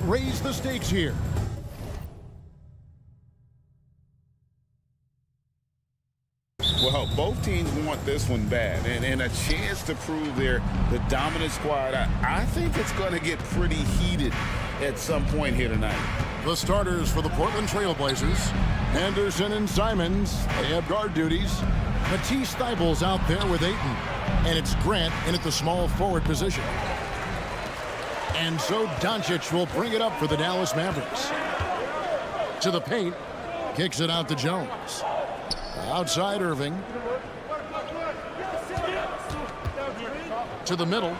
raise the stakes here. Well, both teams want this one bad, and a chance to prove they're the dominant squad. I think it's going to get pretty heated at some point here tonight. The starters for the Portland Trail Blazers, Anderson and Simons, they have guard duties. Matisse Thybulle's out there with Ayton, and it's Grant in at the small forward position. And so Doncic will bring it up for the Dallas Mavericks. To the paint, kicks it out to Jones. Outside Irving. To the middle.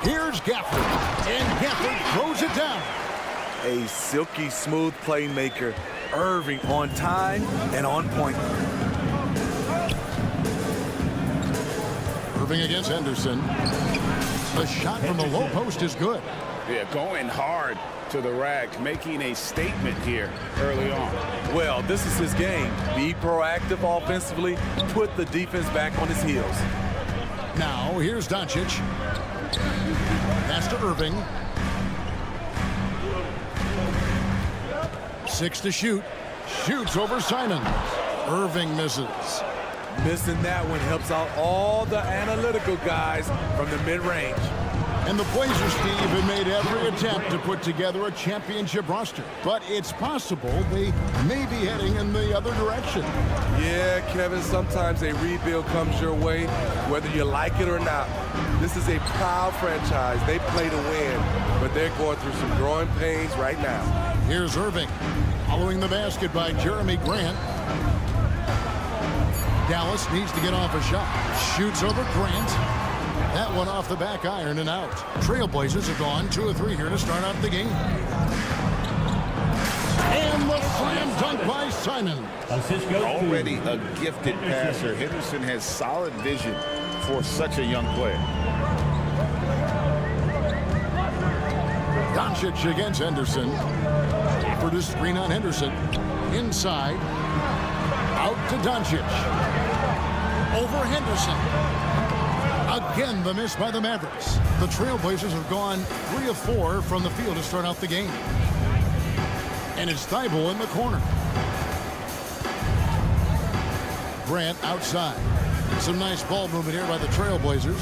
Here's Gafford. And Gafford throws it down. A silky smooth playmaker. Irving on time and on point. Irving against Henderson. The shot from the low post is good. Yeah, going hard to the rack, making a statement here early on. Well, this is his game. Be proactive offensively, put the defense back on his heels. Now, here's Doncic. Pass to Irving. 6 to shoot. Shoots over Simon. Irving misses. Missing that one helps out all the analytical guys from the mid-range. And the Blazers, Steve, have made every attempt to put together a championship roster. But it's possible they may be heading in the other direction. Yeah, Kevin, sometimes a rebuild comes your way, whether you like it or not. This is a proud franchise. They play to win, but they're going through some growing pains right now. Here's Irving, following the basket by Jeremy Grant. Dallas needs to get off a shot. Shoots over Grant. That one off the back iron and out. Trailblazers have gone 2 of 3 here to start out the game. And the slam dunk by Simon. Already a gifted passer. Henderson has solid vision for such a young player. Doncic against Henderson. For the screen on Henderson. Inside. Out to Doncic. Over Henderson. Again, the miss by the Mavericks. The Trailblazers have gone 3 of 4 from the field to start out the game. And it's Thybulle in the corner. Grant outside. Some nice ball movement here by the Trailblazers.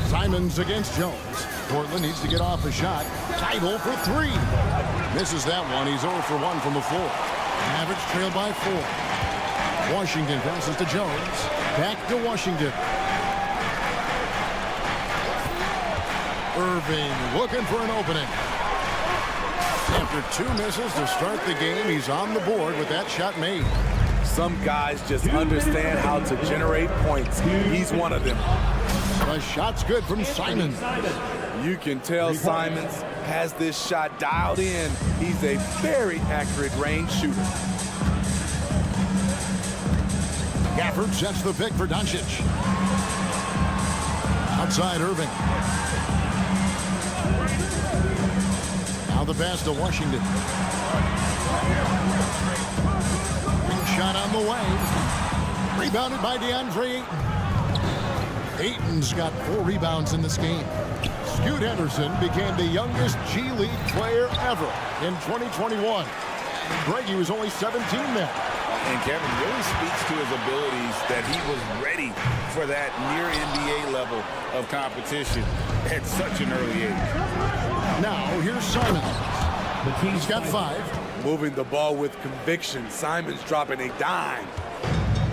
Simons against Jones. Portland needs to get off a shot. Thybulle for 3. Misses that one. He's 0 for 1 from the floor. Mavericks trail by 4. Washington passes to Jones. Back to Washington. Irving looking for an opening. After 2 misses to start the game, he's on the board with that shot made. Some guys just understand how to generate points. He's one of them. The shot's good from Simons. You can tell Simons has this shot dialed in. He's a very accurate range shooter. Gafford sets the pick for Doncic. Outside Irving. Now the pass to Washington. Big shot on the way. Rebounded by DeAndre Ayton. Ayton's got 4 rebounds in this game. Scoot Henderson became the youngest G League player ever in 2021. Greg, he was only 17 then. And Kevin really speaks to his abilities that he was ready for that near NBA level of competition at such an early age. Now, here's Simon. He's got 5. Moving the ball with conviction. Simons dropping a dime.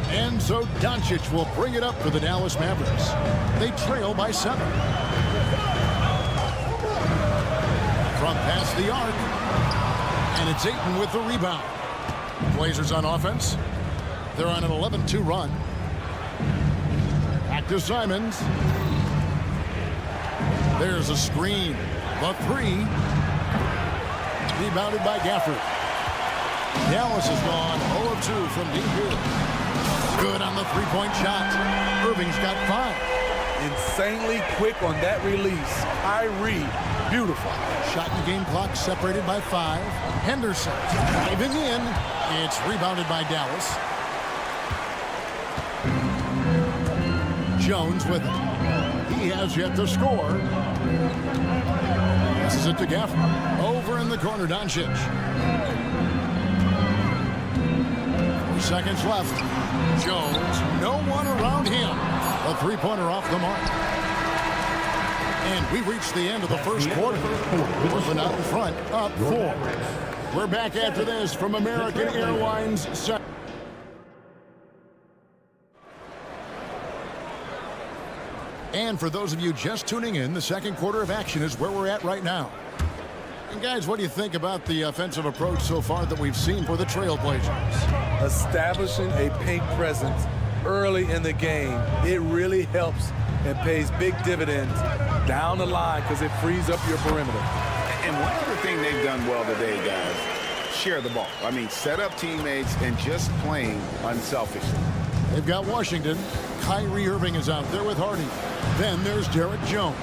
And so Doncic will bring it up for the Dallas Mavericks. They trail by 7. From past the arc. And it's Ayton with the rebound. Blazers on offense. They're on an 11-2 run. Back to Simons. There's a screen. The 3. Rebounded by Gafford. Dallas has gone 0 of 2 from deep here. Good on the 3-point shot. Irving's got 5. Insanely quick on that release. Kyrie, beautiful. Shot in game clock separated by 5. Henderson driving in. It's rebounded by Dallas. Jones with it. He has yet to score. Passes it to Gafford. Over in the corner, Doncic. 4 seconds left. Jones, no one around him. A three-pointer off the mark. And we reached the end of the first quarter. Portland out in front, up 4. We're back after this from American Airlines. And for those of you just tuning in, the second quarter of action is where we're at right now. And guys, what do you think about the offensive approach so far that we've seen for the Trailblazers? Establishing a paint presence early in the game, it really helps and pays big dividends down the line because it frees up your perimeter. And one other thing they've done well today, guys, share the ball. I mean, set up teammates and just playing unselfishly. They've got Washington. Kyrie Irving is out there with Hardy. Then there's Derek Jones.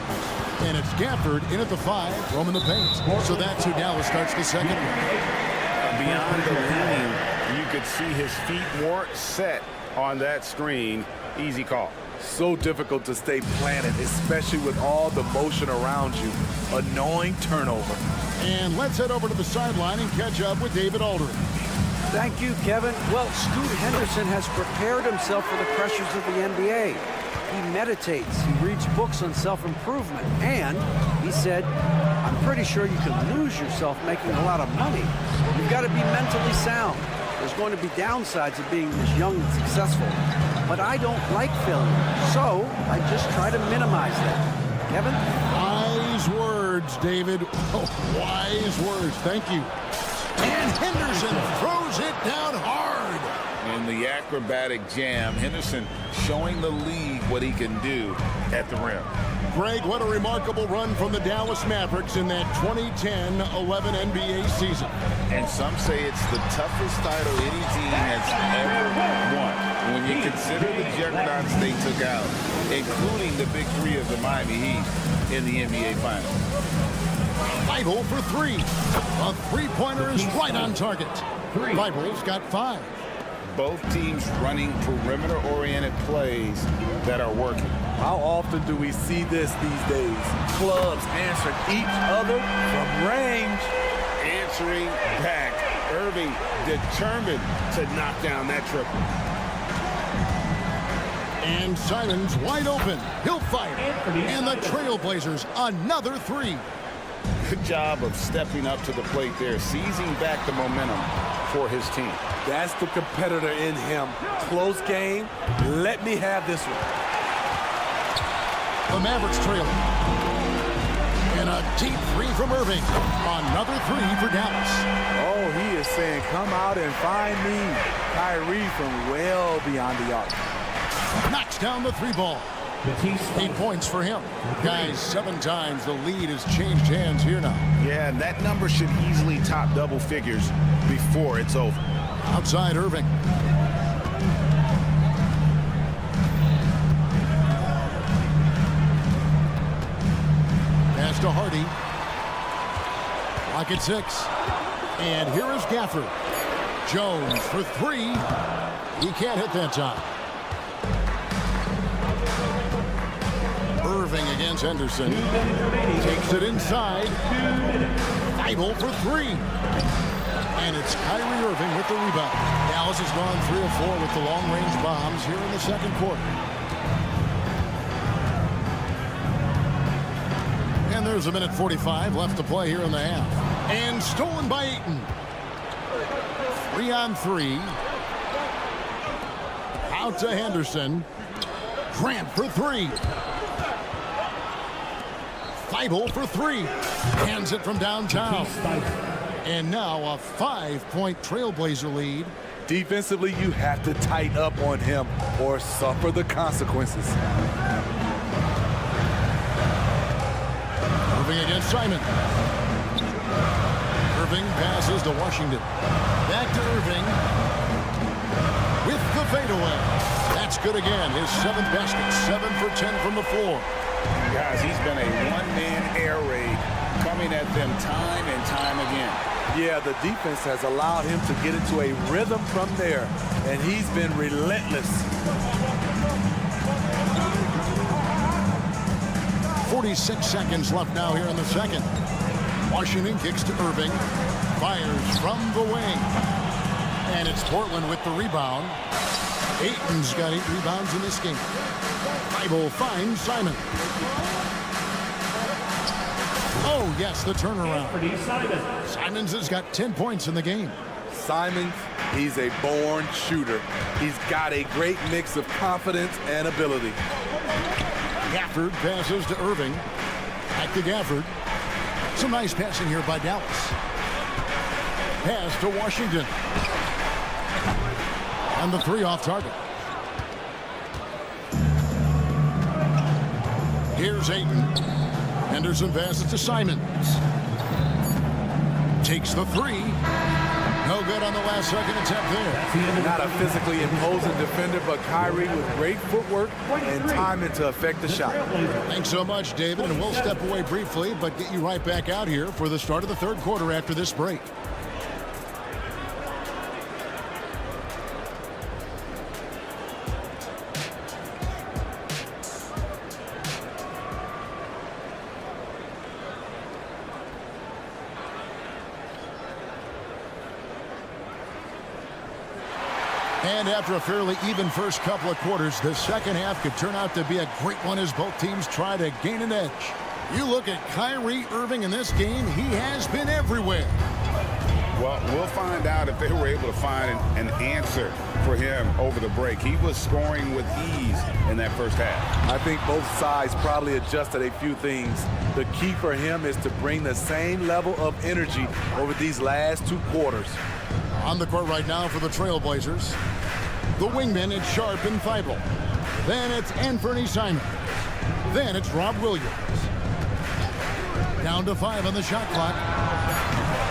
And it's Gafford in at the 5, roaming the paint. So that's who Dallas starts the second one. Beyond the lean, you could see his feet weren't set on that screen. Easy call. So difficult to stay planted, especially with all the motion around you. Annoying turnover. And let's head over to the sideline and catch up with David Aldridge. Thank you, Kevin. Well, Scoot Henderson has prepared himself for the pressures of the NBA. He meditates, he reads books on self-improvement, and he said, I'm pretty sure you can lose yourself making a lot of money. You've got to be mentally sound. There's going to be downsides of being this young and successful. But I don't like failure, so I just try to minimize that. Kevin? Wise words, David. Oh, wise words. Thank you. And Henderson throws it down hard. In the acrobatic jam, Henderson showing the league what he can do at the rim. Greg, what a remarkable run from the Dallas Mavericks in that 2010-11 NBA season. And some say it's the toughest title any team has ever won. When you consider the juggernauts they took out, including the big 3 of the Miami Heat in the NBA Finals. Bible for 3. A three-pointer is right on target. Bible's got 5. Both teams running perimeter-oriented plays that are working. How often do we see this these days? Clubs answering each other from range. Answering back. Irving determined to knock down that triple. And Simons wide open. He'll fire. And the Trailblazers another 3. Good job of stepping up to the plate there, seizing back the momentum for his team. That's the competitor in him. Close game. Let me have this one. The Mavericks trailing. And a deep 3 from Irving. Another 3 for Dallas. Oh, he is saying, come out and find me. Kyrie from well beyond the arc. Knocks down the 3 ball. 8 points for him. Guys, 7 times the lead has changed hands here now. Yeah, and that number should easily top double figures before it's over. Outside Irving. Pass to Hardy. Clock at 6. And here is Gafford. Jones for 3. He can't hit that time. Irving against Henderson. Takes it inside. Bible for 3. And it's Kyrie Irving with the rebound. Dallas has gone 3 of 4 with the long-range bombs here in the second quarter. And there's a minute 45 left to play here in the half. And stolen by Ayton. 3 on 3. Out to Henderson. Grant for 3. Bible for 3. Hands it from downtown. And now a 5-point Trailblazer lead. Defensively, you have to tighten up on him or suffer the consequences. Irving against Simon. Irving passes to Washington. Back to Irving. With the fadeaway. That's good again. His 7th basket. 7 for 10 from the floor. Guys, he's been a one-man air raid coming at them time and time again. Yeah, the defense has allowed him to get into a rhythm from there, and he's been relentless. 46 seconds left now here in the second. Washington kicks to Irving. Fires from the wing. And it's Portland with the rebound. Ayton's got 8 rebounds in this game. Thibault finds Simon. Oh, yes, the turnaround. Simons has got 10 points in the game. Simons, he's a born shooter. He's got a great mix of confidence and ability. Gafford passes to Irving. Back to Gafford. Some nice passing here by Dallas. Pass to Washington. And the 3 off target. Here's Ayton. Henderson passes to Simons. Takes the 3. No good on the last second attempt there. Not a physically imposing defender, but Kyrie with great footwork and timing to affect the shot. Thanks so much, David, and we'll step away briefly, but get you right back out here for the start of the third quarter after this break. And after a fairly even first couple of quarters, the second half could turn out to be a great one as both teams try to gain an edge. You look at Kyrie Irving in this game, he has been everywhere. Well, we'll find out if they were able to find an answer for him over the break. He was scoring with ease in that first half. I think both sides probably adjusted a few things. The key for him is to bring the same level of energy over these last 2 quarters. On the court right now for the Trailblazers. The wingman, it's Sharp and Thibault. Then it's Anthony Simons. Then it's Rob Williams. Down to 5 on the shot clock.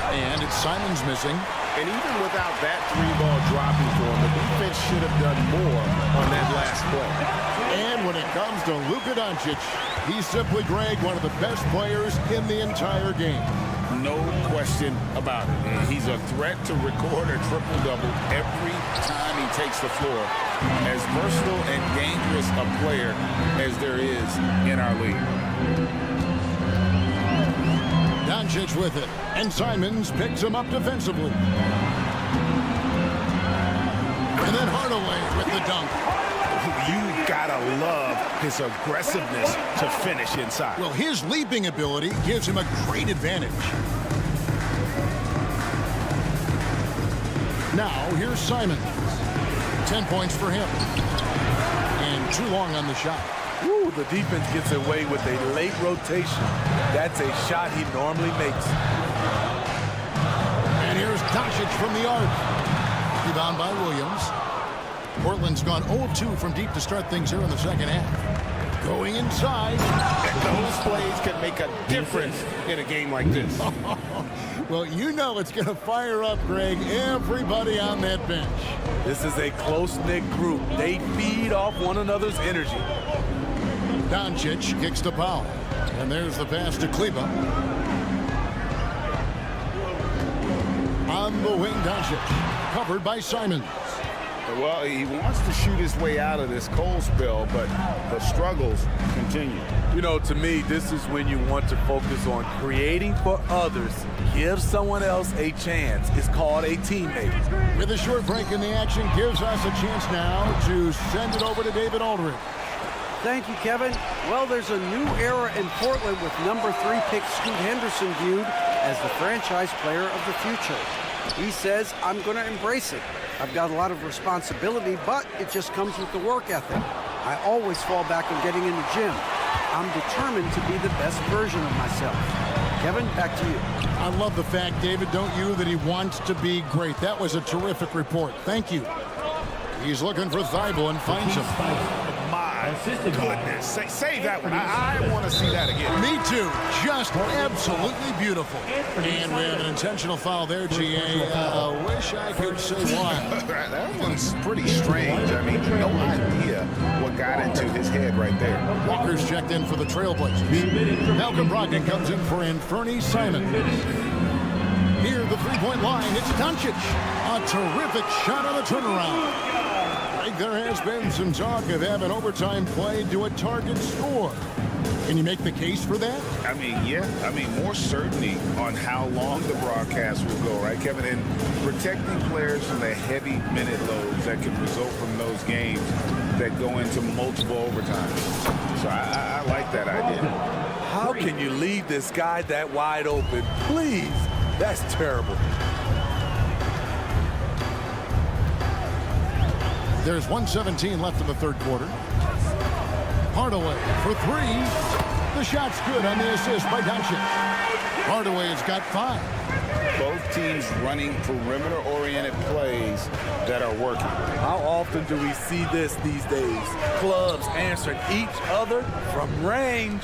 And it's Simons missing. And even without that 3-ball dropping for him, the defense should have done more on that last play. And when it comes to Luka Doncic, he's simply, Greg, one of the best players in the entire game. No question about it. He's a threat to record a triple-double every time he takes the floor. As versatile and dangerous a player as there is in our league. Doncic with it, and Simons picks him up defensively. And then Hardaway with the dunk. You gotta love his aggressiveness to finish inside. Well, his leaping ability gives him a great advantage. Now, here's Simons. 10 points for him. And too long on the shot. Woo, the defense gets away with a late rotation. That's a shot he normally makes. And here's Doncic from the arc. Rebound by Williams. Portland's gone 0-2 from deep to start things here in the second half. Going inside. Those plays can make a difference in a game like this. Well, you know it's going to fire up, Greg, everybody on that bench. This is a close-knit group. They feed off one another's energy. Doncic kicks to Powell. And there's the pass to Kleba. On the wing, Doncic. Covered by Simons. Well, he wants to shoot his way out of this cold spell, but the struggles continue. You know, to me, this is when you want to focus on creating for others. Give someone else a chance. It's called a teammate. With a short break in the action, gives us a chance now to send it over to David Aldridge. Thank you, Kevin. Well, there's a new era in Portland with number 3 pick Scoot Henderson viewed as the franchise player of the future. He says, I'm going to embrace it. I've got a lot of responsibility, but it just comes with the work ethic. I always fall back on getting in the gym. I'm determined to be the best version of myself. Kevin, back to you. I love the fact, David, don't you, that he wants to be great. That was a terrific report. Thank you. He's looking for Thibault and finds him. My goodness. Save that one. I want to see that again. Me too. Just absolutely beautiful. And we have an intentional foul there, GA. Wish I could say why. That one's pretty strange. I mean, no idea what got into his head right there. Walker's checked in for the Trailblazers. Malcolm Brogdon comes in for Anthony Simons. Near the three-point line, it's Doncic. A terrific shot on the turnaround. There has been some talk of having overtime played to a target score. Can you make the case for that? I mean, yeah. I mean, more certainty on how long the broadcast will go, right, Kevin? And protecting players from the heavy minute loads that can result from those games that go into multiple overtimes. So I like that idea. How can you leave this guy that wide open? Please, that's terrible. There's 1:17 left in the third quarter. Hardaway for three. The shot's good on the assist by Doncic. Hardaway has got 5. Both teams running perimeter-oriented plays that are working. How often do we see this these days? Clubs answering each other from range.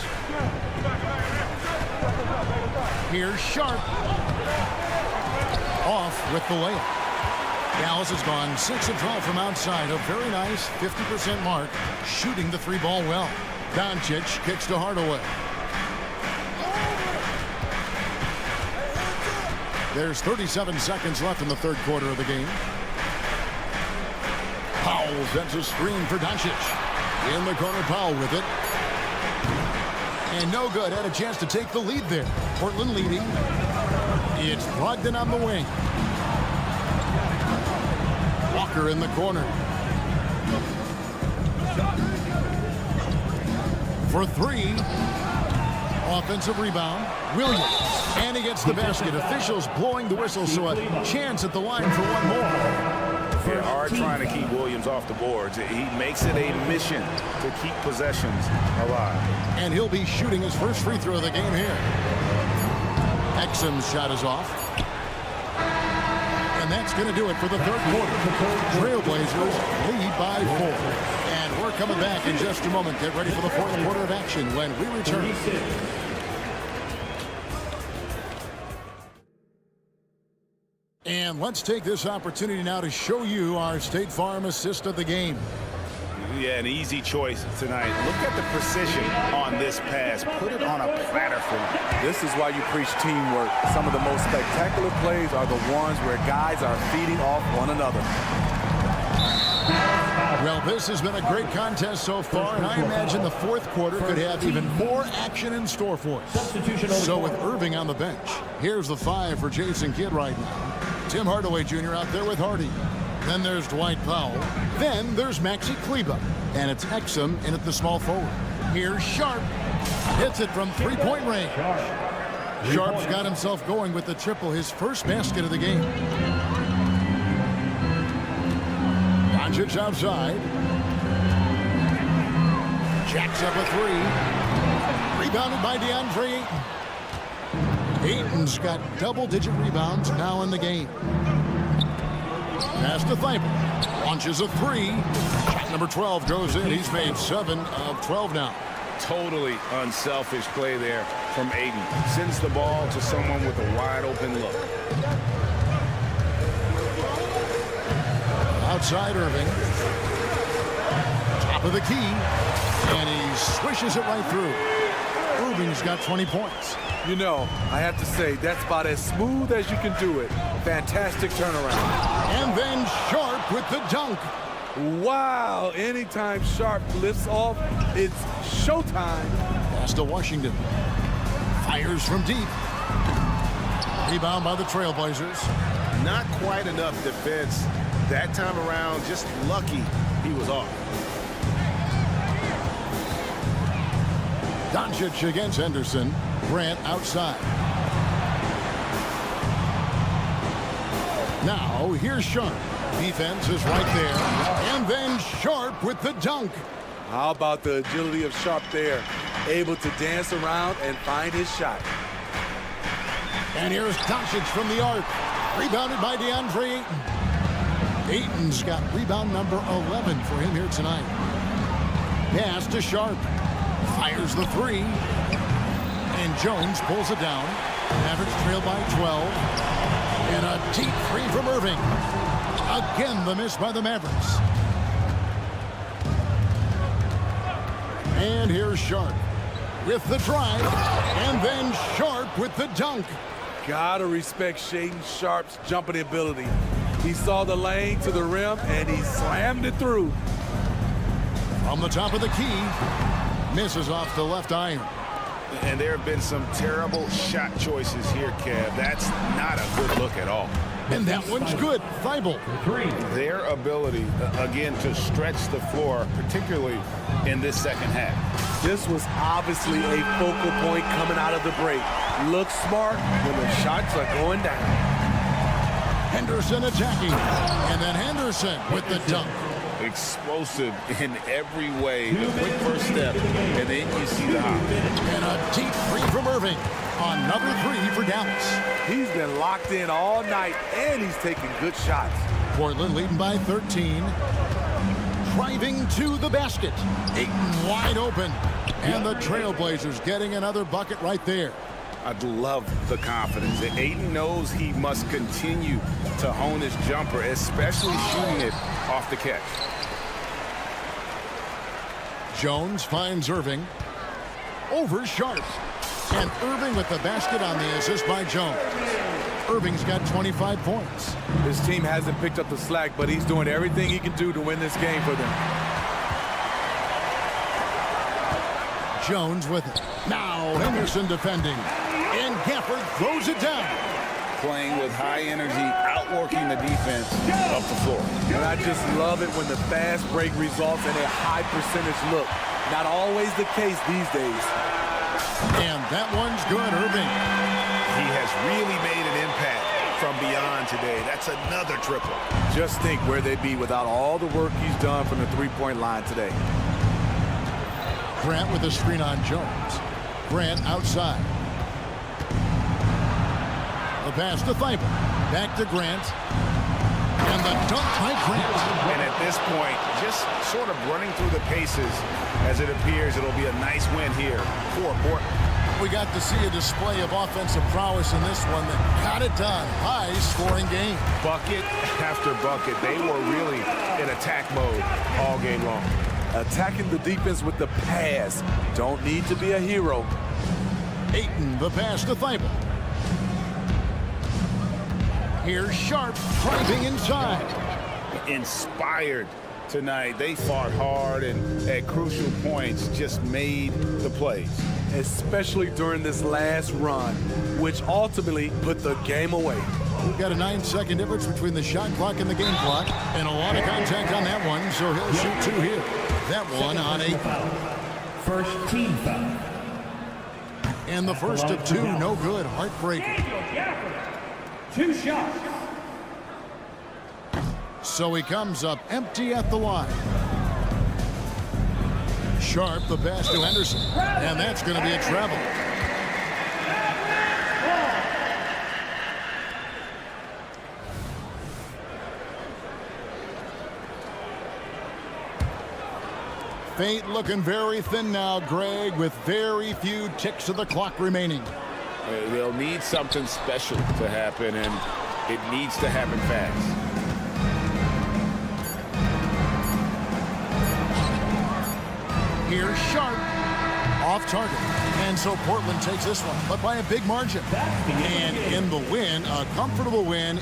Here's Sharp. Off with the layup. Dallas has gone 6 of 12 from outside. A very nice 50% mark, shooting the 3-ball well. Doncic kicks to Hardaway. There's 37 seconds left in the third quarter of the game. Powell sends a screen for Doncic. In the corner, Powell with it. And no good. Had a chance to take the lead there. Portland leading. It's Brogdon on the wing. Walker in the corner. For 3. Offensive rebound. Williams. And he gets the basket. Officials blowing the whistle, so a chance at the line for one more. They are trying to keep Williams off the boards. He makes it a mission to keep possessions alive. And he'll be shooting his first free throw of the game here. Exum's shot is off. And that's going to do it for the third quarter. Trailblazers lead by 4. And we're coming back in just a moment. Get ready for the fourth quarter of action when we return. And let's take this opportunity now to show you our State Farm assist of the game. Yeah, an easy choice tonight. Look at the precision on this pass. Put it on a platter for him. This is why you preach teamwork. Some of the most spectacular plays are the ones where guys are feeding off one another. Well, this has been a great contest so far, and I imagine the fourth quarter could have even more action in store for us. So with Irving on the bench, here's the 5 for Jason Kidd right now. Tim Hardaway Jr. out there with Hardy. Then there's Dwight Powell. Then there's Maxi Kleber. And it's Exum in at the small forward. Here's Sharp. Hits it from three-point range. Sharp's got himself going with the triple, his first basket of the game. Doncic outside. Jacks up a 3. Rebounded by DeAndre Ayton. Ayton's got double-digit rebounds now in the game. Pass to Thibault. Launches a 3. Shot number 12 goes in. He's made 7 of 12 now. Totally unselfish play there from Ayton. Sends the ball to someone with a wide-open look. Outside Irving. Top of the key. And he swishes it right through. Irving's got 20 points. You know, I have to say, that's about as smooth as you can do it. Fantastic turnaround. And then Sharp with the dunk. Wow, anytime Sharp lifts off, it's showtime. Pass to Washington. Fires from deep. Rebound by the Trailblazers. Not quite enough defense that time around. Just lucky he was off. Doncic against Henderson. Grant outside. Now, here's Sharp. Defense is right there. And then Sharp with the dunk. How about the agility of Sharp there? Able to dance around and find his shot. And here's Doncic from the arc. Rebounded by DeAndre Ayton. Ayton's got rebound number 11 for him here tonight. Pass to Sharp. Fires the 3. And Jones pulls it down. Mavericks trail by 12. And a deep 3 from Irving. Again, the miss by the Mavericks. And here's Sharp with the drive. And then Sharp with the dunk. Gotta respect Shaedon Sharp's jumping ability. He saw the lane to the rim, and he slammed it through. From the top of the key. Misses off the left iron. And there have been some terrible shot choices here, Kev. That's not a good look at all. And that one's good. Thibault. Their ability, again, to stretch the floor, particularly in this second half. This was obviously a focal point coming out of the break. Look smart when the shots are going down. Henderson attacking. And then Henderson with the dunk. Explosive in every way. The quick first step, and then you see the hop. And a deep three from Irving. Another three for Dallas. He's been locked in all night, and he's taking good shots. Portland leading by 13. Driving to the basket. Ayton wide open. And the Trailblazers getting another bucket right there. I love the confidence. Ayton knows he must continue to hone his jumper, especially shooting it off the catch. Jones finds Irving. Over Sharp. And Irving with the basket on the assist by Jones. Irving's got 25 points. His team hasn't picked up the slack, but he's doing everything he can do to win this game for them. Jones with it. Now Henderson defending. And Gafford throws it down. Playing with high energy, outworking the defense up the floor. And I just love it when the fast break results in a high percentage look. Not always the case these days. And that one's good, Irving. He has really made an impact from beyond today. That's another triple. Just think where they'd be without all the work he's done from the three-point line today. Grant with the screen on Jones. Grant outside. The pass to Thibault. Back to Grant. And the dunk by Grant. And at this point, just sort of running through the paces as it appears it'll be a nice win here for Portland. We got to see a display of offensive prowess in this one that got it done. High-scoring game. Bucket after bucket. They were really in attack mode all game long. Attacking the defense with the pass. Don't need to be a hero. Ayton, the pass to Thibault. Here's Sharp driving inside. Inspired tonight. They fought hard and at crucial points just made the plays. Especially during this last run, which ultimately put the game away. We've got a 9-second difference between the shot clock and the game clock. And a lot of contact on that one, so he'll shoot two here. That one on Ayton. First team foul. And the first of two, no good. Heartbreaking. 2 shots. So he comes up empty at the line. Sharp, the pass to Henderson. And that's going to be a travel. Fate looking very thin now, Greg, with very few ticks of the clock remaining. They'll need something special to happen, and it needs to happen fast. Here's Sharp. Off target. And so Portland takes this one, but by a big margin. And in the win, a comfortable win.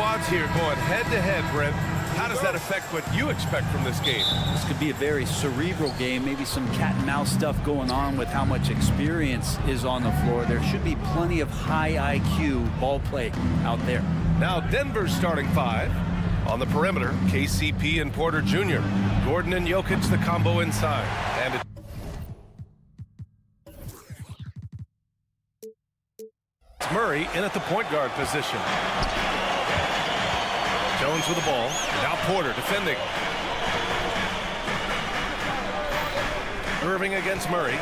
squads here going head-to-head, Brent. How does that affect what you expect from this game? This could be a very cerebral game, maybe some cat and mouse stuff going on with how much experience is on the floor. There should be plenty of high IQ ball play out there. Now Denver's starting five. On the perimeter, KCP and Porter Jr. Gordon and Jokic, the combo inside. And it's Murray in at the point guard position. Jones with the ball. Now Porter defending. Irving against Murray.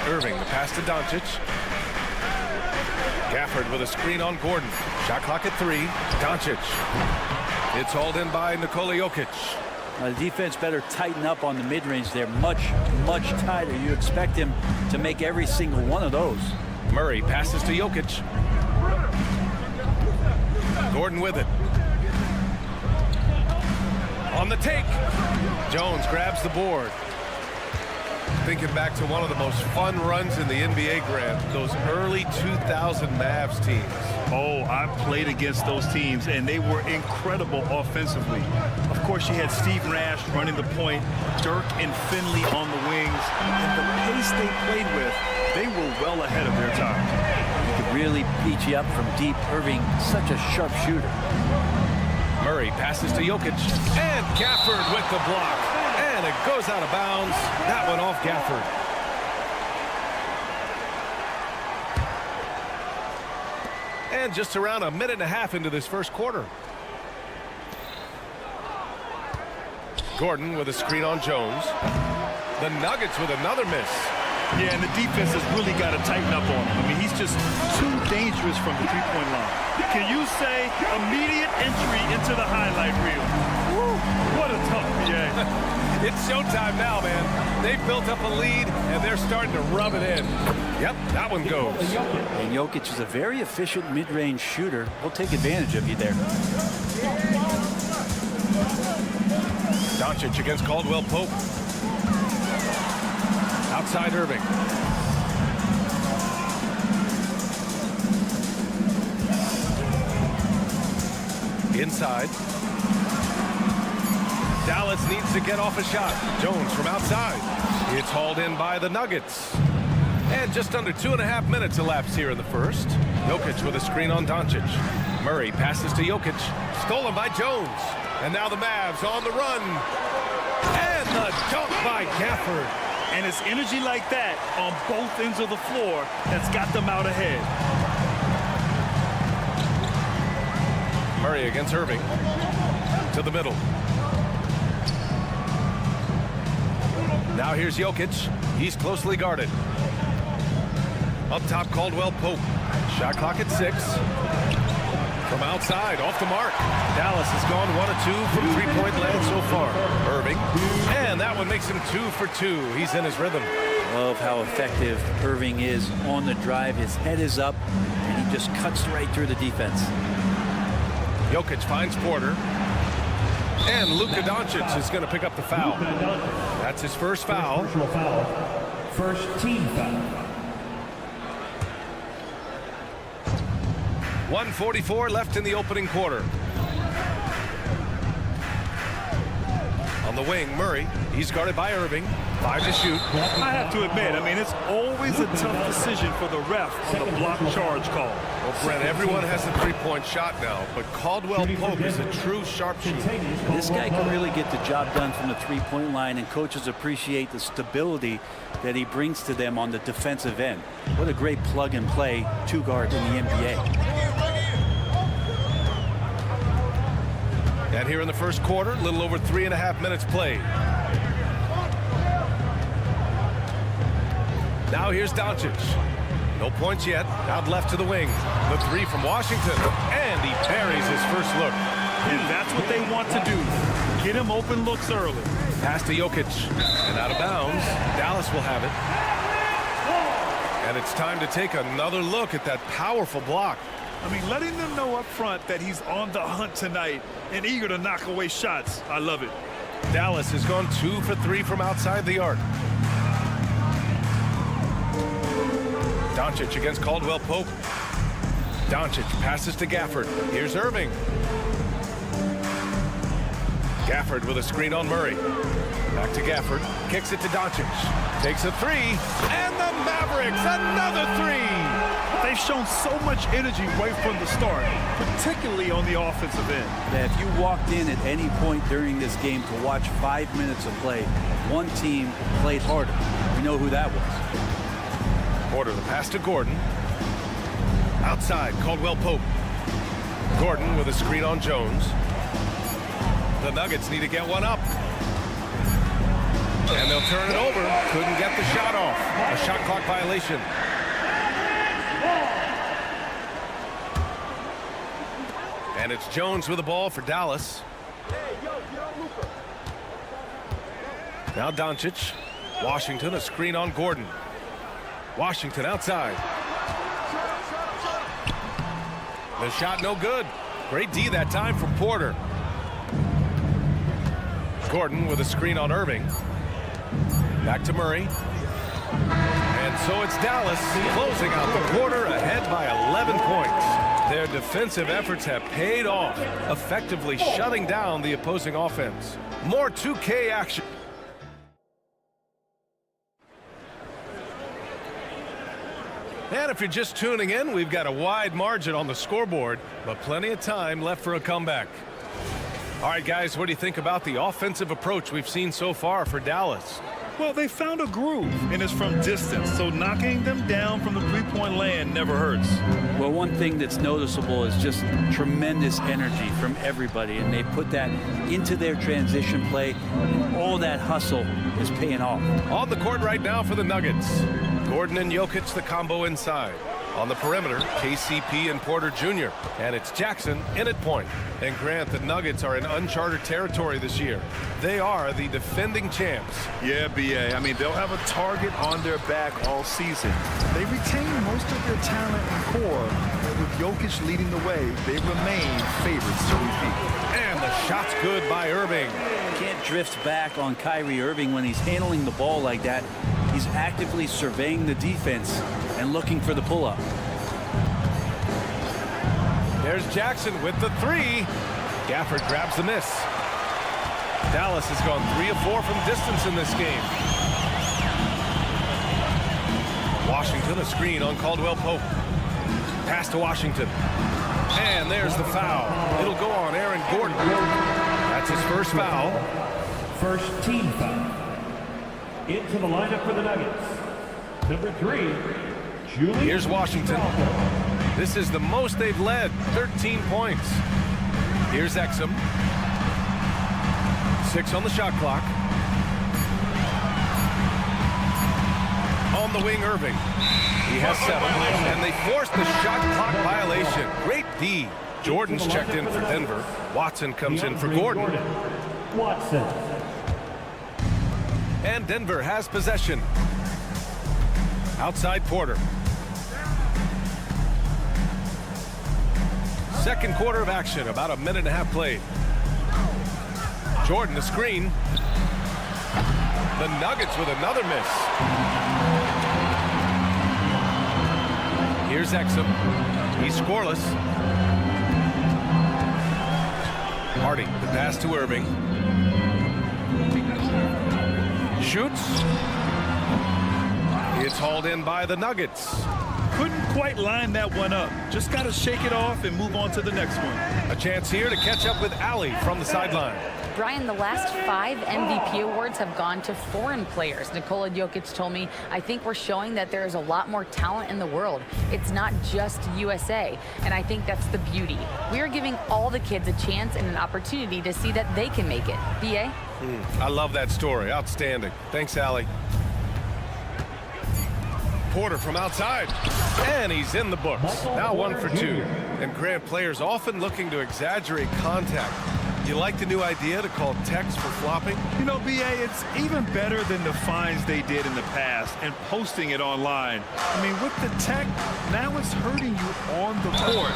Irving, the pass to Doncic. Gafford with a screen on Gordon. Shot clock at 3. Doncic. It's hauled in by Nikola Jokic. The defense better tighten up on the mid-range. They're much, much tighter. You expect him to make every single one of those. Murray passes to Jokic. Gordon with it. On the take. Jones grabs the board. Thinking back to one of the most fun runs in the NBA, Grant, those early 2000 Mavs teams. Oh, I played against those teams, and they were incredible offensively. Of course, you had Steve Nash running the point, Dirk and Finley on the wings, and the pace they played with, they were well ahead of their time. He could really beat you up from deep. Irving, such a sharp shooter. Murray passes to Jokic, and Gafford with the block. And it goes out of bounds. That one off Gafford. And just around a minute and a half into this first quarter. Gordon with a screen on Jones. The Nuggets with another miss. Yeah, and the defense has really got to tighten up on him. I mean, he's just too dangerous from the three-point line. Can you say immediate entry into the highlight reel? Woo, what a tough PA. It's showtime now, man. They've built up a lead, and they're starting to rub it in. Yep, that one goes. And Jokic is a very efficient mid-range shooter. He'll take advantage of you there. Doncic against Caldwell Pope. Outside Irving. Inside. Dallas needs to get off a shot. Jones from outside. It's hauled in by the Nuggets. And just under 2.5 minutes elapsed here in the first. Jokic with a screen on Doncic. Murray passes to Jokic. Stolen by Jones. And now the Mavs on the run. And the dunk by Gafford. And it's energy like that on both ends of the floor that's got them out ahead. Murray against Irving. To the middle. Now here's Jokic. He's closely guarded. Up top, Caldwell Pope. Shot clock at 6. From outside, off the mark. Dallas has gone 1 of 2 from three-point land so far. Irving. And that one makes him 2 for 2. He's in his rhythm. Love how effective Irving is on the drive. His head is up, and he just cuts right through the defense. Jokic finds Porter. And Luka Doncic is going to pick up the foul. That's his first foul. First team foul. 1:44 left in the opening quarter. On the wing, Murray. He's guarded by Irving. 5 to shoot. I have to admit, I mean, it's always a tough decision for the ref on the block charge call. Well, Brent, everyone has a three-point shot now, but Caldwell Pope is a true sharpshooter. This guy can really get the job done from the three-point line, and coaches appreciate the stability that he brings to them on the defensive end. What a great plug-and-play two-guard in the NBA. And here in the first quarter, a little over 3.5 minutes played. Now here's Doncic. No points yet. Out left to the wing. The 3 from Washington. And he buries his first look. And that's what they want to do. Get him open looks early. Pass to Jokic. And out of bounds. Dallas will have it. And it's time to take another look at that powerful block. I mean, letting them know up front that he's on the hunt tonight and eager to knock away shots. I love it. Dallas has gone 2 for 3 from outside the arc. Doncic against Caldwell Pope. Doncic passes to Gafford. Here's Irving. Gafford with a screen on Murray. Back to Gafford. Kicks it to Doncic. Takes a three. And the Mavericks, another three. They've shown so much energy right from the start, particularly on the offensive end. Now, if you walked in at any point during this game to watch 5 minutes of play, one team played harder. We know who that was. Porter, the pass to Gordon. Outside, Caldwell Pope. Gordon with a screen on Jones. The Nuggets need to get one up. And they'll turn it over. Couldn't get the shot off. A shot clock violation. And it's Jones with the ball for Dallas. Now Doncic. Washington, a screen on Gordon. Washington outside. The shot no good. Great D that time from Porter. Gordon with a screen on Irving. Back to Murray. And so it's Dallas closing out the quarter ahead by 11 points. Their defensive efforts have paid off, effectively shutting down the opposing offense. More 2K action. And if you're just tuning in, we've got a wide margin on the scoreboard, but plenty of time left for a comeback. All right, guys, what do you think about the offensive approach we've seen so far for Dallas? Well, they found a groove, and it's from distance, so knocking them down from the three-point land never hurts. Well, one thing that's noticeable is just tremendous energy from everybody, and they put that into their transition play, and all that hustle is paying off. On the court right now for the Nuggets. Gordon and Jokic, the combo inside. On the perimeter, KCP and Porter Jr. And it's Jackson in at point. And Grant, the Nuggets are in uncharted territory this year. They are the defending champs. Yeah, B.A. I mean, they'll have a target on their back all season. They retain most of their talent and core, but with Jokic leading the way, they remain favorites to repeat. And the shot's good by Irving. Can't drift back on Kyrie Irving when he's handling the ball like that. He's actively surveying the defense and looking for the pull-up. There's Jackson with the three. Gafford grabs the miss. Dallas has gone 3 of 4 from distance in this game. Washington, a screen on Caldwell Pope. Pass to Washington. And there's the foul. It'll go on Aaron Gordon. That's his first foul. First team foul. Into the lineup for the Nuggets. Number 3, Julius. Here's Washington. This is the most they've led, 13 points. Here's Exum. 6 on the shot clock. On the wing, Irving. He has 7, and they forced the shot clock violation. Great D. Jordan's checked in for Denver. Watson comes in for Gordon. Watson. And Denver has possession. Outside Porter. Second quarter of action, about a minute and a half played. Jordan, the screen. The Nuggets with another miss. Here's Exum. He's scoreless. Hardy, the pass to Irving. Shoots. It's hauled in by the Nuggets. Couldn't quite line that one up. Just got to shake it off and move on to the next one. A chance here to catch up with Ali from the sideline. Brian, the last 5 MVP awards have gone to foreign players. Nikola Jokic told me, I think we're showing that there is a lot more talent in the world. It's not just USA. And I think that's the beauty. We are giving all the kids a chance and an opportunity to see that they can make it. B.A.? I love that story. Outstanding. Thanks, Ali. Porter from outside. And he's in the books. Now 1 for 2. And Grant, players often looking to exaggerate contact. You like the new idea to call text for flopping? You know, B.A., it's even better than the fines they did in the past and posting it online. I mean, with the tech, now it's hurting you on the court.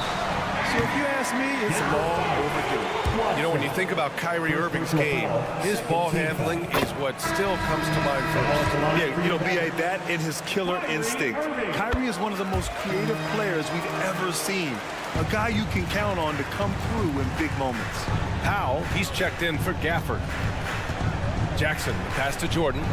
So if you ask me, it's long overdue. You know, when you think about Kyrie Irving's game, his ball handling is what still comes to mind first. Yeah, you know, B.A., that and his killer instinct. Kyrie is one of the most creative players we've ever seen. A guy you can count on to come through in big moments. Powell, he's checked in for Gafford. Jackson, the pass to Jordan.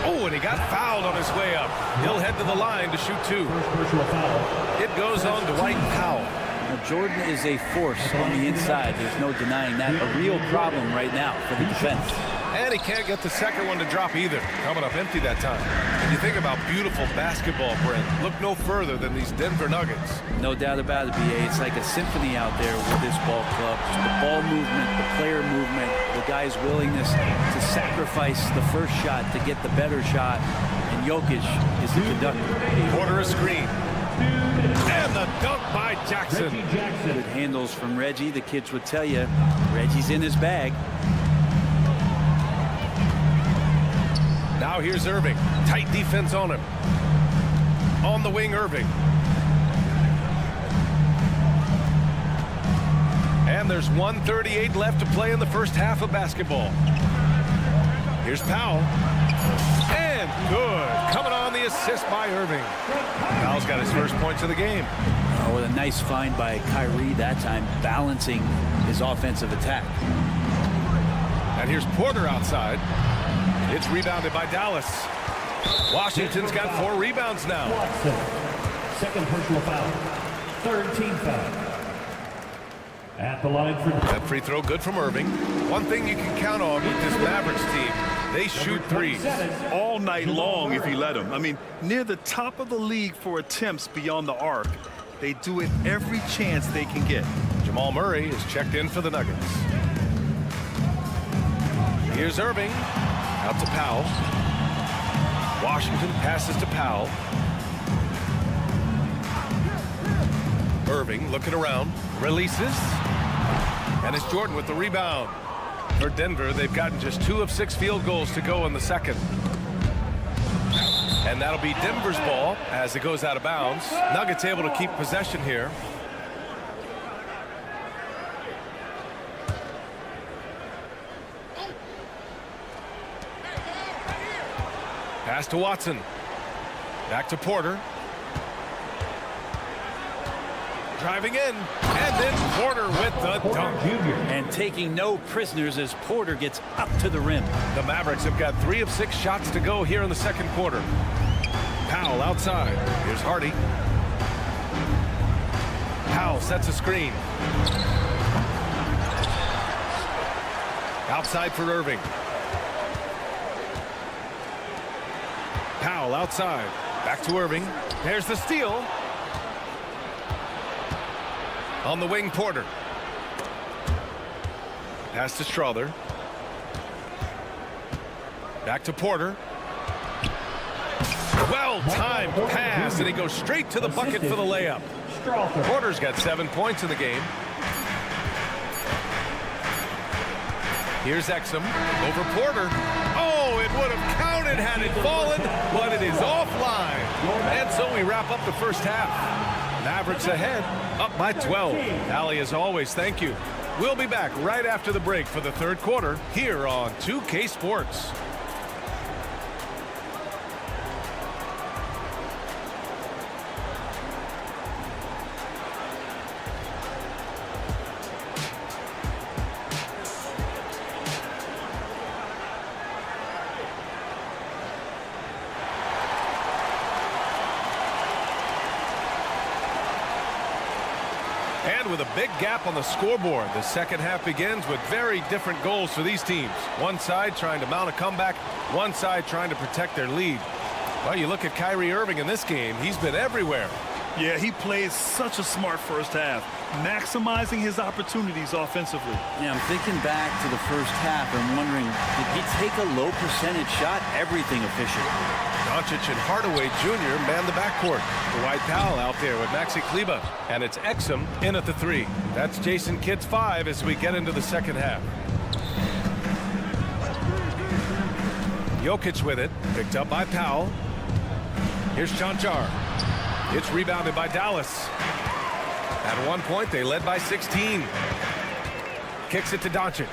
Oh, and he got fouled on his way up. He'll head to the line to shoot 2. Personal foul. It goes on Dwight Powell. Now, Jordan is a force on the inside. There's no denying that. A real problem right now for the defense. And he can't get the second one to drop either. Coming up empty that time. And you think about beautiful basketball, Brent. Look no further than these Denver Nuggets. No doubt about it, BA. It's like a symphony out there with this ball club. Just the ball movement, the player movement, the guy's willingness to sacrifice the first shot to get the better shot. And Jokic is the conductor. Porter a screen. And the dunk by Jackson. Good handles from Reggie. The kids would tell you, Reggie's in his bag. Now here's Irving. Tight defense on him. On the wing, Irving. And there's 1:38 left to play in the first half of basketball. Here's Powell. And good. Coming on the assist by Irving. Powell's got his first points of the game. Oh, with a nice find by Kyrie that time, balancing his offensive attack. And here's Porter outside. It's rebounded by Dallas. Washington's got 4 rebounds now. Watson. Second personal foul. Third team foul. At the line for that free throw good from Irving. One thing you can count on with this Mavericks team, they shoot threes all night long if you let them. I mean, near the top of the league for attempts beyond the arc. They do it every chance they can get. Jamal Murray is checked in for the Nuggets. Here's Irving. Out to Powell. Washington passes to Powell. Irving looking around. Releases. And it's Jordan with the rebound. For Denver, they've gotten just 2 of 6 field goals to go in the second. And that'll be Denver's ball as it goes out of bounds. Nuggets able to keep possession here. Pass to Watson. Back to Porter. Driving in. And then Porter with the dunk. And taking no prisoners as Porter gets up to the rim. The Mavericks have got 3 of 6 shots to go here in the second quarter. Powell outside. Here's Hardy. Powell sets a screen. Outside for Irving. Powell outside. Back to Irving. There's the steal. On the wing, Porter. Pass to Strother. Back to Porter. Well-timed pass, and he goes straight to the bucket for the layup. Porter's got 7 points in the game. Here's Exum over Porter. Oh, it would have counted had it fallen, but it is offline. And so we wrap up the first half. Mavericks ahead, up by 12. Allie, as always, thank you. We'll be back right after the break for the third quarter here on 2K Sports. And with a big gap on the scoreboard, the second half begins with very different goals for these teams. One side trying to mount a comeback, one side trying to protect their lead. Well, you look at Kyrie Irving in this game, he's been everywhere. Yeah, he plays such a smart first half, maximizing his opportunities offensively. Yeah, I'm thinking back to the first half and wondering, did he take a low percentage shot? Everything efficient. Doncic and Hardaway Jr. man the backcourt. Dwight Powell out there with Maxi Kleber. And it's Exum in at the 3. That's Jason Kidd's 5 as we get into the second half. Jokic with it. Picked up by Powell. Here's Chanchar. It's rebounded by Dallas. At one point, they led by 16. Kicks it to Doncic.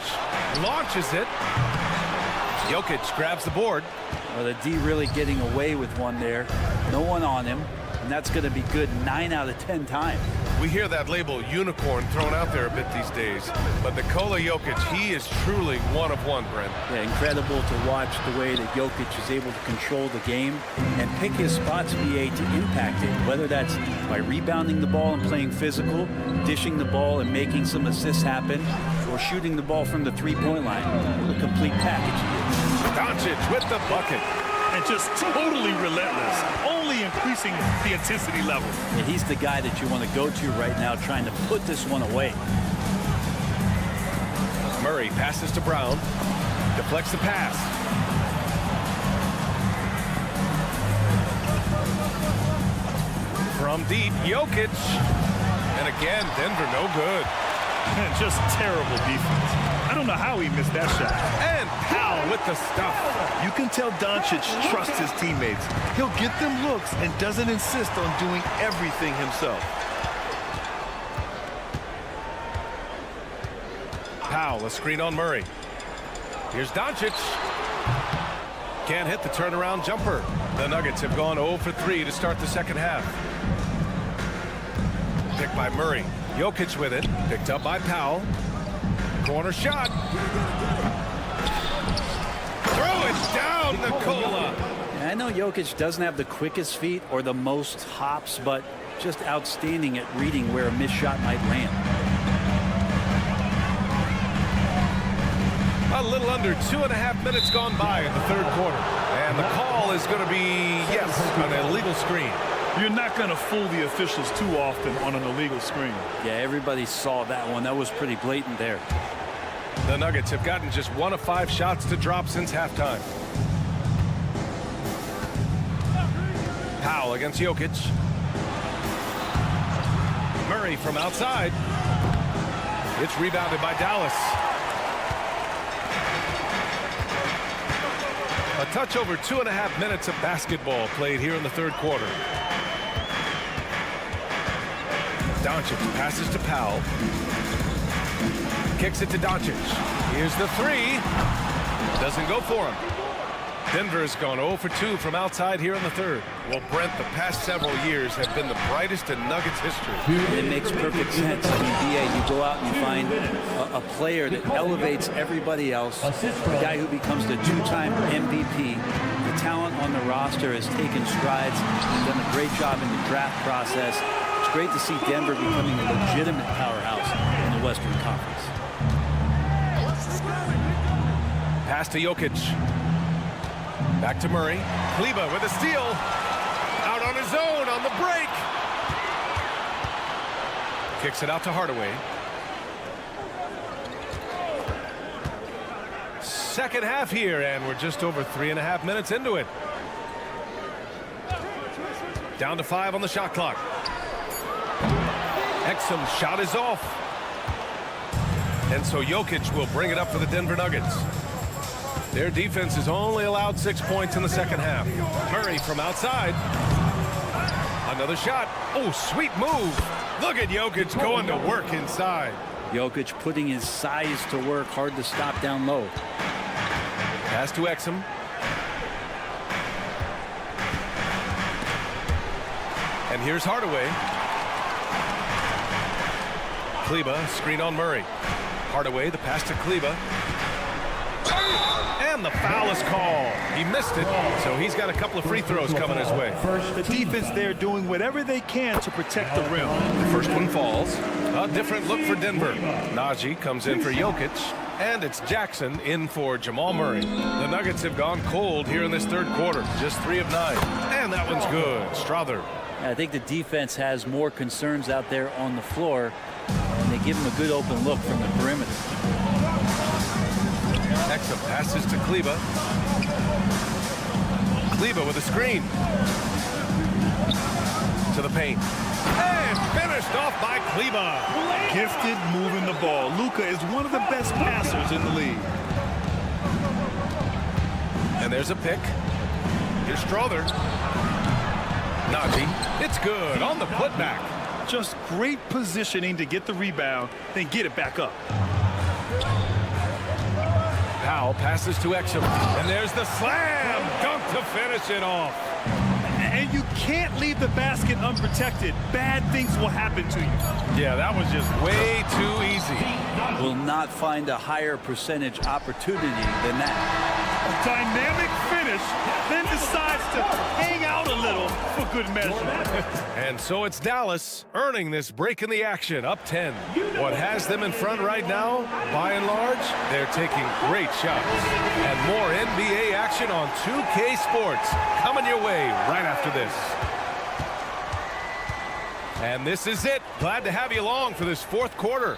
Launches it. Jokic grabs the board. Well, the D really getting away with one there. No one on him. and that's going to be good 9 out of 10 times. We hear that label unicorn thrown out there a bit these days, but Nikola Jokic, he is truly one of one, Brent. Yeah, incredible to watch the way that Jokic is able to control the game and pick his spots, BA, to impact it, whether that's by rebounding the ball and playing physical, dishing the ball and making some assists happen, or shooting the ball from the three-point line. What a complete package he is. Doncic with the bucket. And just totally relentless, only increasing the intensity level. Yeah, he's the guy that you want to go to right now, trying to put this one away. Murray passes to Brown, deflects the pass. From deep, Jokic. And again, Denver no good. And just terrible defense. I don't know how he missed that shot. And Powell with the stuff. You can tell Doncic trusts his teammates. He'll get them looks and doesn't insist on doing everything himself. Powell, a screen on Murray. Here's Doncic. Can't hit the turnaround jumper. The Nuggets have gone 0 for 3 to start the second half. Picked by Murray. Jokic with it. Picked up by Powell. Corner shot. Throw it down, Nikola. I know Jokic doesn't have the quickest feet or the most hops, but just outstanding at reading where a missed shot might land. A little under 2.5 minutes gone by in the third quarter. And the call is going to be, yes, an illegal screen. You're not going to fool the officials too often on an illegal screen. Yeah, everybody saw that one. That was pretty blatant there. The Nuggets have gotten just 1 of 5 shots to drop since halftime. Powell against Jokic. Murray from outside. It's rebounded by Dallas. A touch over 2.5 minutes of basketball played here in the third quarter. Doncic passes to Powell. Kicks it to Doncic. Here's the three. Doesn't go for him. Denver has gone 0 for 2 from outside here in the third. Well, Brent, the past several years have been the brightest in Nuggets history. It makes perfect sense. I mean, BA, you go out and you find a player that elevates everybody else, a guy who becomes the 2-time MVP. The talent on the roster has taken strides, done a great job in the draft process. It's great to see Denver becoming a legitimate powerhouse in the Western Conference. Pass to Jokic. Back to Murray. Kleber with a steal. Out on his own on the break. Kicks it out to Hardaway. Second half here, and we're just over 3.5 minutes into it. Down to 5 on the shot clock. Exum's shot is off. And so Jokic will bring it up for the Denver Nuggets. Their defense has only allowed 6 points in the second half. Murray from outside. Another shot. Oh, sweet move. Look at Jokic going to work inside. Jokic putting his size to work, hard to stop down low. Pass to Exum. And here's Hardaway. Kleber, screen on Murray. Hardaway, the pass to Kleber. And the foul is called. He missed it, so he's got a couple of free throws coming his way. The defense there doing whatever they can to protect the rim. The first one falls. A different look for Denver. Najee comes in for Jokic, and it's Jackson in for Jamal Murray. The Nuggets have gone cold here in this third quarter. Just 3 of 9. And that one's good. Strother. I think the defense has more concerns out there on the floor, and they give him a good open look from the perimeter. Exum passes to Kleber. Kleber with a screen. To the paint. And finished off by Kleber. Gifted moving the ball. Luka is one of the best passers in the league. And there's a pick. Here's Strother. Najee. It's good on the putback. Just great positioning to get the rebound, then get it back up. Powell passes to Exum. And there's the slam dunk to finish it off. And you can't leave the basket unprotected. Bad things will happen to you. Yeah, that was just way too easy. Will not find a higher percentage opportunity than that. A dynamic finish, then decides to hang out a little for good measure. And so it's Dallas earning this break in the action, up 10. What has them in front right now, by and large, they're taking great shots. And more NBA action on 2K Sports coming your way right after this. And this is it. Glad to have you along for this fourth quarter.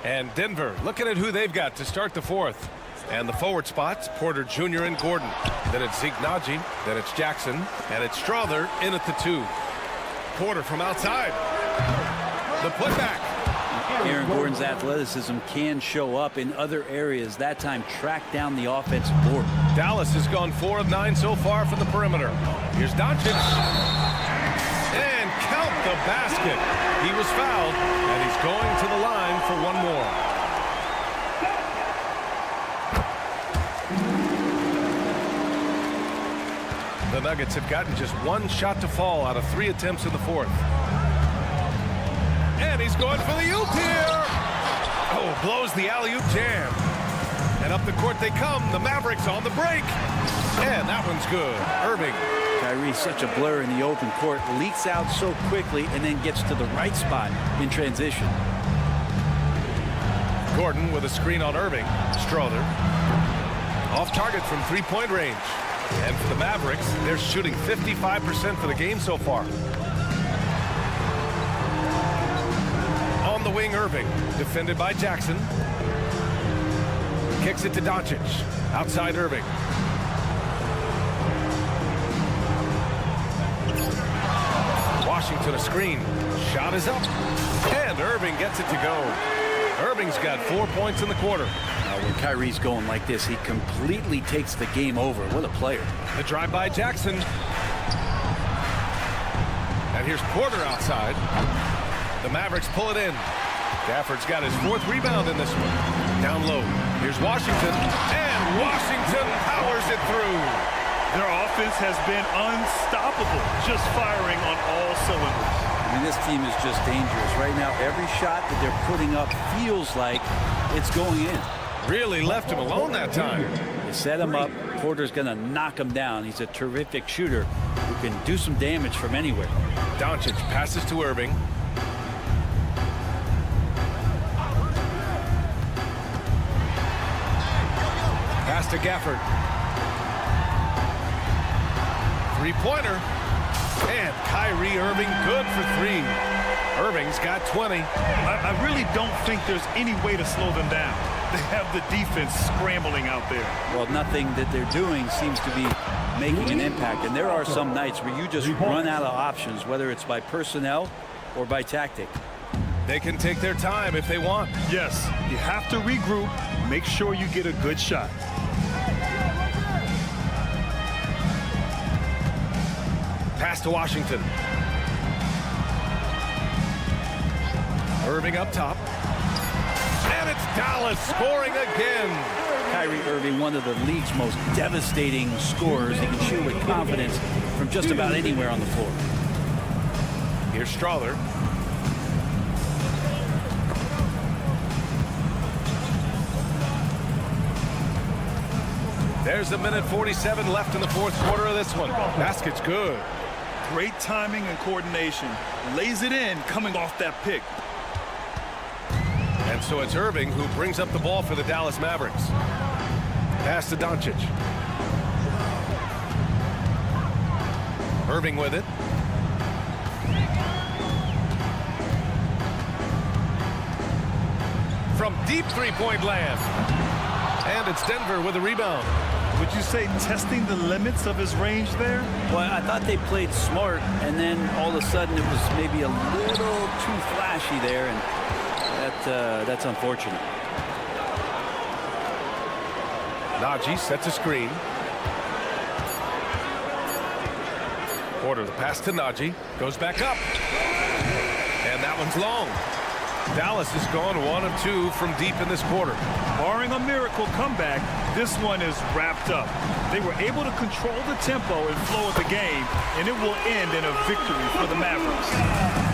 And Denver looking at who they've got to start the fourth. And the forward spots, Porter Jr. and Gordon. Then it's Zeke Naji. Then it's Jackson. And it's Strother in at the 2. Porter from outside. The putback. Aaron Gordon's athleticism can show up in other areas. That time track down the offensive board. Dallas has gone 4 of 9 so far from the perimeter. Here's Doncic. And count the basket. He was fouled, and he's going to the line for one more. The Nuggets have gotten just one shot to fall out of 3 attempts in the fourth. And he's going for the oop here. Oh, blows the alley-oop jam. And up the court they come. The Mavericks on the break. And that one's good. Irving. Kyrie's such a blur in the open court. Leaks out so quickly and then gets to the right spot in transition. Gordon with a screen on Irving. Strother. Off target from three-point range. And for the Mavericks, they're shooting 55% for the game so far. On the wing, Irving. Defended by Jackson. Kicks it to Doncic. Outside Irving. Washington a screen. Shot is up. And Irving gets it to go. Irving's got 4 points in the quarter. When Kyrie's going like this, he completely takes the game over. What a player. The drive by Jackson. And here's Porter outside. The Mavericks pull it in. Gafford's got his 4th rebound in this one. Down low. Here's Washington. And Washington powers it through. Their offense has been unstoppable, just firing on all cylinders. I mean, this team is just dangerous. Right now, every shot that they're putting up feels like it's going in. Really left him alone that time. They set him up. Porter's going to knock him down. He's a terrific shooter who can do some damage from anywhere. Doncic passes to Irving. Pass to Gafford. Three-pointer. And Kyrie Irving good for 3. Irving's got 20. I really don't think there's any way to slow them down. They have the defense scrambling out there. Well, nothing that they're doing seems to be making an impact. And there are some nights where you just run out of options, whether it's by personnel or by tactic. They can take their time if they want. Yes, you have to regroup. Make sure you get a good shot. Pass to Washington. Irving up top. And it's Dallas scoring again. Kyrie Irving, one of the league's most devastating scorers. He can shoot with confidence from just about anywhere on the floor. Here's Strother. There's a minute 47 left in the fourth quarter of this one. Basket's good. Great timing and coordination. Lays it in coming off that pick. And so it's Irving who brings up the ball for the Dallas Mavericks. Pass to Doncic. Irving with it. From deep three-point land. And it's Denver with a rebound. Would you say testing the limits of his range there? Well, I thought they played smart, and then all of a sudden it was maybe a little too flashy there, and that's unfortunate. Naji sets a screen. Porter, the pass to Naji. Goes back up. And that one's long. Dallas has gone 1 of 2 from deep in this quarter. barring a miracle comeback, this one is wrapped up. They were able to control the tempo and flow of the game, and it will end in a victory for the Mavericks.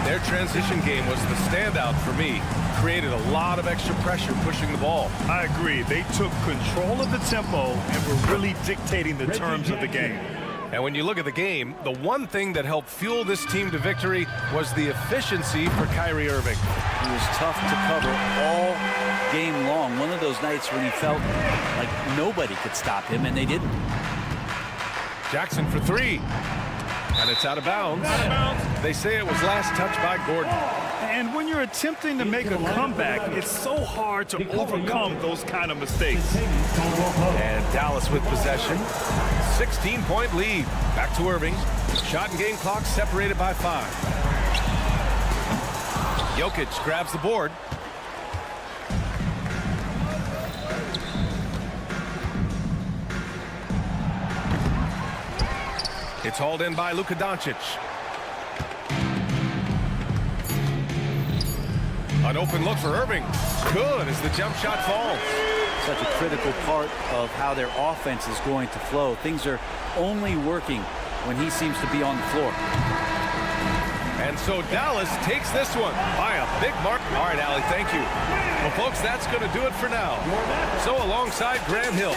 Their transition game was the standout for me. Created a lot of extra pressure pushing the ball. I agree. They took control of the tempo and were really dictating the terms of the game. And when you look at the game, the one thing that helped fuel this team to victory was the efficiency for Kyrie Irving. He was tough to cover all game long. One of those nights when he felt like nobody could stop him, and they didn't. Jackson for three. And it's out of bounds. They say it was last touched by Gordon. And when you're attempting to make a comeback, it's so hard to overcome those kind of mistakes. And Dallas with possession. 16-point lead. Back to Irving. Shot and game clock separated by 5. Jokic grabs the board. It's hauled in by Luka Doncic. An open look for Irving. Good as the jump shot falls. Such a critical part of how their offense is going to flow. Things are only working when he seems to be on the floor. And so Dallas takes this one by a big mark. All right, Allie, thank you. Well, folks, that's going to do it for now. So alongside Graham Hill.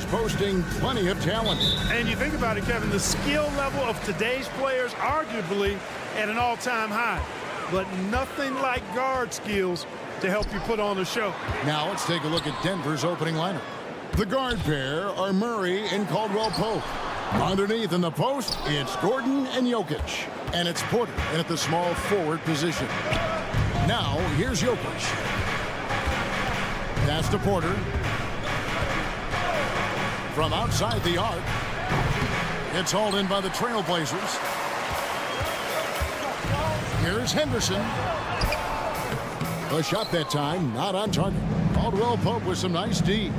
is posting plenty of talent. And you think about it, Kevin, the skill level of today's players arguably at an all-time high. But nothing like guard skills to help you put on a show. Now let's take a look at Denver's opening lineup. The guard pair are Murray and Caldwell Pope. Underneath in the post, it's Gordon and Jokic. And it's Porter in at the small forward position. Now, here's Jokic. Pass to Porter. From outside the arc. It's hauled in by the Trailblazers. Here's Henderson. A shot that time, not on target. Caldwell Pope with some nice D.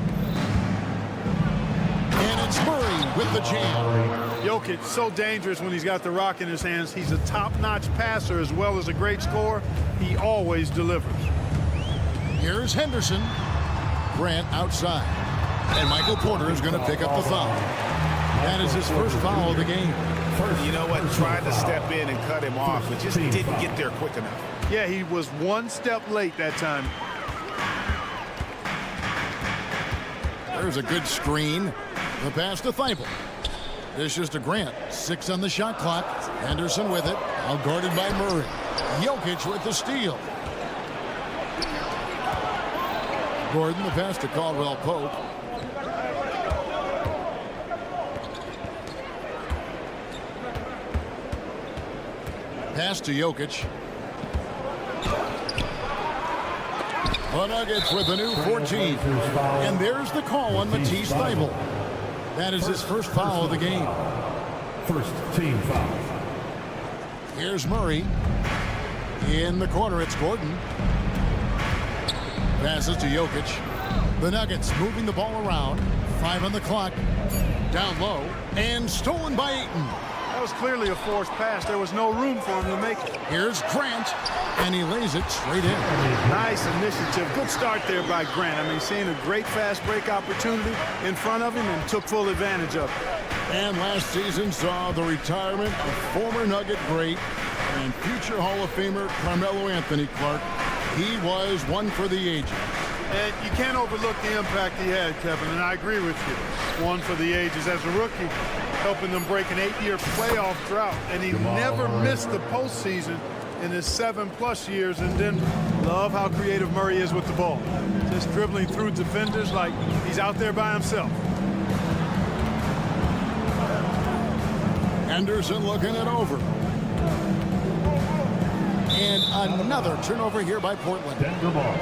And it's Murray with the jam. Jokic, so dangerous when he's got the rock in his hands. He's a top-notch passer as well as a great scorer. He always delivers. Here's Henderson. Grant outside. And Michael Porter is going to pick up the foul. That is his first foul of the game. You know what? Tried to step in and cut him off, but just didn't get there quick enough. Yeah, he was one step late that time. There's a good screen. The pass to Thibault. Dishes to Grant. 6 on the shot clock. Henderson with it. Now guarded by Murray. Jokic with the steal. Gordon, the pass to Caldwell Pope. Pass to Jokic. The Nuggets with a new 14. And there's the call on Matisse Thybulle. That is his first foul of the game. First team foul. Here's Murray. In the corner, it's Gordon. Passes to Jokic. The Nuggets moving the ball around. 5 on the clock. Down low. And stolen by Ayton. That was clearly a forced pass. There was no room for him to make it. Here's Grant. And he lays it straight in. Nice initiative. Good start there by Grant. I mean, seeing a great fast break opportunity in front of him and took full advantage of it. And last season saw the retirement of former Nugget great and future Hall of Famer Carmelo Anthony Clark. He was one for the ages. And you can't overlook the impact he had, Kevin, and I agree with you. One for the ages. As a rookie, helping them break an 8-year playoff drought, and he never missed the postseason in his 7+ years in Denver. Love how creative Murray is with the ball. Just dribbling through defenders like he's out there by himself. Henderson looking it over. And another turnover here by Portland. Denver ball.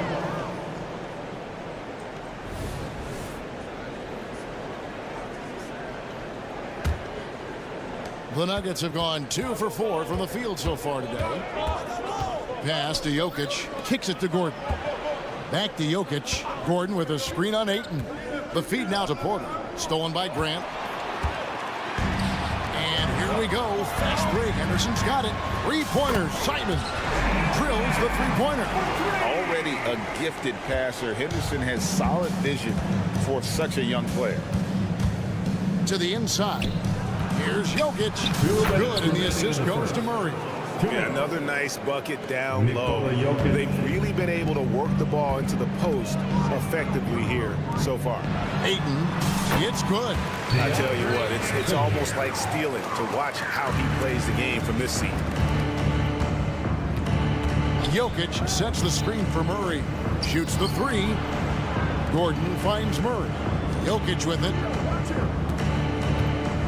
The Nuggets have gone 2 for 4 from the field so far today. Pass to Jokic. Kicks it to Gordon. Back to Jokic. Gordon with a screen on Ayton. The feed now to Porter. Stolen by Grant. And here we go. Fast break. Henderson's got it. 3-pointer. Simon drills the 3-pointer. Already a gifted passer, Henderson has solid vision for such a young player. To the inside. Here's Jokic. Good, and the assist goes to Murray. Yeah, another nice bucket down low. They've really been able to work the ball into the post effectively here so far. Ayton, it's good. I tell you what, it's almost like stealing to watch how he plays the game from this seat. Jokic sets the screen for Murray. Shoots the 3. Gordon finds Murray. Jokic with it.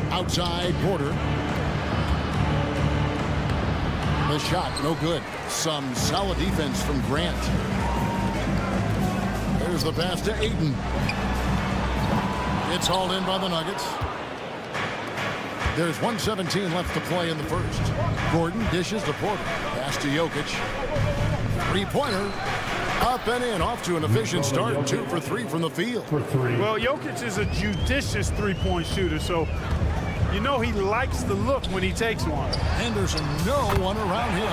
Outside Porter. The shot, no good. Some solid defense from Grant. There's the pass to Ayton. It's hauled in by the Nuggets. There's 1:17 left to play in the first. Gordon dishes to Porter. Pass to Jokic. 3-pointer. Up and in. Off to an efficient start. 2 for 3 from the field. Well, Jokic is a judicious three-point shooter, so you know he likes the look when he takes one. Henderson, no one around him.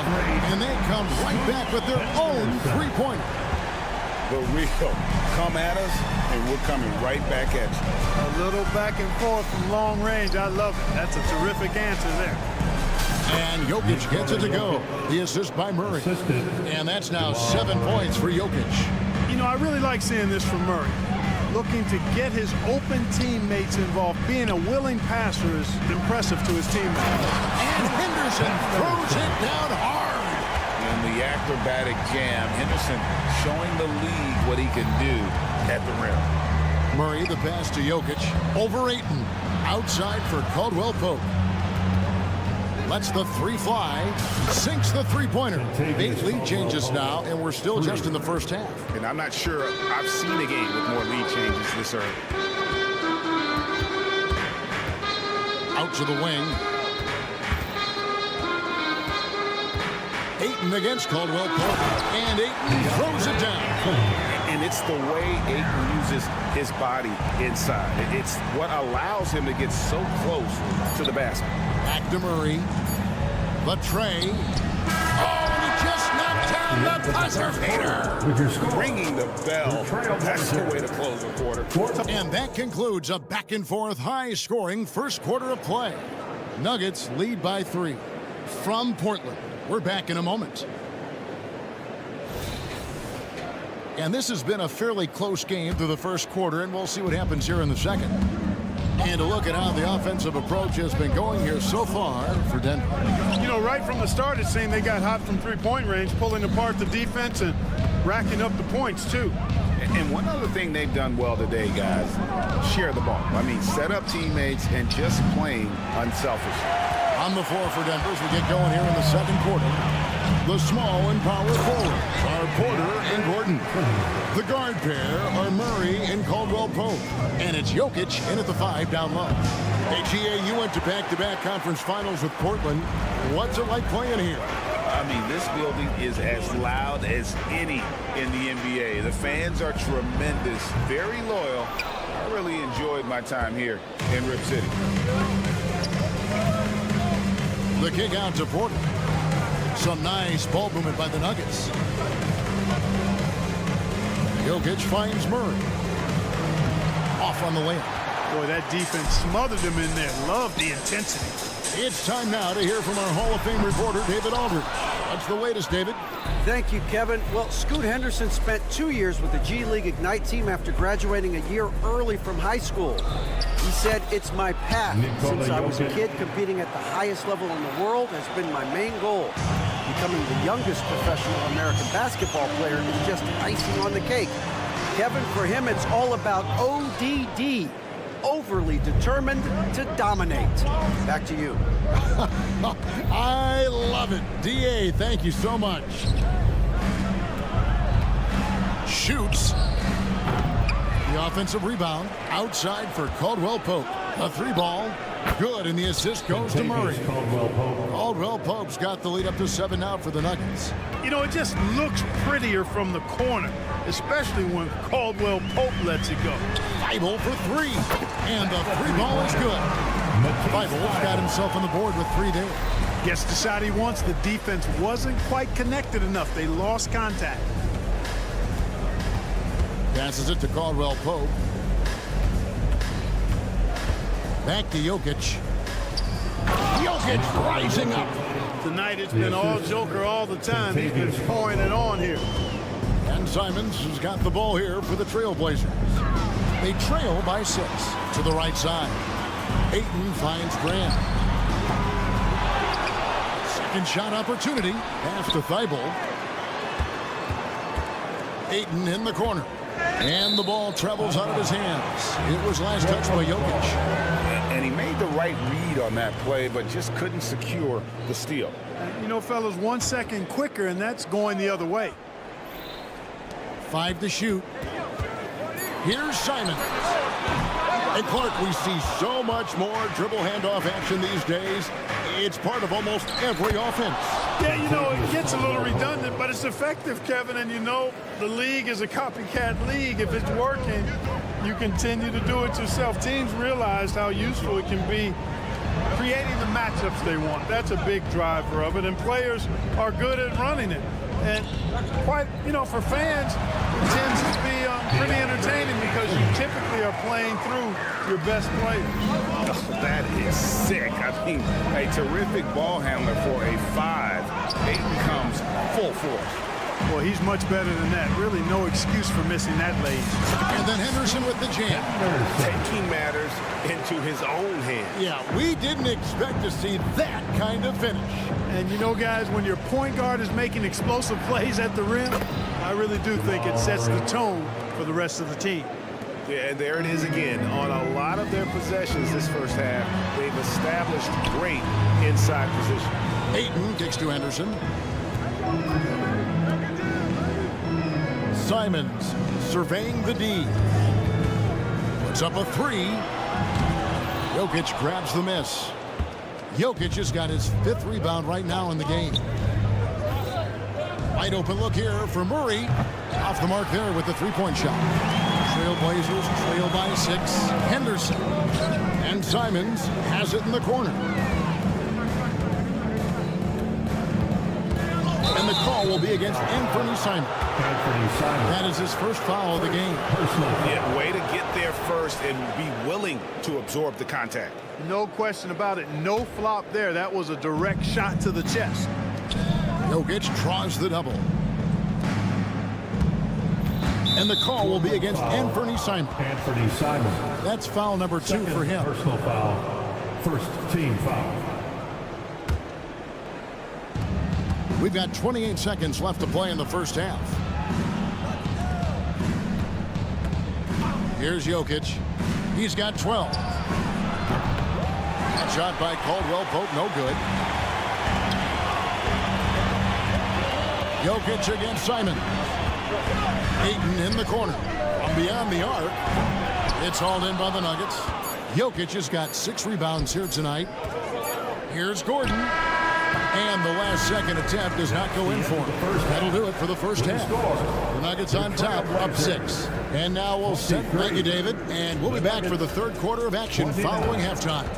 And they come right back with their own 3-pointer. The Rio, come at us, and we're coming right back at you. A little back and forth from long range. I love it. That's a terrific answer there. And Jokic gets it to go. The assist by Murray. And that's now 7 points for Jokic. You know, I really like seeing this from Murray. looking to get his open teammates involved. Being a willing passer is impressive to his teammates. And Henderson throws it down hard. In the acrobatic jam, Henderson showing the league what he can do at the rim. Murray, the pass to Jokic. Over Ayton. Outside for Caldwell Pope. Lets the three fly. Sinks the three-pointer. 8 lead changes now, and we're still just in the first half. And I'm not sure I've seen a game with more lead changes this early. Out to the wing. Ayton against Caldwell Pope. And Ayton throws it down. And it's the way Ayton uses his body inside. It's what allows him to get so close to the basket. Back to Murray. The tray. Oh, and he just knocked down the buzzer beater. Ringing the bell. That's the way to close a quarter. And that concludes a back-and-forth, high-scoring first quarter of play. Nuggets lead by 3. From Portland, we're back in a moment. And this has been a fairly close game through the first quarter, and we'll see what happens here in the second. And a look at how the offensive approach has been going here so far for Denver. You know, right from the start, it seemed they got hot from three-point range, pulling apart the defense and racking up the points, too. And one other thing they've done well today, guys, share the ball. I mean, set up teammates and just playing unselfish. On the floor for Denver as we get going here in the second quarter. The small and power forwards are Porter and Gordon. The guard pair are Murray and Caldwell Pope. And it's Jokic in at the 5 down low. Hey, GA, you went to back-to-back conference finals with Portland. What's it like playing here? I mean, this building is as loud as any in the NBA. The fans are tremendous, very loyal. I really enjoyed my time here in Rip City. The kick out to Porter. Some nice ball movement by the Nuggets. Jokic finds Murray. Off on the layup. Boy, that defense smothered him in there. Love the intensity. It's time now to hear from our Hall of Fame reporter, David Aldridge. What's the latest, David? Thank you, Kevin. Well, Scoot Henderson spent 2 years with the G League Ignite team after graduating a year early from high school. He said, "It's my path. Since I was a kid, competing at the highest level in the world has been my main goal. Becoming the youngest professional American basketball player is just icing on the cake." Kevin, for him, it's all about ODD. Overly determined to dominate. Back to you. I love it. DA, thank you so much. Shoots. The offensive rebound outside for Caldwell Pope. A 3-ball. Good, and the assist goes to Murray. Caldwell Pope's got the lead up to 7 now for the Nuggets. You know, it just looks prettier from the corner, especially when Caldwell Pope lets it go. Thibault for 3, and the 3-ball is good. Thibault's got himself on the board with 3 there. Gets the shot he wants. The defense wasn't quite connected enough. They lost contact. Passes it to Caldwell Pope. Back to Jokic. Jokic rising up. Tonight it's been all Joker all the time. He's been pouring it on here. And Simons has got the ball here for the Trailblazers. They trail by 6 to the right side. Ayton finds Grant. Second shot opportunity. Pass to Thibault. Ayton in the corner. And the ball travels out of his hands. It was last touched by Jokic. And he made the right read on that play, but just couldn't secure the steal. You know, fellas, 1 second quicker, and that's going the other way. 5 to shoot. Here's Simons. And Clark, we see so much more dribble handoff action these days. It's part of almost every offense. Yeah, you know, it gets a little redundant, but it's effective, Kevin. And you know, the league is a copycat league. If it's working, you continue to do it yourself. Teams realize how useful it can be creating the matchups they want. That's a big driver of it, and players are good at running it. And quite, you know, for fans, it tends to be pretty entertaining because you typically are playing through your best players. Oh, that is sick. I mean, a terrific ball handler for a 5. Ayton comes full force. Well, he's much better than that. Really no excuse for missing that lane. And then Henderson with the jam. Taking matters into his own hands. Yeah, we didn't expect to see that kind of finish. And you know, guys, when your point guard is making explosive plays at the rim, I really do think it sets the tone for the rest of the team. Yeah, and there it is again. On a lot of their possessions this first half, they've established great inside position. Ayton kicks to Henderson. Simons surveying the D. Puts up a three. Jokic grabs the miss. Jokic has got his 5th rebound right now in the game. Wide open look here for Murray. Off the mark there with the three-point shot. Trailblazers trail by 6. Henderson. And Simons has it in the corner. And the call will be against Anthony Simons. That is his first foul of the game. Yeah, way to get there first and be willing to absorb the contact. No question about it. No flop there. That was a direct shot to the chest. Jokic draws the double. And the call will be against Anthony Simons. Anthony Simons. That's foul number 2 for him. Personal foul. First team foul. We've got 28 seconds left to play in the first half. Here's Jokic. He's got 12. That shot by Caldwell Pope, no good. Jokic against Simon. Ayton in the corner. From beyond the arc. It's hauled in by the Nuggets. Jokic has got 6 rebounds here tonight. Here's Gordon. And the last second attempt does not go in for him. That'll do it for the first half. The Nuggets on top, up 6. And now we'll set. Thank you, David. And we'll be back for the third quarter of action following halftime.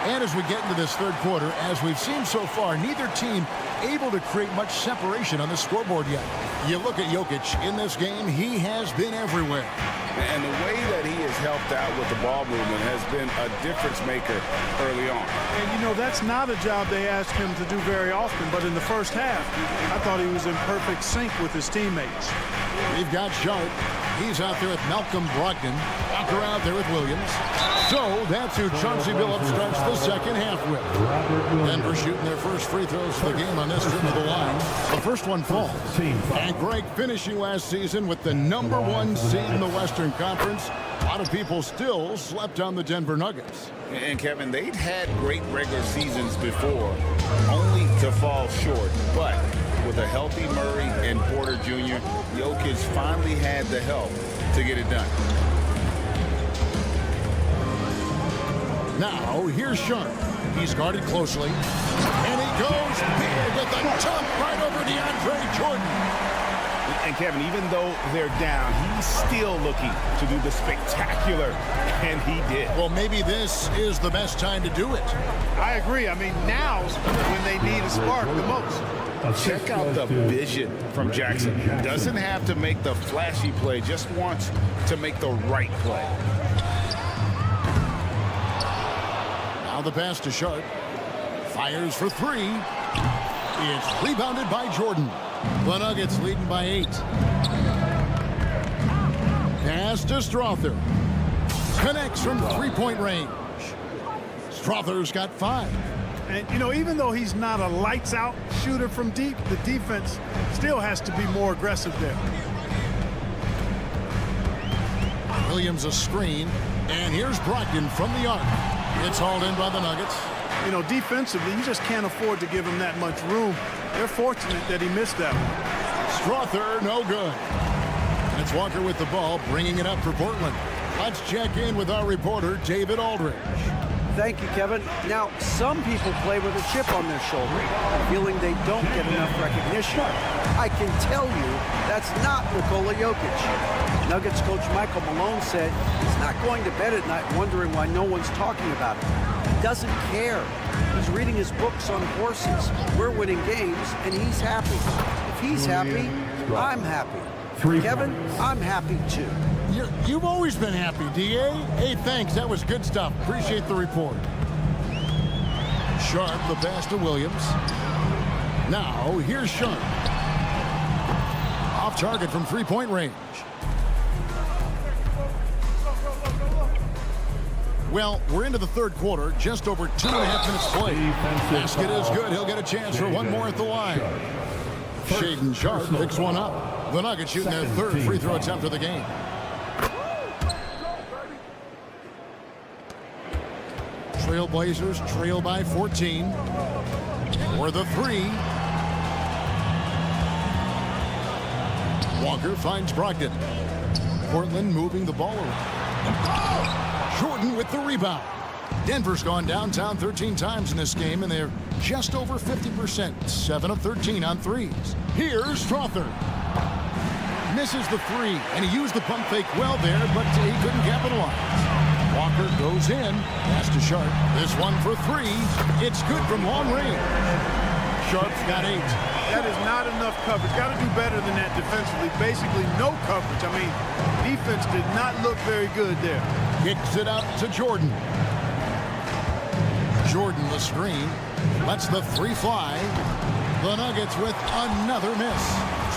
And as we get into this third quarter, as we've seen so far, neither team able to create much separation on the scoreboard yet. You look at Jokic in this game, he has been everywhere. And the way that he has helped out with the ball movement has been a difference maker early on. And you know, that's not a job they ask him to do very often, but in the first half, I thought he was in perfect sync with his teammates. We've got Sharp. He's out there with Malcolm Brogdon. Walker out there with Williams. So that's who Chauncey Billups starts the second half with. Denver shooting their first free throws of the game on this trip to the line. The first one falls. And Greg finishing last season with the #1 seed in the Western Conference. A lot of people still slept on the Denver Nuggets. And Kevin, they'd had great regular seasons before, only to fall short. But with a healthy Murray and Porter Jr., Jokic finally had the help to get it done. Now, here's Sharp. He's guarded closely. And he goes big with a jump right over DeAndre Jordan. And Kevin, even though they're down, he's still looking to do the spectacular, and he did. Well, maybe this is the best time to do it. I agree. I mean, now's when they need a spark the most. Check out the vision from Jackson. Doesn't have to make the flashy play, just wants to make the right play. Now the pass to Sharp. Fires for 3. It's rebounded by Jordan. The Nuggets leading by 8. Pass to Strother. Connects from three-point range. Strother's got 5. And, you know, even though he's not a lights-out shooter from deep, the defense still has to be more aggressive there. Williams a screen. And here's Brogdon from the arc. It's hauled in by the Nuggets. You know, defensively, you just can't afford to give him that much room. They're fortunate that he missed that one. Strother, no good. And it's Walker with the ball, bringing it up for Portland. Let's check in with our reporter, David Aldridge. Thank you, Kevin. Now, some people play with a chip on their shoulder, feeling they don't get enough recognition. I can tell you that's not Nikola Jokic. Nuggets coach Michael Malone said he's not going to bed at night wondering why no one's talking about it. He doesn't care. He's reading his books on horses. We're winning games, and he's happy. If he's happy, I'm happy. Kevin, I'm happy too. You've always been happy, D.A. Hey, thanks. That was good stuff. Appreciate the report. Sharp, the pass to Williams. Now, here's Sharp. Off target from three-point range. Well, we're into the third quarter, just over 2.5 minutes played. Basket is good. He'll get a chance for one more at the line. Shaedon Sharp picks one up. The Nuggets shooting their third free throw attempt of the game. Trailblazers trail by 14. For the three. Walker finds Brogdon. Portland moving the ball around. Jordan with the rebound. Denver's gone downtown 13 times in this game, and they're just over 50%. 7 of 13 on threes. Here's Strother. Misses the three, and he used the pump fake well there, but he couldn't capitalize. Walker goes in. Pass to Sharp. This one for three. It's good from long range. Sharp's got 8. That is not enough coverage. Got to do better than that defensively. Basically no coverage. I mean, defense did not look very good there. Kicks it out to Jordan. Jordan the screen. Lets the three fly. The Nuggets with another miss.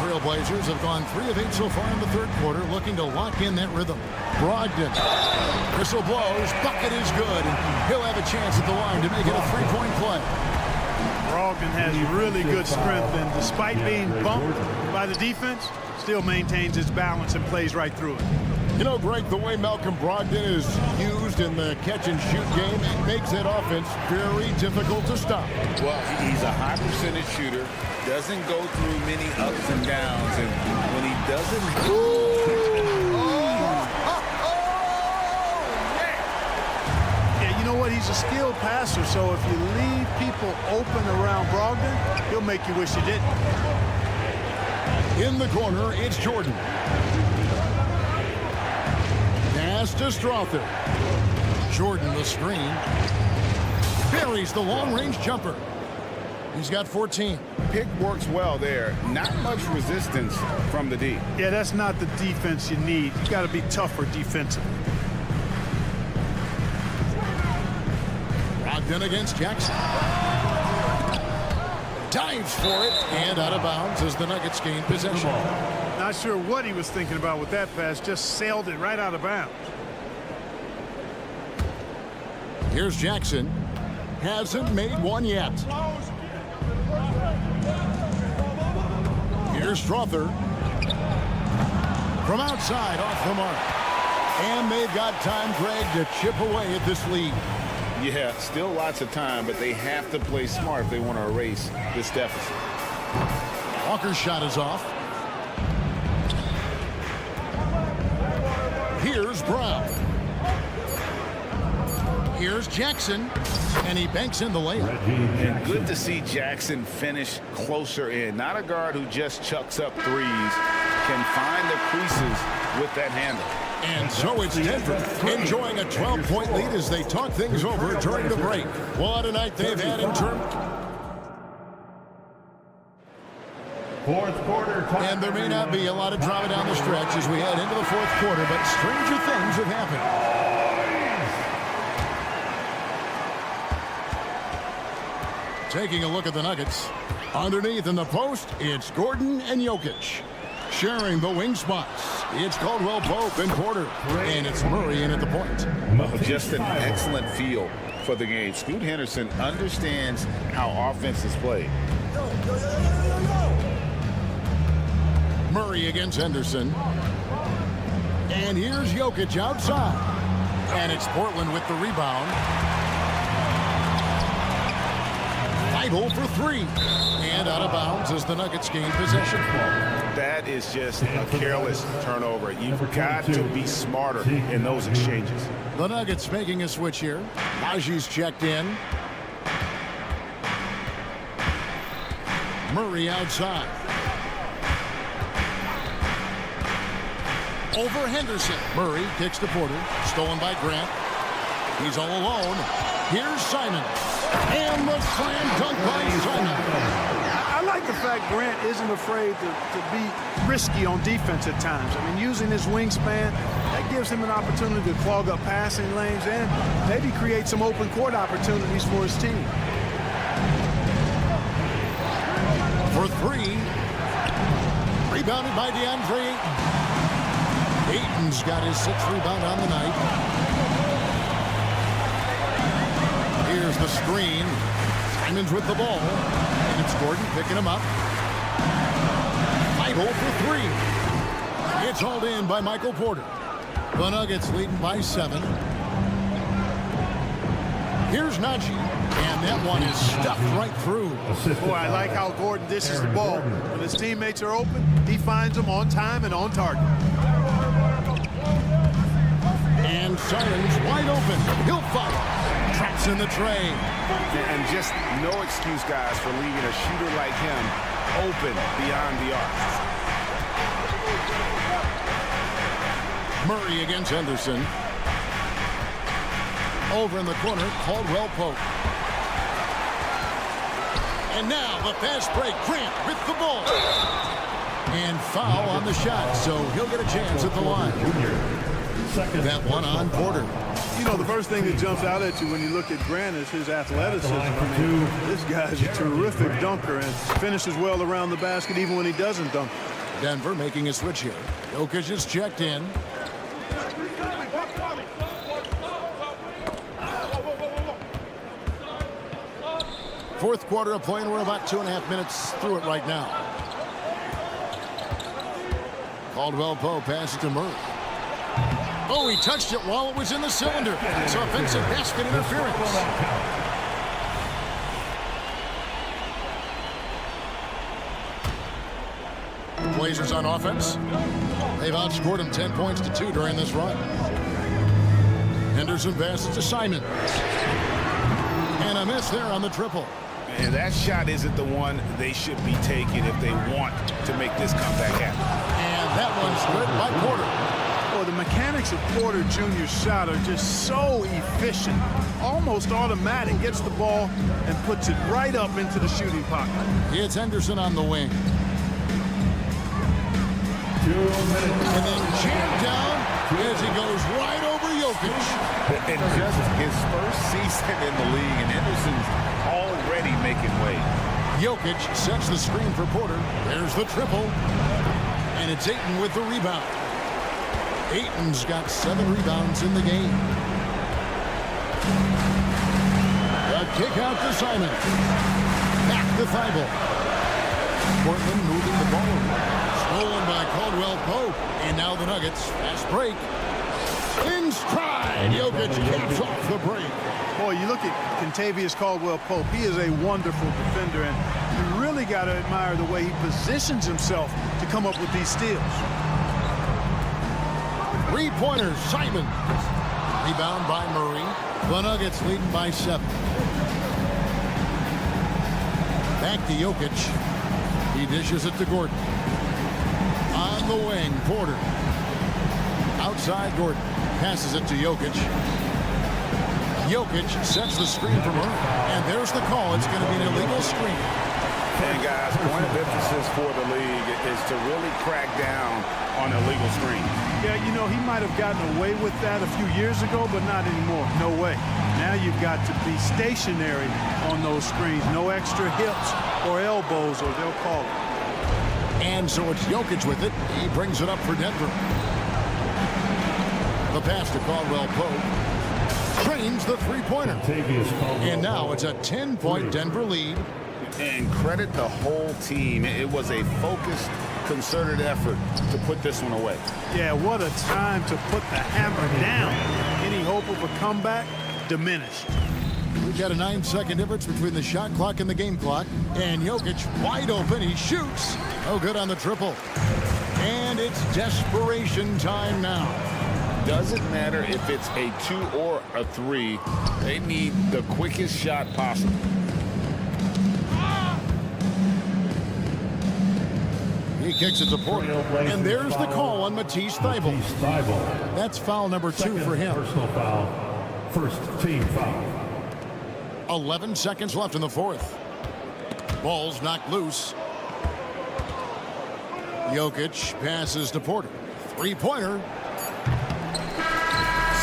Trailblazers have gone 3 of 8 so far in the third quarter, looking to lock in that rhythm. Brogdon. Whistle blows. Bucket is good. And he'll have a chance at the line to make it a 3-point play. Brogdon has really good strength, and despite being bumped by the defense, still maintains his balance and plays right through it. You know, Greg, the way Malcolm Brogdon is used in the catch-and-shoot game, it makes that offense very difficult to stop. Well, he's a high percentage shooter, doesn't go through many ups and downs, and when he doesn't... Yeah, you know what? He's a skilled passer, so if you leave people open around Brogdon, he'll make you wish you didn't. In the corner, it's Jordan. Pass to Strother. Jordan the screen. Buries the long-range jumper. He's got 14. Pick works well there. Not much resistance from the D. Yeah, that's not the defense you need. You got to be tougher defensively. Brogdon against Jackson. Dives for it and out of bounds as the Nuggets gain possession. Not sure what he was thinking about with that pass. Just sailed it right out of bounds. Here's Jackson. Hasn't made one yet. Here's Strother. From outside, off the mark. And they've got time, Greg, to chip away at this lead. Yeah, still lots of time, but they have to play smart if they want to erase this deficit. Walker's shot is off. Here's Brown. Here's Jackson, and he banks in the layup. And good to see Jackson finish closer in. Not a guard who just chucks up threes. Can find the creases with that handle. And so it's Denver enjoying a 12-point lead as they talk things over during the break. What a night they've had in terms. Fourth quarter. And there may not be a lot of drama down the stretch as we head into the fourth quarter, but stranger things have happened. Taking a look at the Nuggets. Underneath in the post, it's Gordon and Jokic. Sharing the wing spots, it's Caldwell Pope and Porter. And it's Murray in at the point. Just an excellent feel for the game. Scoot Henderson understands how offense is played. Murray against Henderson. And here's Jokic outside. And it's Portland with the rebound. Idle for three. And out of bounds as the Nuggets gain possession. That is just a careless turnover. You've got to be smarter in those exchanges. The Nuggets making a switch here. Naji's checked in. Murray outside. over Henderson. Murray kicks to Porter. Stolen by Grant. He's all alone. Here's Simon. And the slam dunk by Simon. I like the fact Grant isn't afraid to be risky on defense at times. I mean, using his wingspan, that gives him an opportunity to clog up passing lanes and maybe create some open court opportunities for his team. For three. Rebounded by DeAndre Ayton. Ayton's got his 6th rebound on the night. Here's the screen. Simon's with the ball. And it's Gordon picking him up. Idle for three. It's hauled in by Michael Porter. The Nuggets leading by 7. Here's Najee. And that one is stuffed right through. Boy, I like how Gordon dishes the ball. When his teammates are open, he finds them on time and on target. And Simon's wide open. He'll fire. Traps in the tray. And just no excuse, guys, for leaving a shooter like him open beyond the arc. Murray against Henderson. Over in the corner, Caldwell Pope. And now the fast break. Grant with the ball. And foul on the shot, so he'll get a chance at the line. That one on Porter. You know, the first thing that jumps out at you when you look at Grant is his athleticism. I mean, this guy's a terrific dunker and finishes well around the basket even when he doesn't dunk. Denver making a switch here. Jokic is checked in. Fourth quarter of play, and we're about 2.5 minutes through it right now. Caldwell Pope passes to Murray. Oh, he touched it while it was in the cylinder. It's offensive basket interference. Blazers on offense. They've outscored them 10 points to 2 during this run. Henderson passes to Simon. And a miss there on the triple. And that shot isn't the one they should be taking if they want to make this comeback happen. And that one's good by Porter. Well, the mechanics of Porter Jr.'s shot are just so efficient. Almost automatic. Gets the ball and puts it right up into the shooting pocket. It's Henderson on the wing. And then jammed down as he goes right over Jokic. And just his first season in the league, and Henderson's already making way. Jokic sets the screen for Porter. There's the triple. And it's Ayton with the rebound. Ayton's got 7 rebounds in the game. A kick out to Simon. Back to Thibault. Portland moving the ball around. Stolen by Caldwell Pope. And now the Nuggets. Fast break. In stride. Jokic caps off the break. Boy, you look at Kentavious Caldwell Pope. He is a wonderful defender, and you really got to admire the way he positions himself to come up with these steals. 3-pointers, Simon. Rebound by Murray. The Nuggets leading by 7. Back to Jokic. He dishes it to Gordon. On the wing, Porter. Outside Gordon. Passes it to Jokic. Jokic sets the screen for Murray. And there's the call. It's going to be an illegal screen. And guys, point of emphasis for the league is to really crack down on illegal screens. Yeah, you know, he might have gotten away with that a few years ago, but not anymore. No way. Now you've got to be stationary on those screens. No extra hips or elbows, or they'll call it. And so it's Jokic with it. He brings it up for Denver. The pass to Caldwell Pope. Trains the 3-pointer. And now it's a 10-point Denver lead. And credit the whole team. It was a focused, concerted effort to put this one away. Yeah, what a time to put the hammer down. Any hope of a comeback diminished. We've got a 9-second difference between the shot clock and the game clock. And Jokic wide open. He shoots. Oh, good on the triple. And it's desperation time now. Doesn't matter if it's a 2 or a 3. They need the quickest shot possible. He kicks it to Porter. And there's the call on Matisse Thybulle. That's foul number 2 for him. Personal foul. First team foul. 11 seconds left in the fourth. Ball's knocked loose. Jokic passes to Porter. Three-pointer.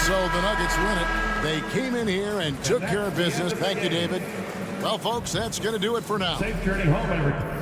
So the Nuggets win it. They came in here and took care of business. Thank you, David. Well, folks, that's going to do it for now. Safe journey home, everybody.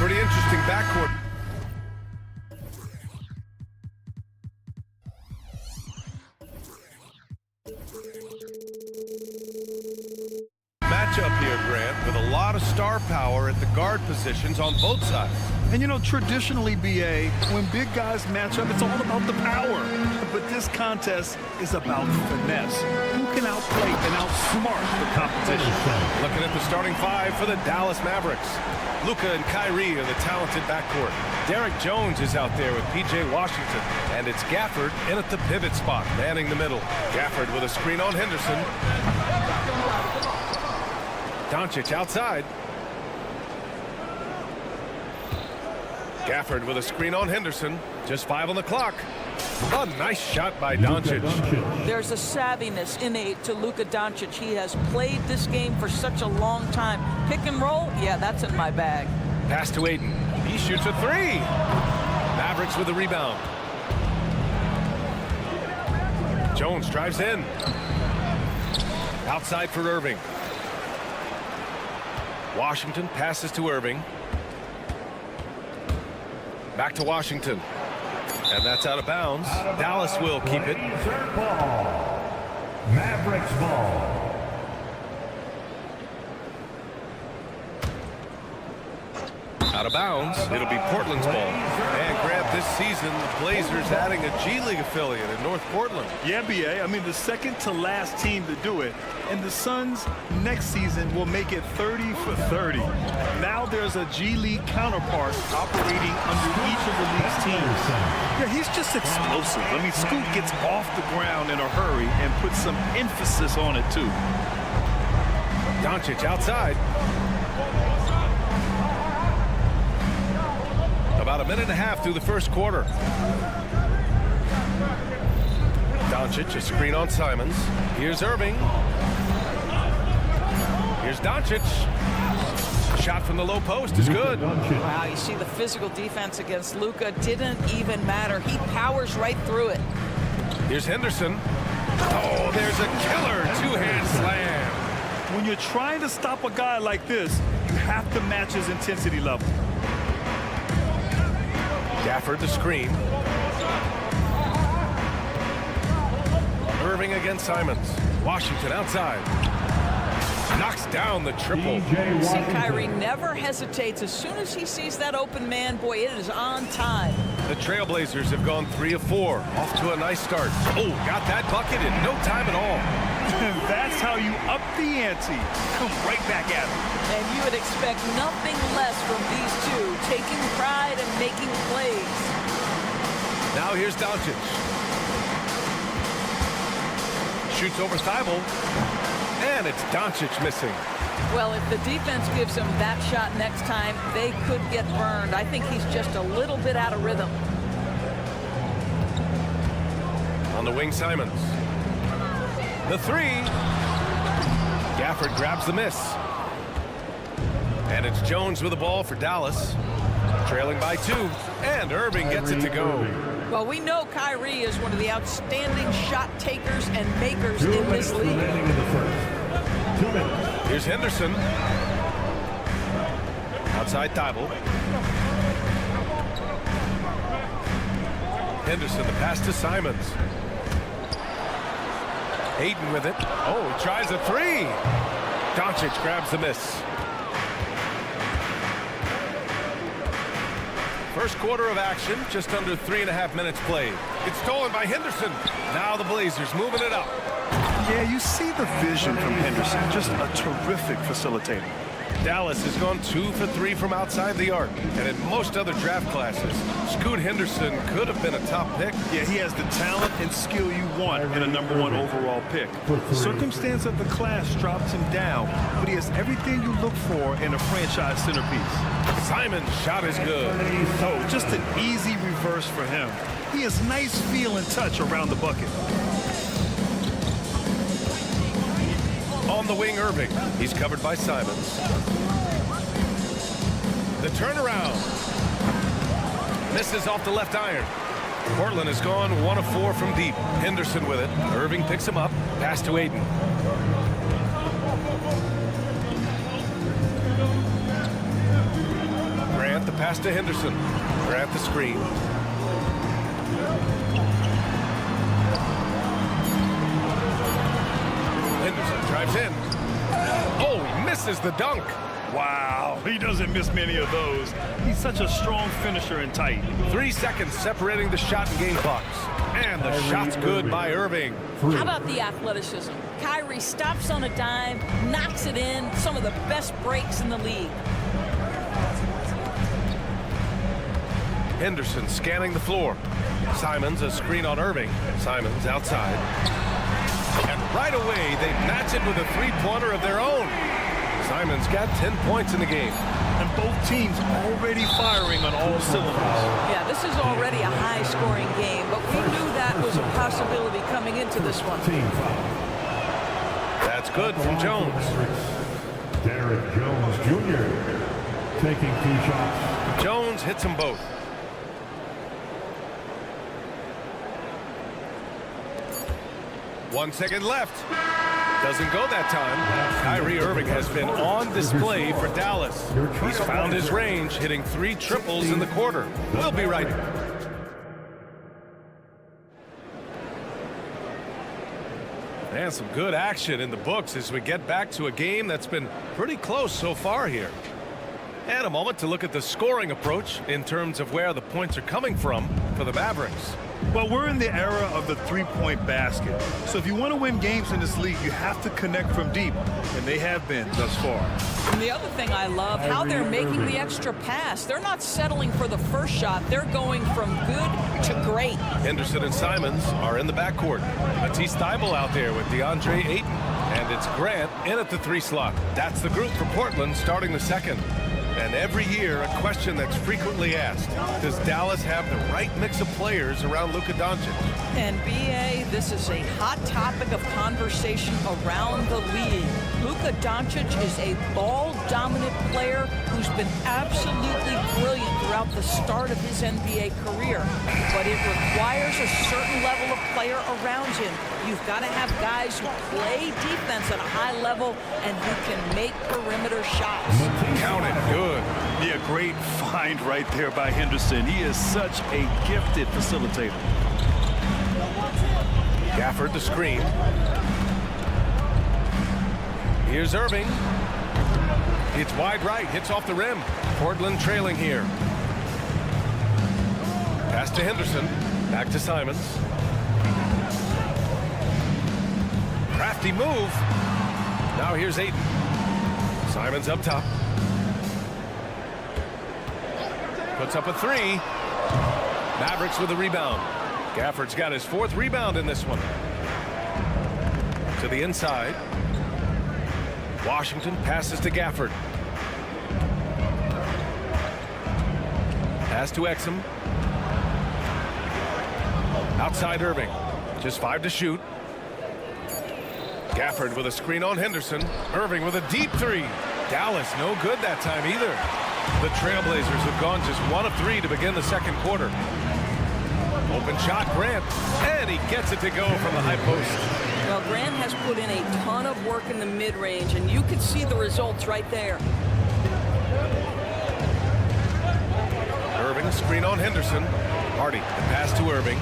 Pretty interesting backcourt. Matchup here, Grant, with a lot of star power at the guard positions on both sides. And you know, traditionally, BA, when big guys match up, it's all about the power. But this contest is about finesse. Who can outplay and outsmart the competition? Looking at the starting five for the Dallas Mavericks. Luka and Kyrie are the talented backcourt. Derek Jones is out there with P.J. Washington. And it's Gafford in at the pivot spot, manning the middle. Gafford with a screen on Henderson. Doncic outside. Gafford with a screen on Henderson. Just 5 on the clock. A nice shot by Doncic. There's a savviness innate to Luka Doncic. He has played this game for such a long time. Pick and roll, yeah, that's in my bag. Pass to Ayton. He shoots a 3. Mavericks with the rebound. Jones drives in. Outside for Irving. Washington passes to Irving. Back to Washington. And that's out of bounds. Dallas will keep it. Third ball. Mavericks ball. Out of bounds. It'll be Portland's ball. And Grant, this season, the Blazers adding a G League affiliate in North Portland. Yeah, BA. I mean, the second to last team to do it. And the Suns next season will make it 30 for 30. Now there's a G League counterpart operating under each of the league's teams. Yeah, he's just explosive. I mean, Scoot gets off the ground in a hurry and puts some emphasis on it, too. Doncic outside. About a minute and a half through the first quarter. Doncic, a screen on Simons. Here's Irving. Here's Doncic. Shot from the low post is good. Wow, you see the physical defense against Luka didn't even matter. He powers right through it. Here's Henderson. Oh, there's a killer two-hand slam. When you're trying to stop a guy like this, you have to match his intensity level. Gafford the screen. Irving against Simons. Washington outside. Knocks down the triple. See, Kyrie never hesitates. As soon as he sees that open man, boy, it is on time. The Trailblazers have gone 3 of 4. Off to a nice start. Oh, got that bucket in no time at all. That's how you up the ante. Come right back at him. And you would expect nothing less from these two, taking pride and making plays. Now here's Doncic. Shoots over Thibault. And it's Doncic missing. Well, if the defense gives him that shot next time, they could get burned. I think he's just a little bit out of rhythm. On the wing, Simons. The 3. Gafford grabs the miss. And it's Jones with the ball for Dallas. Trailing by 2. And Irving gets it to go. Well, we know Kyrie is one of the outstanding shot takers and makers in this league. Here's Henderson. Outside Thibault. Henderson, the pass to Simons. Ayton with it. Oh, he tries a 3. Doncic grabs the miss. First quarter of action, just under 3.5 minutes played. It's stolen by Henderson. Now the Blazers moving it up. Yeah, you see the vision from Henderson. Just a terrific facilitator. Dallas has gone 2 for 3 from outside the arc. And in most other draft classes, Scoot Henderson could have been a top pick. Yeah, he has the talent and skill you want in a #1 overall pick. The circumstance of the class drops him down, but he has everything you look for in a franchise centerpiece. Simon's shot is good. Oh, just an easy reverse for him. He has nice feel and touch around the bucket. On the wing, Irving. He's covered by Simons. The turnaround. Misses off the left iron. Portland has gone 1 of 4 from deep. Henderson with it. Irving picks him up. Pass to Aiden. Grant the pass to Henderson. Grant the screen. Henderson drives in. Oh, he misses the dunk. Wow, he doesn't miss many of those. He's such a strong finisher and tight. 3 seconds separating the shot and game clocks. And the shot's good by Irving. How about the athleticism? Kyrie stops on a dime, knocks it in. Some of the best breaks in the league. Henderson scanning the floor. Simons a screen on Irving. Simons outside. And right away, they match it with a three-pointer of their own. Simons got 10 points in the game. And both teams already firing on all cylinders. Yeah, this is already a high-scoring game, but we knew that was a possibility coming into this one. That's good from Jones. Derek Jones Jr. taking 2 shots. Jones hits them both. One second left. Doesn't go that time. Kyrie Irving has been on display for Dallas. He's found his range, hitting 3 triples in the quarter. We'll be right back. And some good action in the books as we get back to a game that's been pretty close so far here. And a moment to look at the scoring approach in terms of where the points are coming from for the Mavericks. Well, we're in the era of the three-point basket. So if you want to win games in this league, you have to connect from deep, and they have been thus far. And the other thing I love, how they're making the extra pass. They're not settling for the first shot. They're going from good to great. Henderson and Simons are in the backcourt. Matisse Thybulle out there with DeAndre Ayton. And it's Grant in at the 3 slot. That's the group for Portland starting the second. And every year, a question that's frequently asked, does Dallas have the right mix of players around Luka Doncic? And B.A., this is a hot topic of conversation around the league. Luka Doncic is a ball-dominant player who's been absolutely brilliant throughout the start of his NBA career. But it requires a certain level of player around him. You've got to have guys who play defense at a high level and who can make perimeter shots. Count it. Good. Yeah, great find right there by Henderson. He is such a gifted facilitator. Gafford the screen. Here's Irving. It's wide right, hits off the rim. Portland trailing here. Pass to Henderson. Back to Simons. Crafty move. Now here's Ayton. Simons up top. Puts up a 3. Mavericks with a rebound. Gafford's got his 4th rebound in this one. To the inside. Washington passes to Gafford. Pass to Exum. Outside Irving. Just 5 to shoot. Gafford with a screen on Henderson. Irving with a deep 3. Dallas no good that time either. The Trailblazers have gone just 1 of 3 to begin the second quarter. Open shot, Grant, and he gets it to go from the high post. Well, Grant has put in a ton of work in the mid-range, and you can see the results right there. Irving, screen on Henderson. Hardy, the pass to Irving.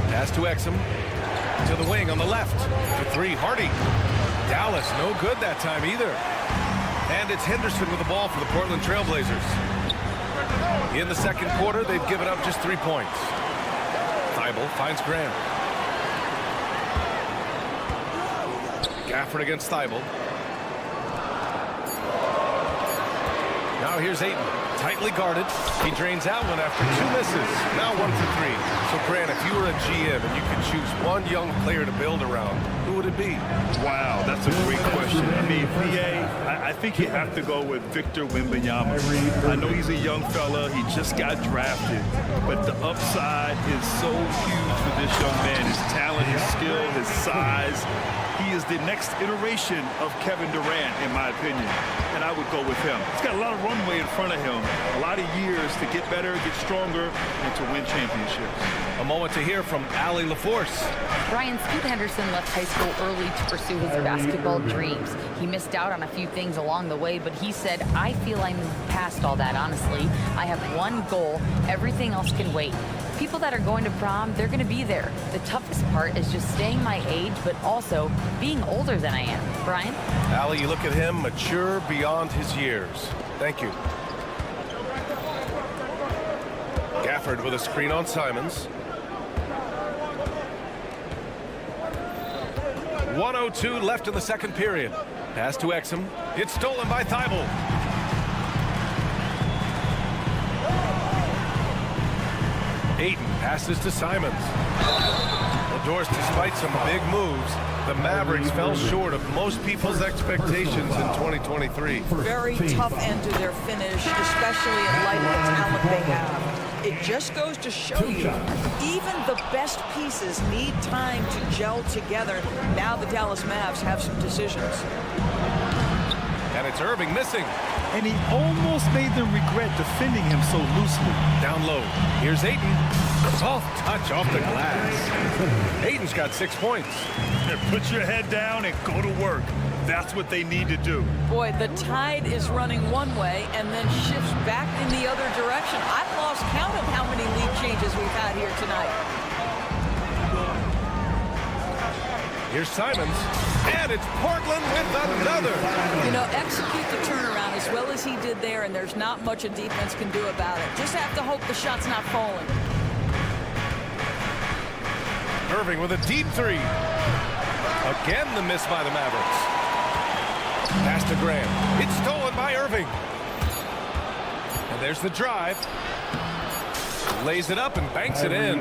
Pass to Exum. To the wing on the left. For 3, Hardy. Dallas, no good that time either. And it's Henderson with the ball for the Portland Trailblazers. In the second quarter, they've given up just 3 points. Thibault finds Graham. Gafford against Thibault. Now here's Ayton, tightly guarded. He drains out one after 2 misses. Now 1 for 3. So, Grant, if you were a GM and you could choose one young player to build around, who would it be? Wow, that's a great question. I mean, I think you have to go with Victor Wembanyama. I know he's a young fella. He just got drafted. But the upside is so huge for this young man. His talent, his skill, his size. He is the next iteration of Kevin Durant, in my opinion. And I would go with him. He's got a lot of runway in front of him. A lot of years to get better, get stronger, and to win championships. A moment to hear from Allie LaForce. Brian, Scoot Henderson left high school early to pursue his basketball dreams. He missed out on a few things along the way, but he said, I feel I moved past all that, honestly. I have one goal. Everything else can wait. People that are going to prom, they're going to be there. The toughest part is just staying my age, but also being older than I am. Brian? Allie, you look at him, mature beyond his years. Thank you. Gafford with a screen on Simons. 1:02 left in the second period. Pass to Exum. It's stolen by Thibault. Ayton passes to Simons. Well, Doris, despite some big moves, the Mavericks fell short of most people's expectations in 2023. Very tough end to their finish, especially in light of the talent they have. It just goes to show you, even the best pieces need time to gel together. Now the Dallas Mavs have some decisions. And it's Irving missing. And he almost made them regret defending him so loosely. Down low. Here's Ayton. Soft touch off the glass. Ayton's got 6 points. Put your head down and go to work. That's what they need to do. Boy, the tide is running one way and then shifts back in the other direction. I've lost count of how many lead changes we've had here tonight. Here's Simons, and it's Portland with another. You know, execute the turnaround as well as he did there, and there's not much a defense can do about it. Just have to hope the shot's not falling. Irving with a deep 3. Again, the miss by the Mavericks. Pass to Graham. It's stolen by Irving. And there's the drive. Lays it up and banks it in.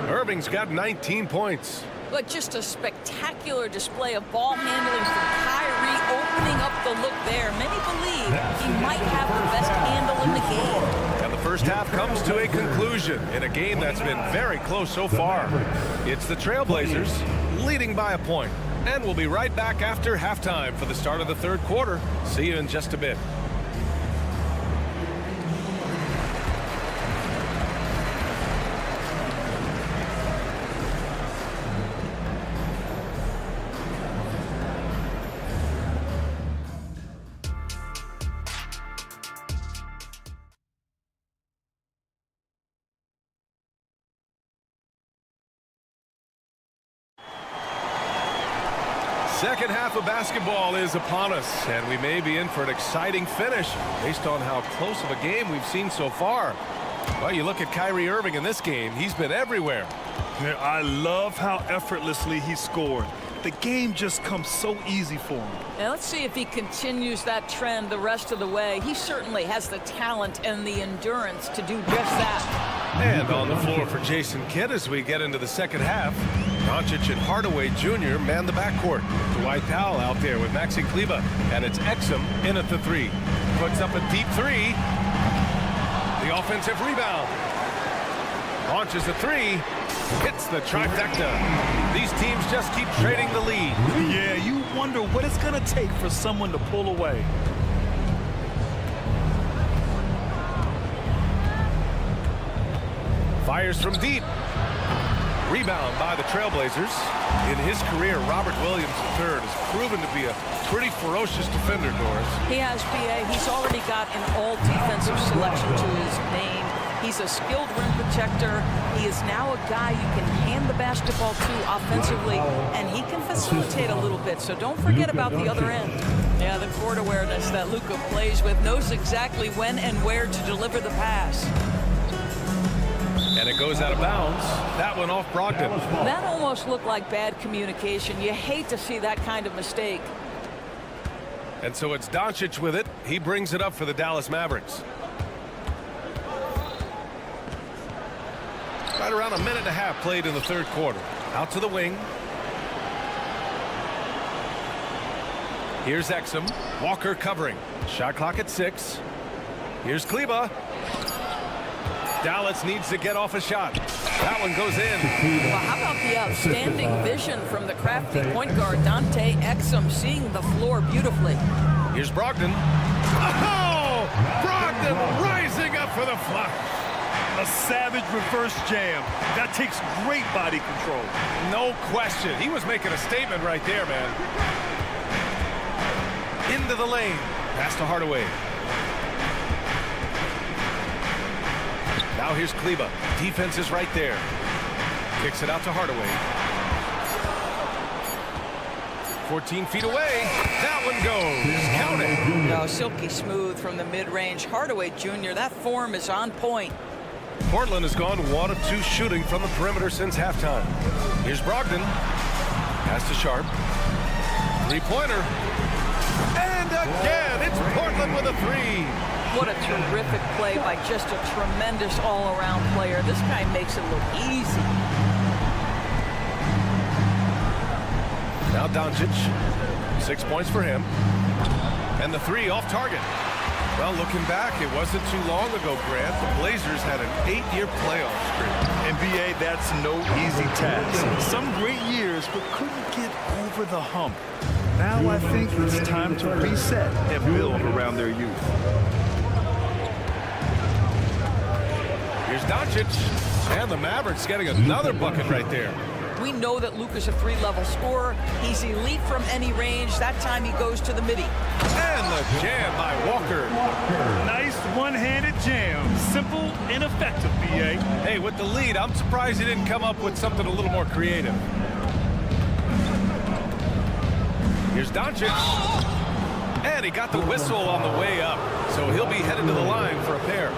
Irving's got 19 points. But just a spectacular display of ball handling from Kyrie, opening up the look there. Many believe he might have the best handle in the game. And the first half comes to a conclusion in a game that's been very close so far. It's the Trailblazers leading by a point. And we'll be right back after halftime for the start of the third quarter. See you in just a bit. Second half of basketball is upon us, and we may be in for an exciting finish based on how close of a game we've seen so far. Well, you look at Kyrie Irving in this game, he's been everywhere. I love how effortlessly he scored. The game just comes so easy for him. Now let's see if he continues that trend the rest of the way. He certainly has the talent and the endurance to do just that. And on the floor for Jason Kidd as we get into the second half. Doncic and Hardaway Jr. man the backcourt. Dwight Powell out there with Maxi Kleber. And it's Exum in at the 3. Puts up a deep 3. The offensive rebound. Launches a 3. Hits the trifecta. These teams just keep trading the lead. Yeah, you wonder what it's going to take for someone to pull away. Fires from deep. Rebound by the Trailblazers. In his career, Robert Williams III has proven to be a pretty ferocious defender, Doris. He has, PA. He's already got an all-defensive selection to his name. He's a skilled rim protector. He is now a guy you can hand the basketball to offensively, and he can facilitate a little bit. So don't forget about the other end. Yeah, the court awareness that Luka plays with, knows exactly when and where to deliver the pass. And it goes out of bounds. That one off Brogdon. That almost looked like bad communication. You hate to see that kind of mistake. And so it's Doncic with it. He brings it up for the Dallas Mavericks. Right around a minute and a half played in the third quarter. Out to the wing. Here's Exum. Walker covering. Shot clock at 6. Here's Kleba. Dallas needs to get off a shot. That one goes in. Well, how about the outstanding vision from the crafty point guard, Dante Exum, seeing the floor beautifully. Here's Brogdon. Oh! Brogdon rising up for the flush. A savage reverse jam. That takes great body control. No question. He was making a statement right there, man. Into the lane. Pass to Hardaway. Now here's Kleba. Defense is right there. Kicks it out to Hardaway. 14 feet away. That one goes. Count it. No, silky smooth from the mid-range. Hardaway Jr., that form is on point. Portland has gone 1 of 2 shooting from the perimeter since halftime. Here's Brogdon. Pass to Sharp. Three-pointer. And again, it's Portland with a 3. What a terrific play by just a tremendous all-around player. This guy makes it look easy. Now Doncic. 6 points for him. And the 3 off target. Well, looking back, it wasn't too long ago, Grant. The Blazers had an 8-year playoff streak. NBA, that's no easy task. Some great years, but couldn't get over the hump. Now I think it's time to reset and build around their youth. Here's Doncic. And the Mavericks getting another bucket right there. We know that Luka's a 3-level scorer. He's elite from any range. That time he goes to the midi. And the jam by Walker. Nice one-handed jam. Simple and effective, BA. Hey, with the lead, I'm surprised he didn't come up with something a little more creative. Here's Doncic. And he got the whistle on the way up. So he'll be headed to the line for a pair.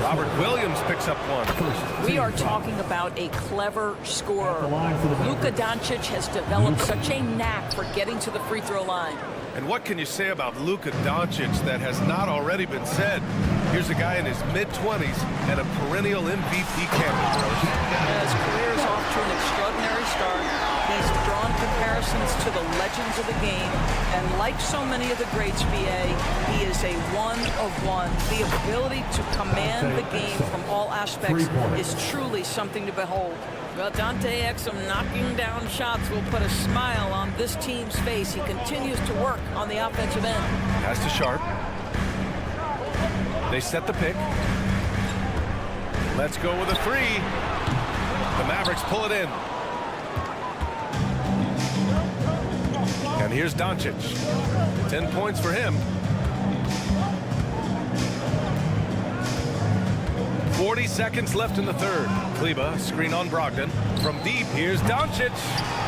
Robert Williams picks up one. We are talking about a clever scorer. Luka Doncic has developed such a knack for getting to the free throw line. And what can you say about Luka Doncic that has not already been said? Here's a guy in his mid-20s and a perennial MVP candidate. His career is off to an extraordinary start. He's drawn comparisons to the legends of the game, and like so many of the greats, BA, he is a one-of-one. The ability to command the game from all aspects is truly something to behold. Well, Dante Exum knocking down shots will put a smile on this team's face. He continues to work on the offensive end. Pass to Sharp. They set the pick. Let's go with a 3. The Mavericks pull it in. And here's Doncic. 10 points for him. 40 seconds left in the third. Kleba, screen on Brogdon. From deep, here's Doncic.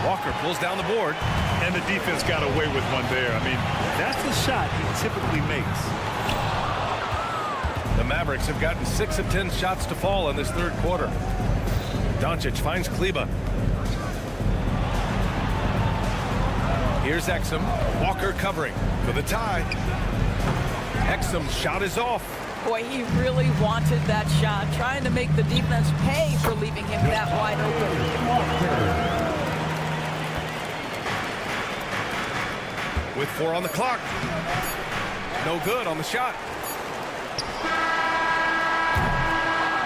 Walker pulls down the board. And the defense got away with one there. I mean, that's the shot he typically makes. The Mavericks have gotten 6 of 10 shots to fall in this third quarter. Doncic finds Kleba. Here's Exum. Walker covering for the tie. Exum's shot is off. Boy, he really wanted that shot, trying to make the defense pay for leaving him that wide open. With 4 on the clock. No good on the shot.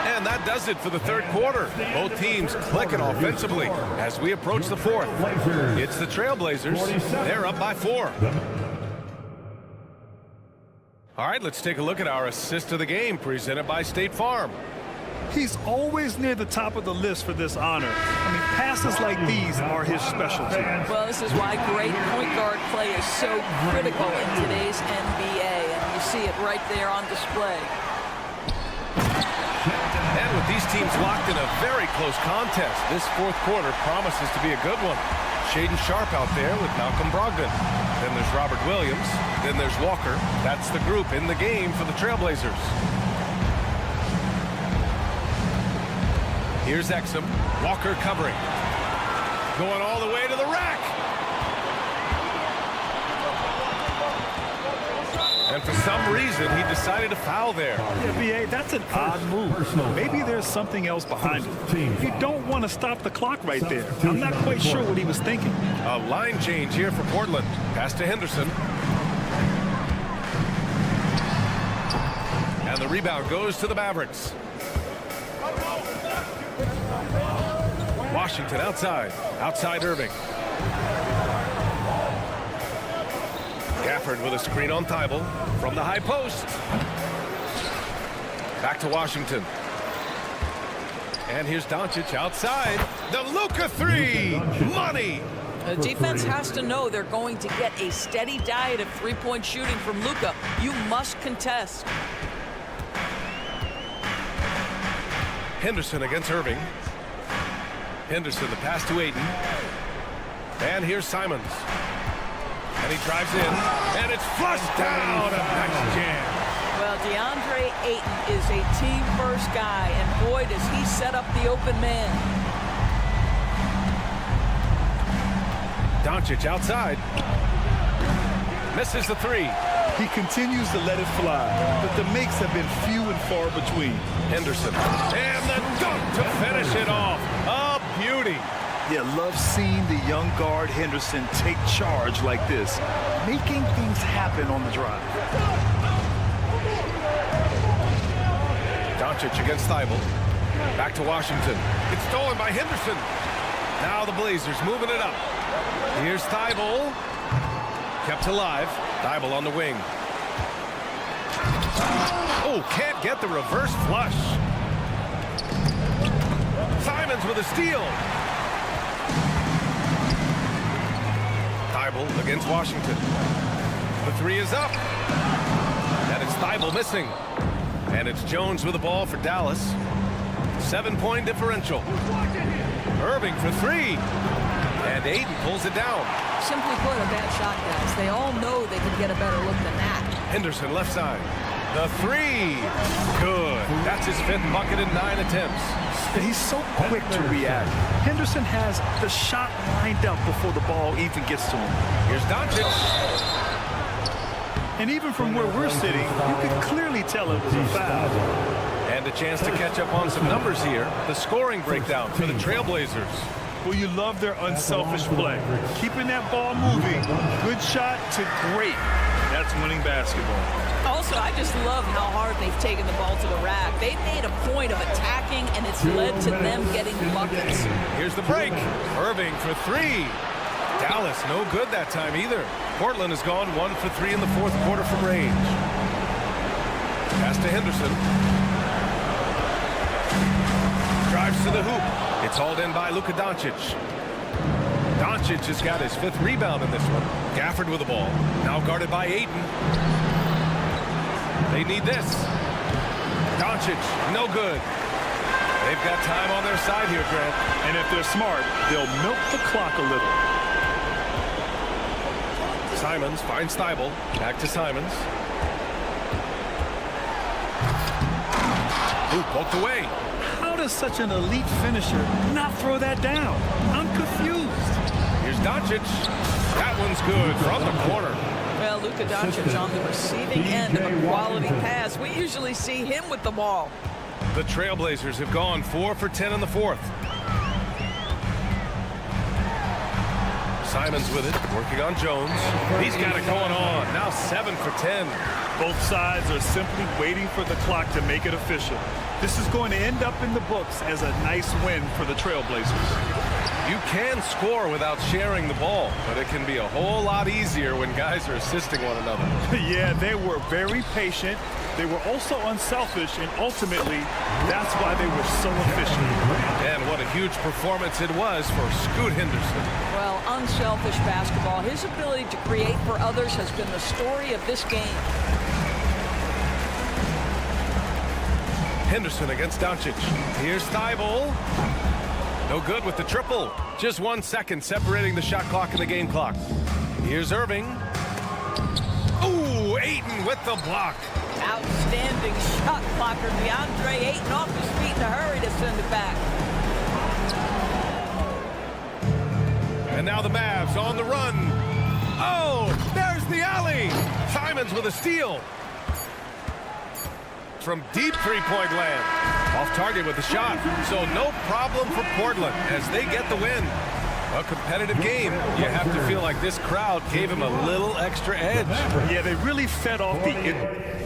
And that does it for the third quarter. Both teams clicking offensively as we approach the fourth. It's the Trailblazers. They're up by 4. All right, let's take a look at our assist of the game presented by State Farm. He's always near the top of the list for this honor. I mean, passes like these are his specialty. Well, this is why great point guard play is so critical in today's NBA, and you see it right there on display. And with these teams locked in a very close contest, this fourth quarter promises to be a good one. Shaden Sharp out there with Malcolm Brogdon. Then there's Robert Williams. Then there's Walker. That's the group in the game for the Trailblazers. Here's Exum. Walker covering. Going all the way to the rack. And for some reason, he decided to foul there. Yeah, B.A., that's an odd move. Maybe there's something else behind it. You don't want to stop the clock right there. I'm not quite sure what he was thinking. A line change here for Portland. Pass to Henderson. And the rebound goes to the Mavericks. Washington outside. Outside Irving. Gafford with a screen on Thibault from the high post. Back to Washington. And here's Doncic outside. The Luka three. Money. The defense has to know they're going to get a steady diet of three-point shooting from Luka. You must contest. Henderson against Irving. Henderson, the pass to Ayton. And here's Simons. And he drives in. And it's flushed down. A nice jam. Well, DeAndre Ayton is a team-first guy, and boy, does he set up the open man. Doncic outside. Misses the three. He continues to let it fly, but the makes have been few and far between. Henderson. And the dunk to finish it off. A beauty. Yeah, love seeing the young guard Henderson take charge like this, making things happen on the drive. Doncic against Thibault. Back to Washington. It's stolen by Henderson. Now the Blazers moving it up. Here's Thibault. Kept alive. Thibault on the wing. Oh, can't get the reverse flush. Simons with a steal. Thibault against Washington. The three is up. And it's Thibault missing. And it's Jones with the ball for Dallas. 7-point differential. Irving for three. And Ayton pulls it down. Simply put, a bad shot, guys. They all know they can get a better look than that. Henderson left side. The three. Good. That's his fifth bucket in 9 attempts. He's so quick to react. Henderson has the shot lined up before the ball even gets to him. Here's Doncic. And even from where we're sitting, you could clearly tell it was a foul. And a chance to catch up on some numbers here. The scoring breakdown for the Trailblazers. Well, you love their unselfish play. Keeping that ball moving. Good shot to great. That's winning basketball. Also, I just love how hard they've taken the ball to the rack. They've made a point of attacking, and it's led to them getting buckets. Here's the break. Irving for three. Dallas, no good that time either. Portland has gone 1 for 3 in the fourth quarter from range. Pass to Henderson. Drives to the hoop. It's hauled in by Luka Doncic. Doncic has got his 5th rebound in this one. Gafford with the ball. Now guarded by Ayton. They need this. Doncic, no good. They've got time on their side here, Grant. And if they're smart, they'll milk the clock a little. Simons finds Thibault. Back to Simons. Ooh, poked away. How does such an elite finisher not throw that down? I'm confused. Here's Doncic. That one's good from the corner. Well, Luka Doncic on the receiving end of a quality pass. We usually see him with the ball. The Trailblazers have gone 4 for 10 in the fourth. Simons with it, working on Jones. He's got it going on. Now 7 for 10. Both sides are simply waiting for the clock to make it official. This is going to end up in the books as a nice win for the Trailblazers. You can score without sharing the ball, but it can be a whole lot easier when guys are assisting one another. Yeah, they were very patient, they were also unselfish, and ultimately, that's why they were so efficient. And what a huge performance it was for Scoot Henderson. Well, unselfish basketball. His ability to create for others has been the story of this game. Henderson against Doncic. Here's Thibault. No good with the triple. Just 1 second separating the shot clock and the game clock. Here's Irving. Ooh, Ayton with the block. Outstanding shot blocker. DeAndre Ayton off his feet in a hurry to send it back. And now the Mavs on the run. Oh, there's the alley. Simons with a steal. From deep three-point land. Off target with the shot. So no problem for Portland as they get the win. A competitive game. You have to feel like this crowd gave him a little extra edge. Yeah, they really fed off the...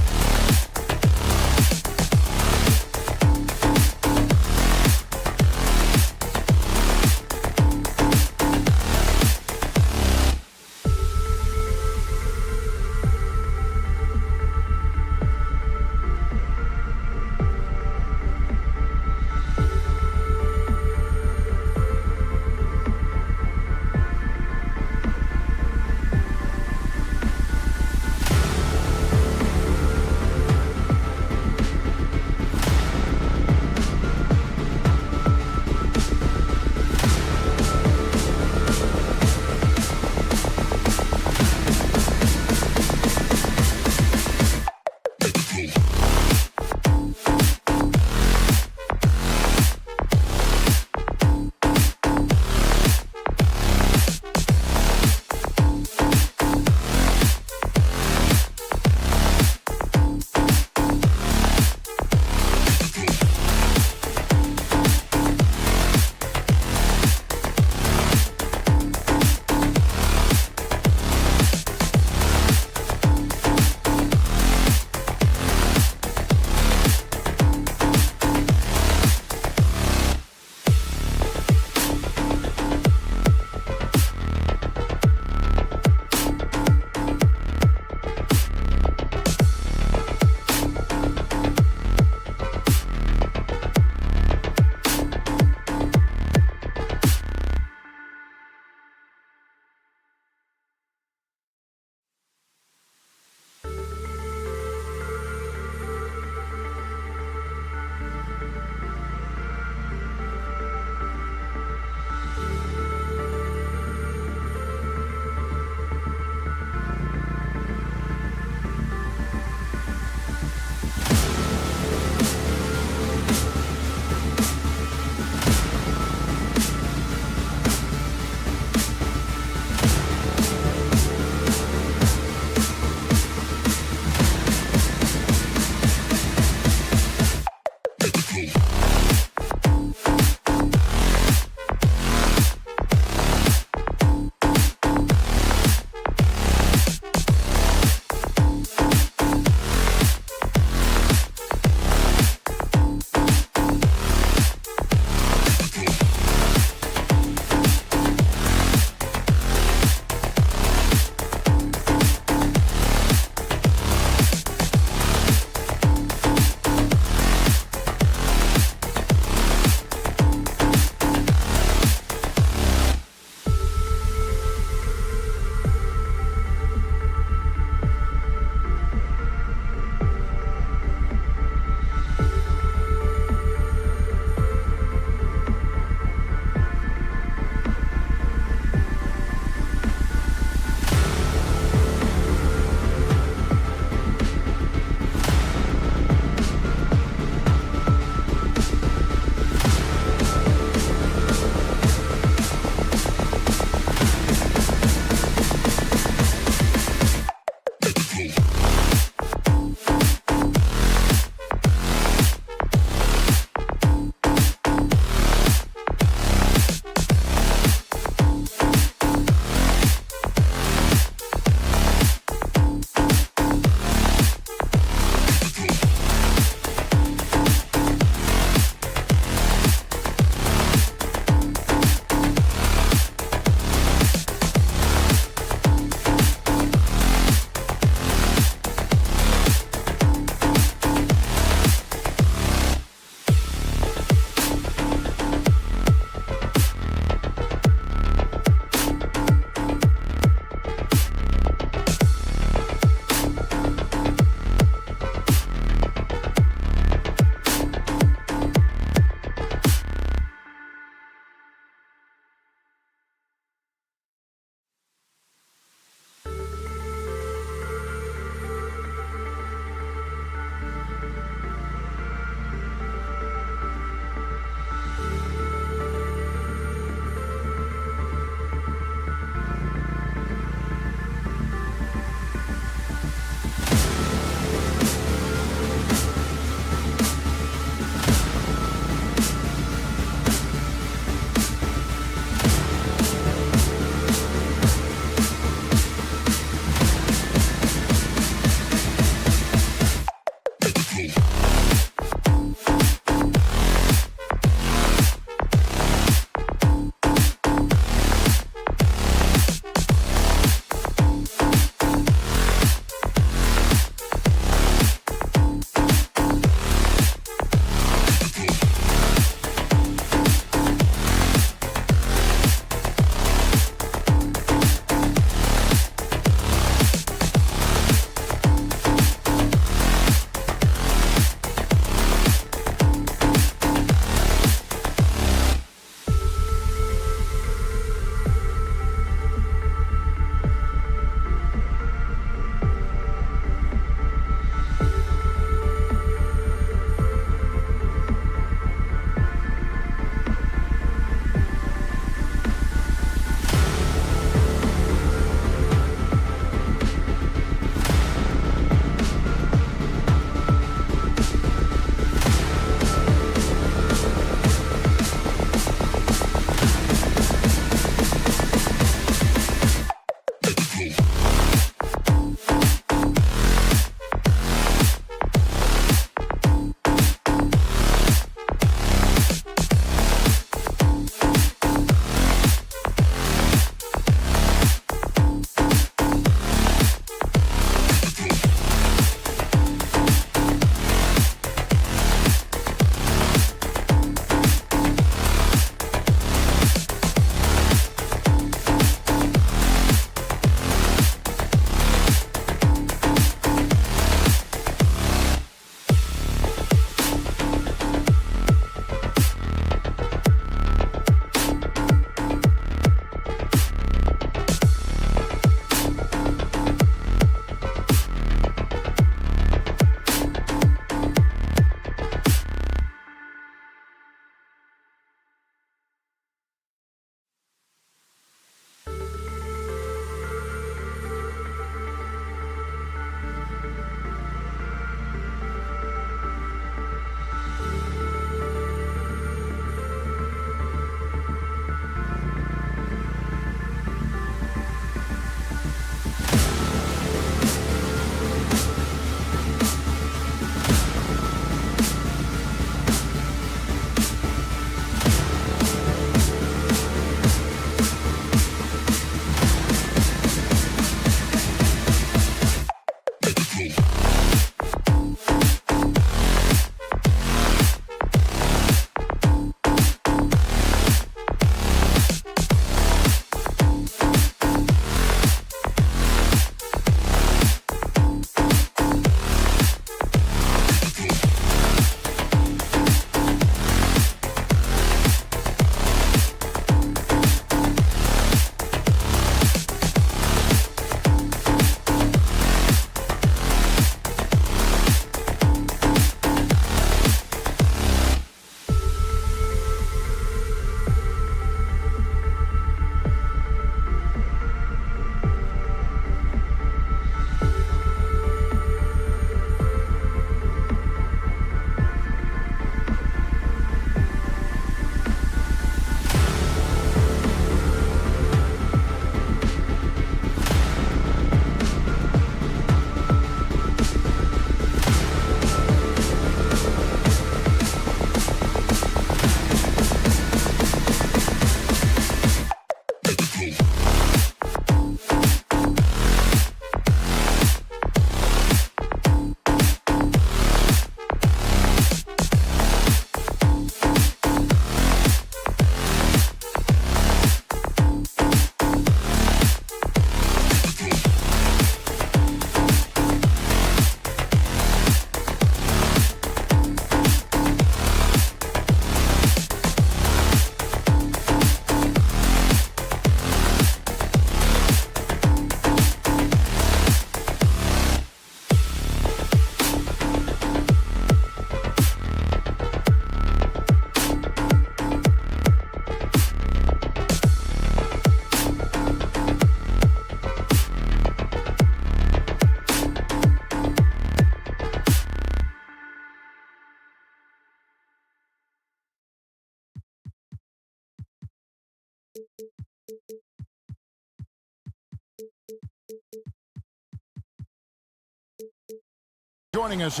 joining us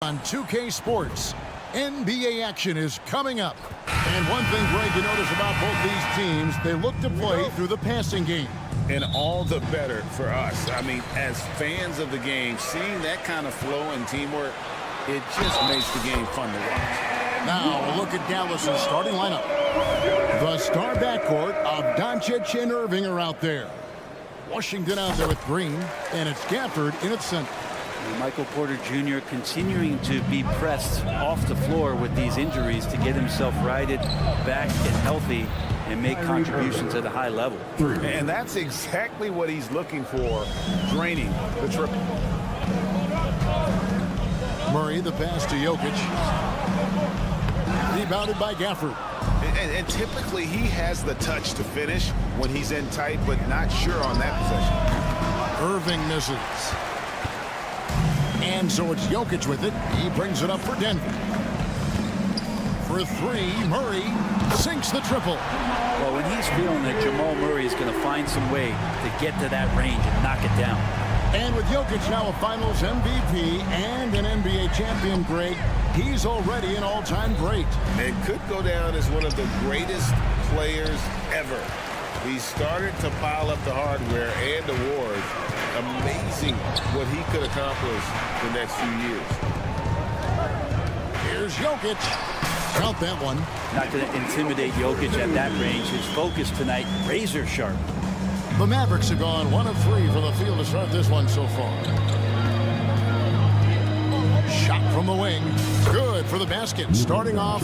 on 2K Sports. NBA action is coming up. And one thing, Greg, you notice about both these teams, they look to play through the passing game. And all the better for us. I mean, as fans of the game, seeing that kind of flow and teamwork, it just makes the game fun to watch. Now, a look at Dallas's starting lineup. The star backcourt of Doncic and Irving are out there. Washington out there with Green, and it's Gafford in its center. Michael Porter Jr. continuing to be pressed off the floor with these injuries to get himself righted, back, and healthy, and make contributions at a high level. And that's exactly what he's looking for, draining the triple. Murray, the pass to Jokic. Rebounded by Gafford. And typically he has the touch to finish when he's in tight, but not sure on that possession. Irving misses. And so it's Jokic with it. He brings it up for Denver. For three, Murray sinks the triple. Well, when he's feeling that Jamal Murray is going to find some way to get to that range and knock it down. And with Jokic now a Finals MVP and an NBA champion, Greg, he's already an all-time great. It could go down as one of the greatest players ever. He started to pile up the hardware and awards. Amazing what he could accomplish the next few years. Here's Jokic. Count that one. Not going to intimidate Jokic at that range. His focus tonight, razor sharp. The Mavericks have gone 1 of 3 from the field to start this one so far. Shot from the wing. Good for the basket. Starting off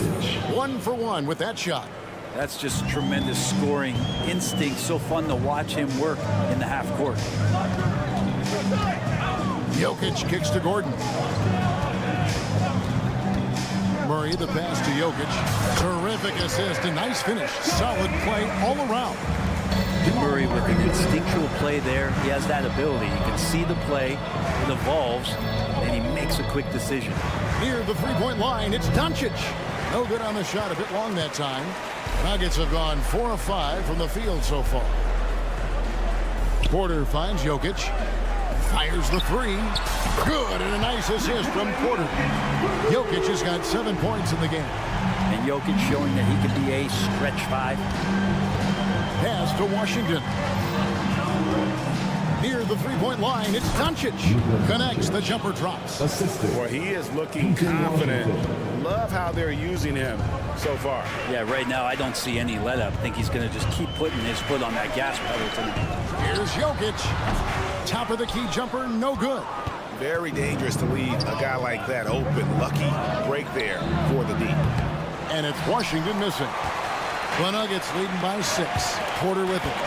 1 for 1 with that shot. That's just tremendous scoring instinct. So fun to watch him work in the half court. Jokic kicks to Gordon. Murray, the pass to Jokic. Terrific assist, a nice finish. Solid play all around. Murray with an instinctual play there. He has that ability. You can see the play. It evolves, and he makes a quick decision. Near the three-point line, it's Doncic. No good on the shot, a bit long that time. Nuggets have gone 4 of 5 from the field so far. Porter finds Jokic. Fires the three. Good, and a nice assist from Porter. Jokic has got 7 points in the game. And Jokic showing that he can be a stretch 5. Pass to Washington. Near the three-point line, it's Doncic. Connects, the jumper drops. Well, he is looking confident. Love how they're using him so far. Yeah, right now I don't see any let up. I think he's going to just keep putting his foot on that gas pedal tonight. Here's Jokic. Top of the key jumper, no good. Very dangerous to leave a guy like that open. Lucky break there for the D. And it's Washington missing. The Nuggets leading by 6. Porter with it.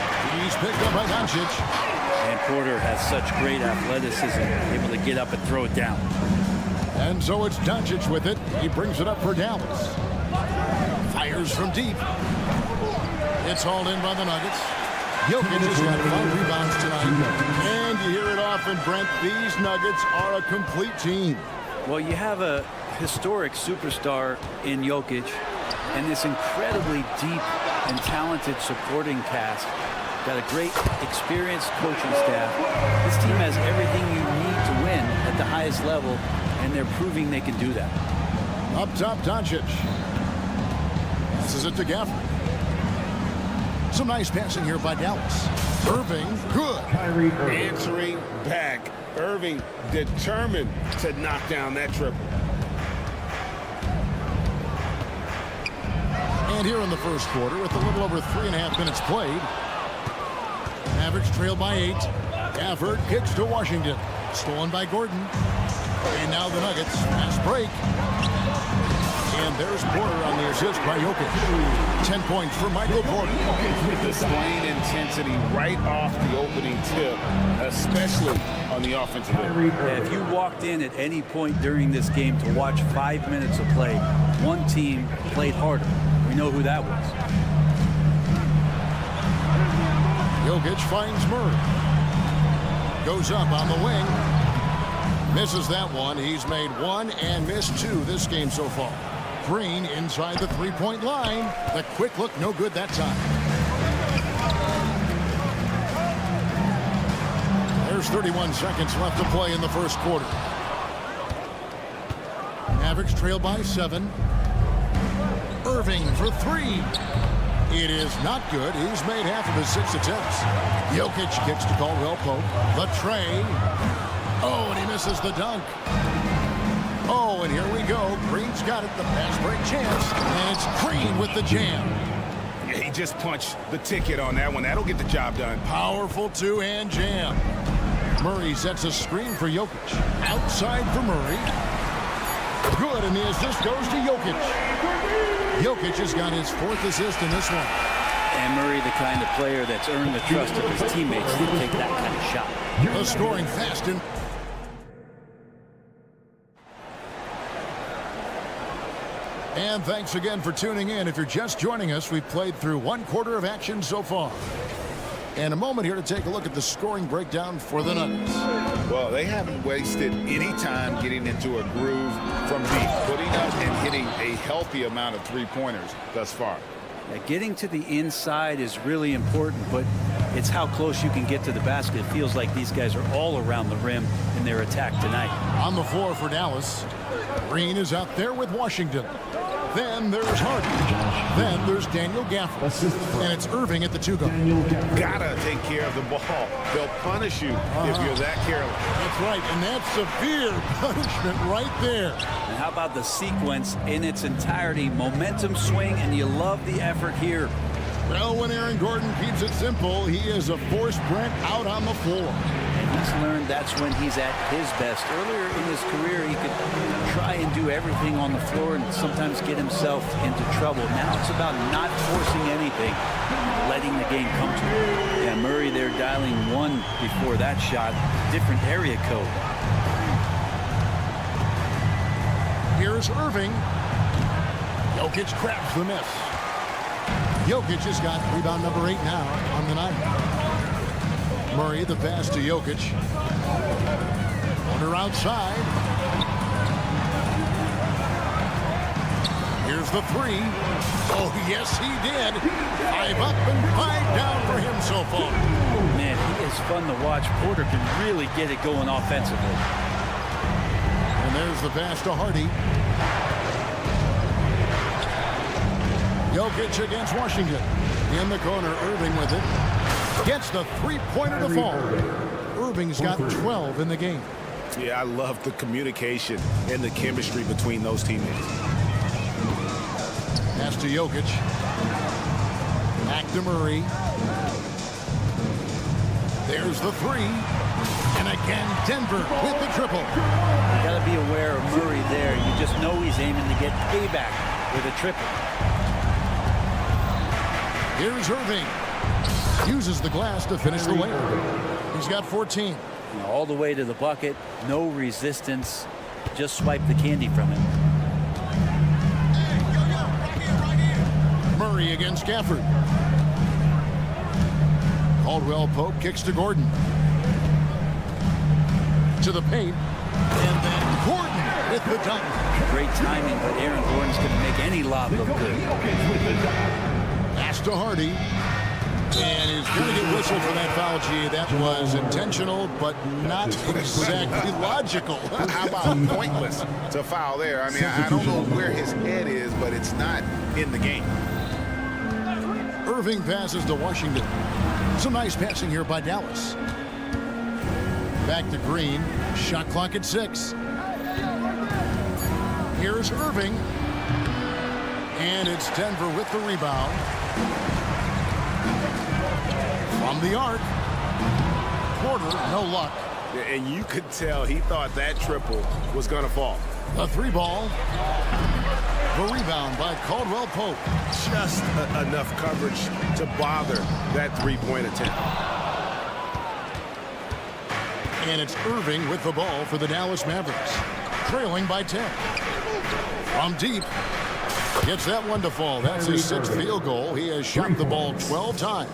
He's picked up by Doncic. And Porter has such great athleticism, able to get up and throw it down. And so it's Doncic with it. He brings it up for Dallas. Fires from deep. It's hauled in by the Nuggets. Jokic has got 5 rebounds tonight. And you hear it often, Brent, these Nuggets are a complete team. Well, you have a historic superstar in Jokic and this incredibly deep and talented supporting cast. Got a great experienced coaching staff. This team has everything you need to win at the highest level, and they're proving they can do that. Up top, Doncic. This is it to Gafford. Some nice passing here by Dallas. Irving, good. Answering back. Irving determined to knock down that triple. And here in the first quarter, with a little over 3.5 minutes played, Mavericks trail by 8. Gafford kicks to Washington. Stolen by Gordon. And now the Nuggets. Fast break. And there's Porter on the assist by Jokic. 10 points for Michael Porter. Displaying intensity right off the opening tip, especially on the offensive end. Yeah, if you walked in at any point during this game to watch 5 minutes of play, one team played harder. We know who that was. Jokic finds Murray. Goes up on the wing. Misses that one. He's made 1 and missed 2 this game so far. Green inside the three-point line. The quick look, no good that time. There's 31 seconds left to play in the first quarter. Mavericks trail by 7. Irving for 3. It is not good. He's made half of his 6 attempts. Jokic kicks to Caldwell Pope. The tray. Oh, and he misses the dunk. Oh, and here we go. Green's got it. The pass break chance. And it's Green with the jam. Yeah, he just punched the ticket on that one. That'll get the job done. Powerful two-hand jam. Murray sets a screen for Jokic. Outside for Murray. Good, and the assist goes to Jokic. Jokic has got his 4th assist in this one. And Murray, the kind of player that's earned the trust of his teammates to take that kind of shot. The scoring fast and thanks again for tuning in. If you're just joining us, we've played through 1 quarter of action so far. And a moment here to take a look at the scoring breakdown for the Nuggets. Well, they haven't wasted any time getting into a groove from deep, putting up and hitting a healthy amount of three-pointers thus far. Yeah, getting to the inside is really important, but it's how close you can get to the basket. It feels like these guys are all around the rim in their attack tonight. On the floor for Dallas, Green is out there with Washington. Then there's Harden. Then there's Daniel Gafford. And it's Irving at the 2-guard. Gotta take care of the ball. They'll punish you if you're that careless. That's right, and that's severe punishment right there. And how about the sequence in its entirety? Momentum swing, and you love the effort here. Well, when Aaron Gordon keeps it simple, he is a force Brent out on the floor. And he's learned that's when he's at his best. Earlier in his career, he could try and do everything on the floor and sometimes get himself into trouble. Now it's about not forcing anything, letting the game come to him. Yeah, Murray there dialing 1 before that shot. Different area code. Here's Irving. Jokic grabs the miss. Jokic has got rebound number 8 now on the night. Murray, the pass to Jokic. Corner outside. Here's the 3. Oh, yes, he did. 5 up and 5 down for him so far. Man, he is fun to watch. Porter can really get it going offensively. And there's the pass to Hardy. Jokic against Washington. In the corner, Irving with it. Gets the three-pointer to fall. Irving's got 12 in the game. Yeah, I love the communication and the chemistry between those teammates. Pass to Jokic. Back to Murray. There's the 3. And again, Denver with the triple. You got to be aware of Murray there. You just know he's aiming to get payback with a triple. Here's Irving. Uses the glass to finish the layup. He's got 14. All the way to the bucket. No resistance. Just swipe the candy from him. Murray against Gafford. Caldwell Pope kicks to Gordon. To the paint. And then Gordon with the dunk. Great timing, but Aaron Gordon's going to make any lob look good. Pass to Hardy. And he's going to get whistled for that foul, G. That was intentional, but not exactly logical. How about pointless to foul there? I mean, I don't know where his head is, but it's not in the game. Irving passes to Washington. Some nice passing here by Dallas. Back to Green. Shot clock at 6. Here's Irving. And it's Denver with the rebound. From the arc. Porter, no luck. And you could tell he thought that triple was going to fall. The 3 ball. The rebound by Caldwell Pope. Just enough coverage to bother that three-point attempt. And it's Irving with the ball for the Dallas Mavericks. Trailing by 10. From deep. Gets that one to fall. That's his 6th field goal. He has shot the ball 12 times.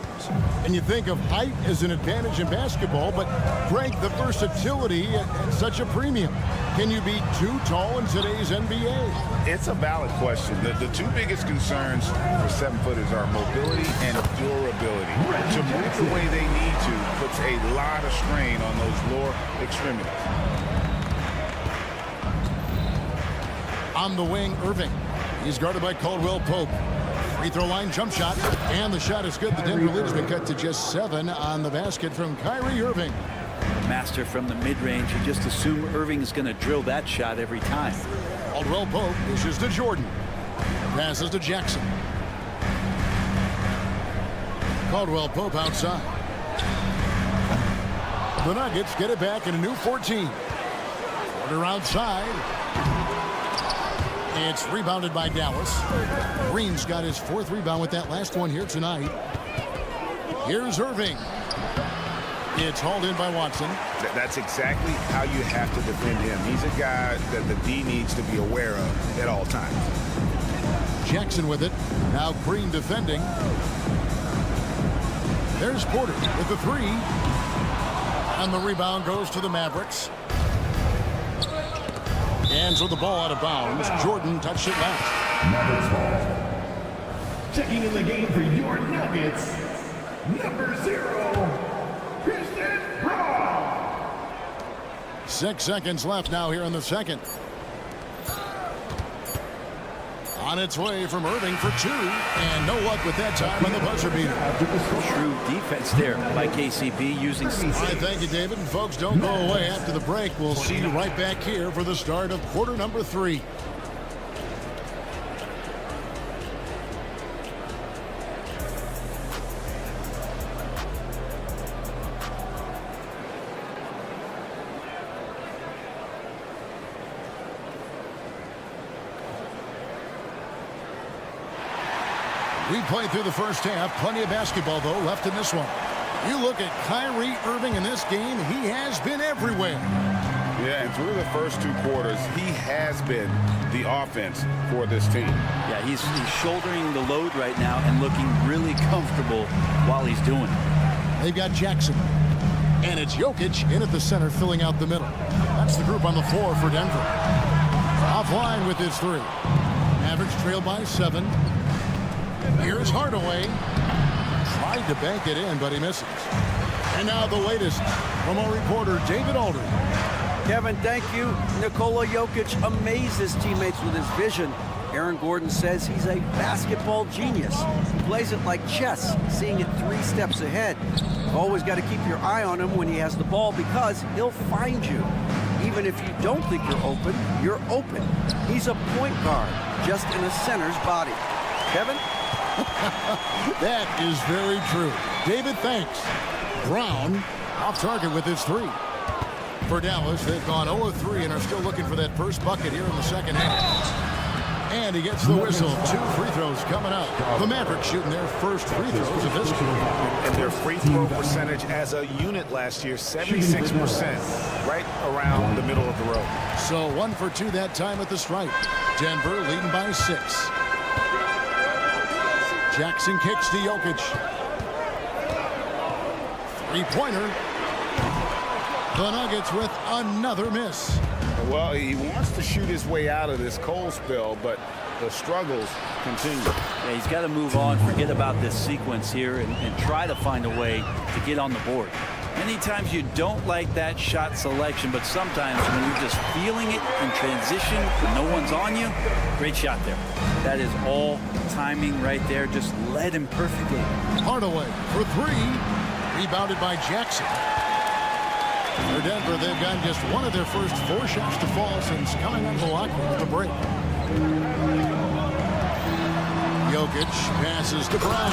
And you think of height as an advantage in basketball, but Greg, the versatility at such a premium. Can you be too tall in today's NBA? It's a valid question. The two biggest concerns for 7-footers are mobility and durability. To move the way they need to puts a lot of strain on those lower extremities. On the wing, Irving. He's guarded by Caldwell Pope. Free throw line jump shot, and the shot is good. The Denver lead has been cut to just 7 on the basket from Kyrie Irving. Master from the mid-range. You just assume Irving is going to drill that shot every time. Caldwell Pope dishes to Jordan. Passes to Jackson. Caldwell Pope outside. The Nuggets get it back in a new 14. Porter outside. It's rebounded by Dallas. Green's got his 4th rebound with that last one here tonight. Here's Irving. It's hauled in by Watson. That's exactly how you have to defend him. He's a guy that the D needs to be aware of at all times. Jackson with it. Now Green defending. There's Porter with the 3. And the rebound goes to the Mavericks. And so the ball out of bounds. Jordan touched it last. Mavericks ball. Checking in the game for your Nuggets, number 0. 6 seconds left now here in the second. On its way from Irving for 2. And no luck with that time on the buzzer beater. Shrewd defense there by KCP using... All right, thank you, David. And folks, don't go away after the break. We'll see you right back here for the start of quarter number 3. We played through the first half. Plenty of basketball, though, left in this one. You look at Kyrie Irving in this game. He has been everywhere. Yeah, and through the first 2 quarters, he has been the offense for this team. Yeah, he's shouldering the load right now and looking really comfortable while he's doing it. They've got Jackson. And it's Jokic in at the center, filling out the middle. That's the group on the floor for Denver. Offline with his 3. Mavericks trail by 7. Here's Hardaway. Tried to bank it in, but he misses. And now the latest from our reporter, David Alder. Kevin, thank you. Nikola Jokic amazes teammates with his vision. Aaron Gordon says he's a basketball genius. He plays it like chess, seeing it 3 steps ahead. You've always got to keep your eye on him when he has the ball because he'll find you. Even if you don't think you're open, you're open. He's a point guard, just in a center's body. Kevin? That is very true. David, thanks. Brown off target with his 3. For Dallas, they've gone 0-3 and are still looking for that first bucket here in the second half. And he gets the whistle. 2 free throws coming up. The Mavericks shooting their first free throws of this game. And their free throw percentage as a unit last year, 76%, right around the middle of the road. So 1 for 2 that time at the stripe. Denver leading by 6. Jackson kicks to Jokic. 3-pointer. The Nuggets with another miss. Well, he wants to shoot his way out of this cold spell, but the struggles continue. Yeah, he's got to move on, forget about this sequence here, and try to find a way to get on the board. Many times you don't like that shot selection, but sometimes when you're just feeling it in transition when no one's on you, great shot there. That is all timing right there. Just led him perfectly. Hardaway for 3. Rebounded by Jackson. For Denver, they've gotten just 1 of their first 4 shots to fall since coming out of the locker room at the break. Jokic passes to Brown.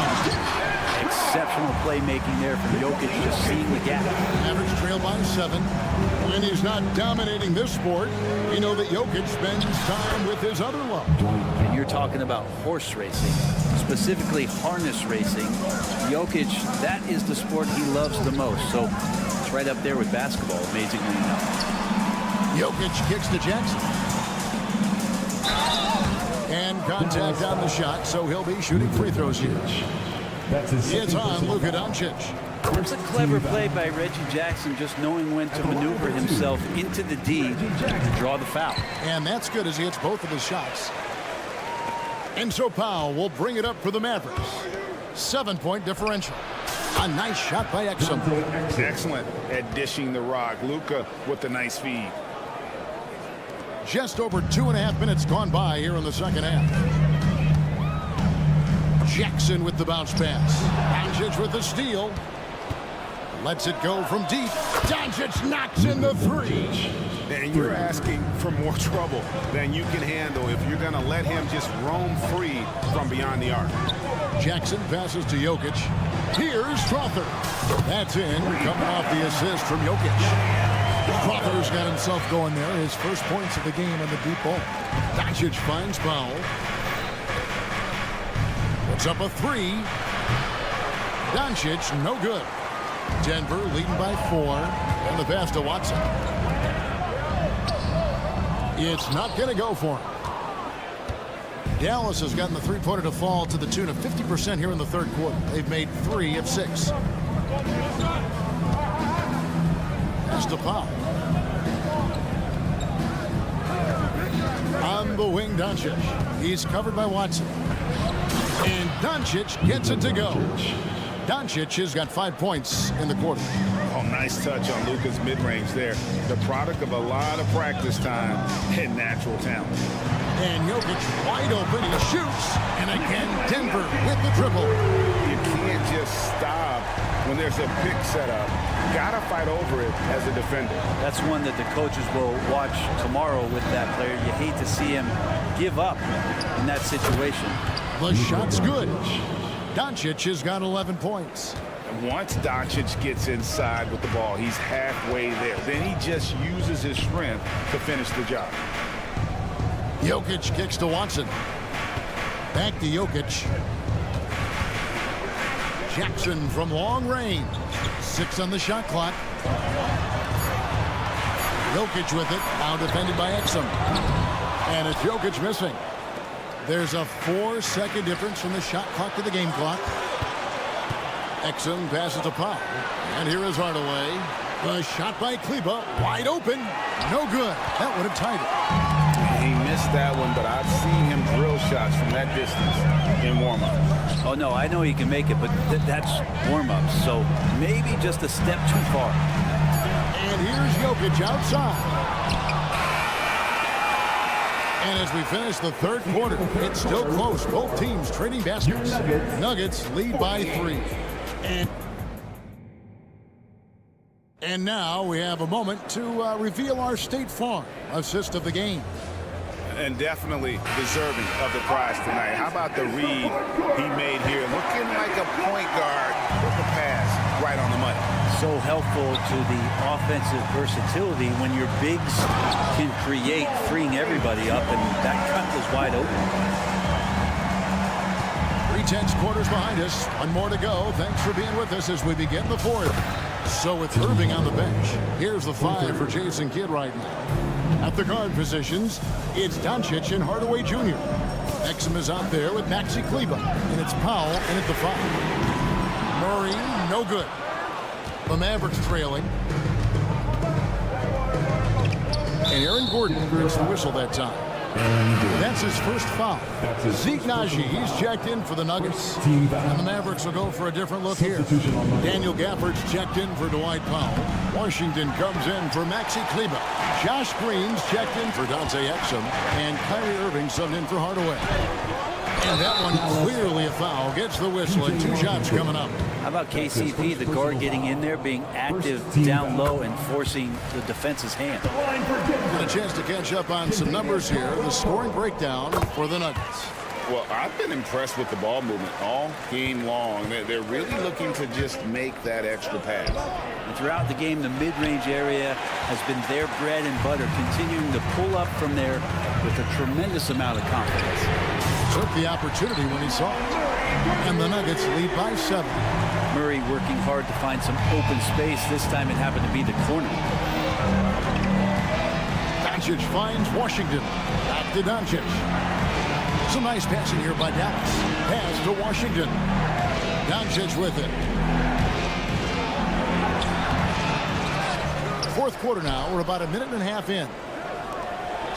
Exceptional playmaking there from Jokic, just seeing the gap. Mavericks trail by 7. When he's not dominating this sport, you know that Jokic spends time with his other love. And you're talking about horse racing, specifically harness racing. Jokic, that is the sport he loves the most. So it's right up there with basketball, amazingly enough. Jokic kicks to Jackson. And contact on the shot, so he'll be shooting free throws here. It's on Luka Doncic. It's a clever play by Reggie Jackson, just knowing when to maneuver himself into the D to draw the foul. And that's good as he hits both of his shots. And so Powell will bring it up for the Mavericks. 7-point differential. A nice shot by Exum. Excellent at dishing the rock. Luka with the nice feed. Just over 2.5 minutes gone by here in the second half. Jackson with the bounce pass. Doncic with the steal. Lets it go from deep. Doncic knocks in the three. And you're asking for more trouble than you can handle if you're going to let him just roam free from beyond the arc. Jackson passes to Jokic. Here's Crawford. That's in, coming off the assist from Jokic. Crawford's got himself going there. His first points of the game on the deep ball. Doncic finds Powell. Puts up a three. Doncic, no good. Denver leading by 4. And the pass to Watson. It's not going to go for him. Dallas has gotten the three-pointer to fall to the tune of 50% here in the third quarter. They've made 3 of 6. Pass to Powell. On the wing, Doncic. He's covered by Watson. And Doncic gets it to go. Doncic has got 5 points in the quarter. Oh, nice touch on Luka's mid-range there. The product of a lot of practice time and natural talent. And Jokic wide open. He shoots. And again, Denver with the triple. You can't just stop when there's a pick set up. Got to fight over it as a defender. That's one that the coaches will watch tomorrow with that player. You hate to see him give up in that situation. The shot's good. Doncic has got 11 points. Once Doncic gets inside with the ball, he's halfway there. Then he just uses his strength to finish the job. Jokic kicks to Watson. Back to Jokic. Jackson from long range. 6 on the shot clock. Jokic with it. Now defended by Exum. And it's Jokic missing. There's a 4-second difference from the shot clock to the game clock. Exum passes to Powell. And here is Hardaway. The shot by Kleber. Wide open. No good. That would have tied it. He missed that one, but I've seen him drill shots from that distance in warm-up. Oh, no, I know he can make it, but that's warm-up. So maybe just a step too far. And here's Jokic outside. And as we finish the third quarter, it's still close. Both teams trading baskets. Nuggets lead by 3. And now we have a moment to reveal our State Farm assist of the game. And definitely deserving of the prize tonight. How about the read he made here? Looking like a point guard with the pass right on the money. So helpful to the offensive versatility when your bigs can create, freeing everybody up, and that cut was wide open. 3/10 quarters behind us. One more to go. Thanks for being with us as we begin the fourth. So with Irving on the bench, here's the 5 for Jason Kidd right now. At the guard positions, it's Doncic and Hardaway Jr. Exum is out there with Maxi Kleber, and it's Powell in at the 5. Murray, no good. The Mavericks trailing. And Aaron Gordon gets the whistle that time. That's his first foul. Zeke Najee's checked in for the Nuggets. And the Mavericks will go for a different look here. Daniel Gafford's checked in for Dwight Powell. Washington comes in for Maxi Kleber. Josh Green's checked in for Dante Exum. And Kyrie Irving subbed in for Hardaway. And that one clearly a foul. Gets the whistle and 2 shots coming up. How about KCP, the guard getting in there, being active down low and forcing the defense's hand? Got a chance to catch up on some numbers here. The scoring breakdown for the Nuggets. Well, I've been impressed with the ball movement all game long. They're really looking to just make that extra pass. And throughout the game, the mid-range area has been their bread and butter, continuing to pull up from there with a tremendous amount of confidence. Took the opportunity when he saw it. And the Nuggets lead by 7. Murray working hard to find some open space. This time it happened to be the corner. Doncic finds Washington. Back to Doncic. Some nice passing here by Dallas. Pass to Washington. Doncic with it. Fourth quarter now. We're about a minute and a half in.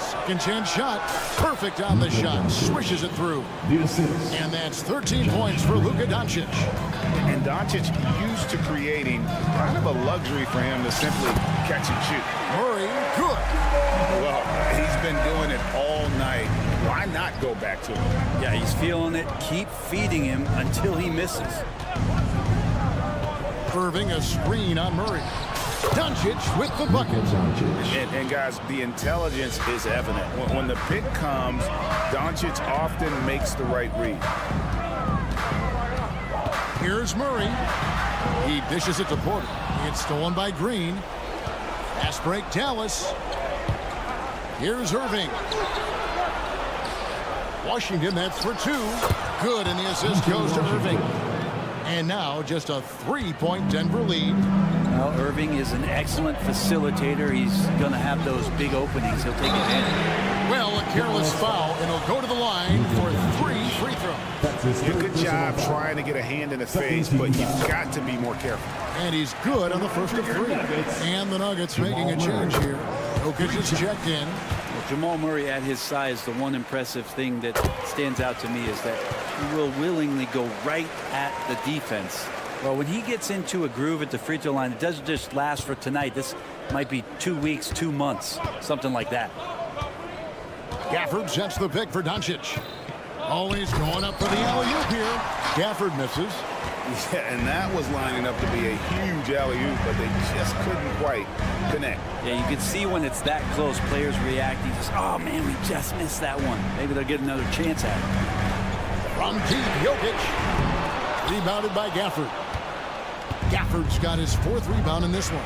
Second chance shot. Perfect on the shot. Swishes it through. And that's 13 points for Luka Doncic. And Doncic used to creating kind of a luxury for him to simply catch and shoot. Murray, good. Well, he's been doing it all night. Why not go back to him? Yeah, he's feeling it. Keep feeding him until he misses. Irving, a screen on Murray. Doncic with the bucket. And guys, the intelligence is evident. When the pick comes, Doncic often makes the right read. Here's Murray. He dishes it to Porter. It's stolen by Green. Fast break, Dallas. Here's Irving. Washington, that's for two. Good, and the assist goes to Irving. And now just a 3-point Denver lead. Well, Irving is an excellent facilitator. He's going to have those big openings. He'll take advantage. Well, a careless foul, and he'll go to the line for 3 free throws. Good job trying to get a hand in the face, but you've got to be more careful. And he's good on the first of 3. And the Nuggets making a change here. Jokic is checked in. Well, Jamal Murray at his size, the one impressive thing that stands out to me is that he will willingly go right at the defense. Well, when he gets into a groove at the free throw line, it doesn't just last for tonight. This might be 2 weeks, 2 months, something like that. Gafford sets the pick for Doncic. Always going up for the alley-oop here. Gafford misses. Yeah, and that was lining up to be a huge alley-oop, but they just couldn't quite connect. Yeah, you can see when it's that close, players reacting. Just, oh, man, we just missed that one. Maybe they'll get another chance at it. From deep, Jokic. Rebounded by Gafford. Gafford's got his 4th rebound in this one.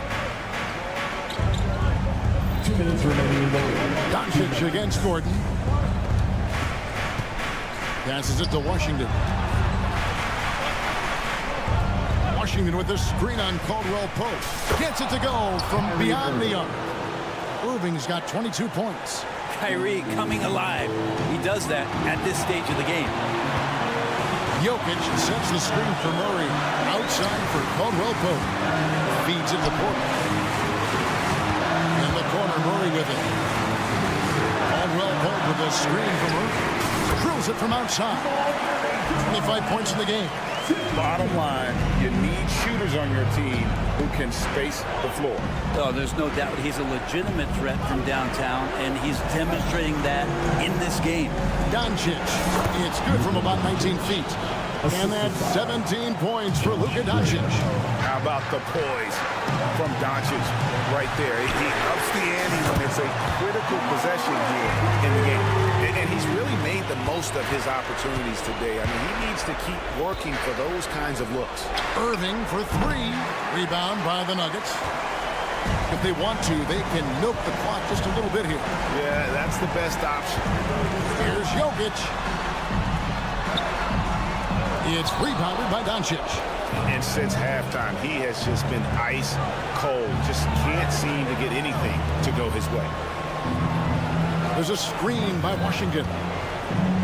2 minutes remaining in the game. Doncic against Gordon. Passes it to Washington. Washington with the screen on Caldwell Pope. Gets it to go from beyond the arc. Irving's got 22 points. Kyrie coming alive. He does that at this stage of the game. Jokic sets the screen for Murray. Outside for Caldwell Pope. Feeds it to Porter. In the corner, Murray with it. Caldwell Pope with the screen for Murray. Drills it from outside. 25 points in the game. Bottom line, you need shooters on your team who can space the floor. Oh, there's no doubt he's a legitimate threat from downtown, and he's demonstrating that in this game. Doncic. It's good from about 19 feet. And that's 17 points for Luka Doncic. How about the poise from Doncic right there? He ups the ante when it's a critical possession here in the game. And he's really made the most of his opportunities today. I mean, he needs to keep working for those kinds of looks. Irving for 3. Rebound by the Nuggets. If they want to, they can milk the clock just a little bit here. Yeah, that's the best option. Here's Jokic. It's rebounded by Doncic. And since halftime, he has just been ice cold. Just can't seem to get anything to go his way. There's a screen by Washington.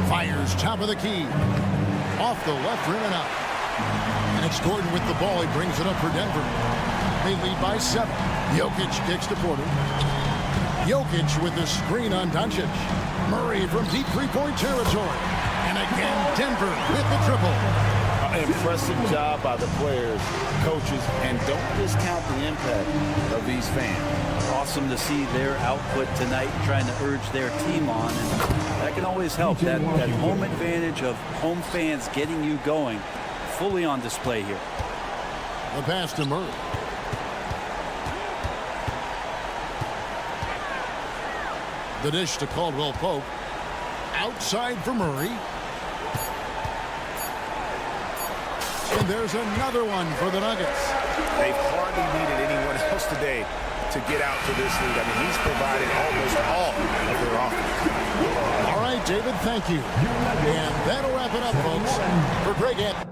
Fires top of the key. Off the left rim and out. And it's Gordon with the ball. He brings it up for Denver. They lead by 7. Jokic kicks to Porter. Jokic with the screen on Doncic. Murray from deep three-point territory. And again, Denver with the triple. Impressive job by the players, coaches, and don't discount the impact of these fans. Awesome to see their output tonight, trying to urge their team on, and that can always help. That home advantage of home fans getting you going, fully on display here. The pass to Murray. The dish to Caldwell Pope. Outside for Murray. And there's another one for the Nuggets. They've hardly needed anyone else today to get out to this lead. I mean, he's provided almost all of their offense. All right, David, thank you. And that'll wrap it up, folks. For Greg Anthony.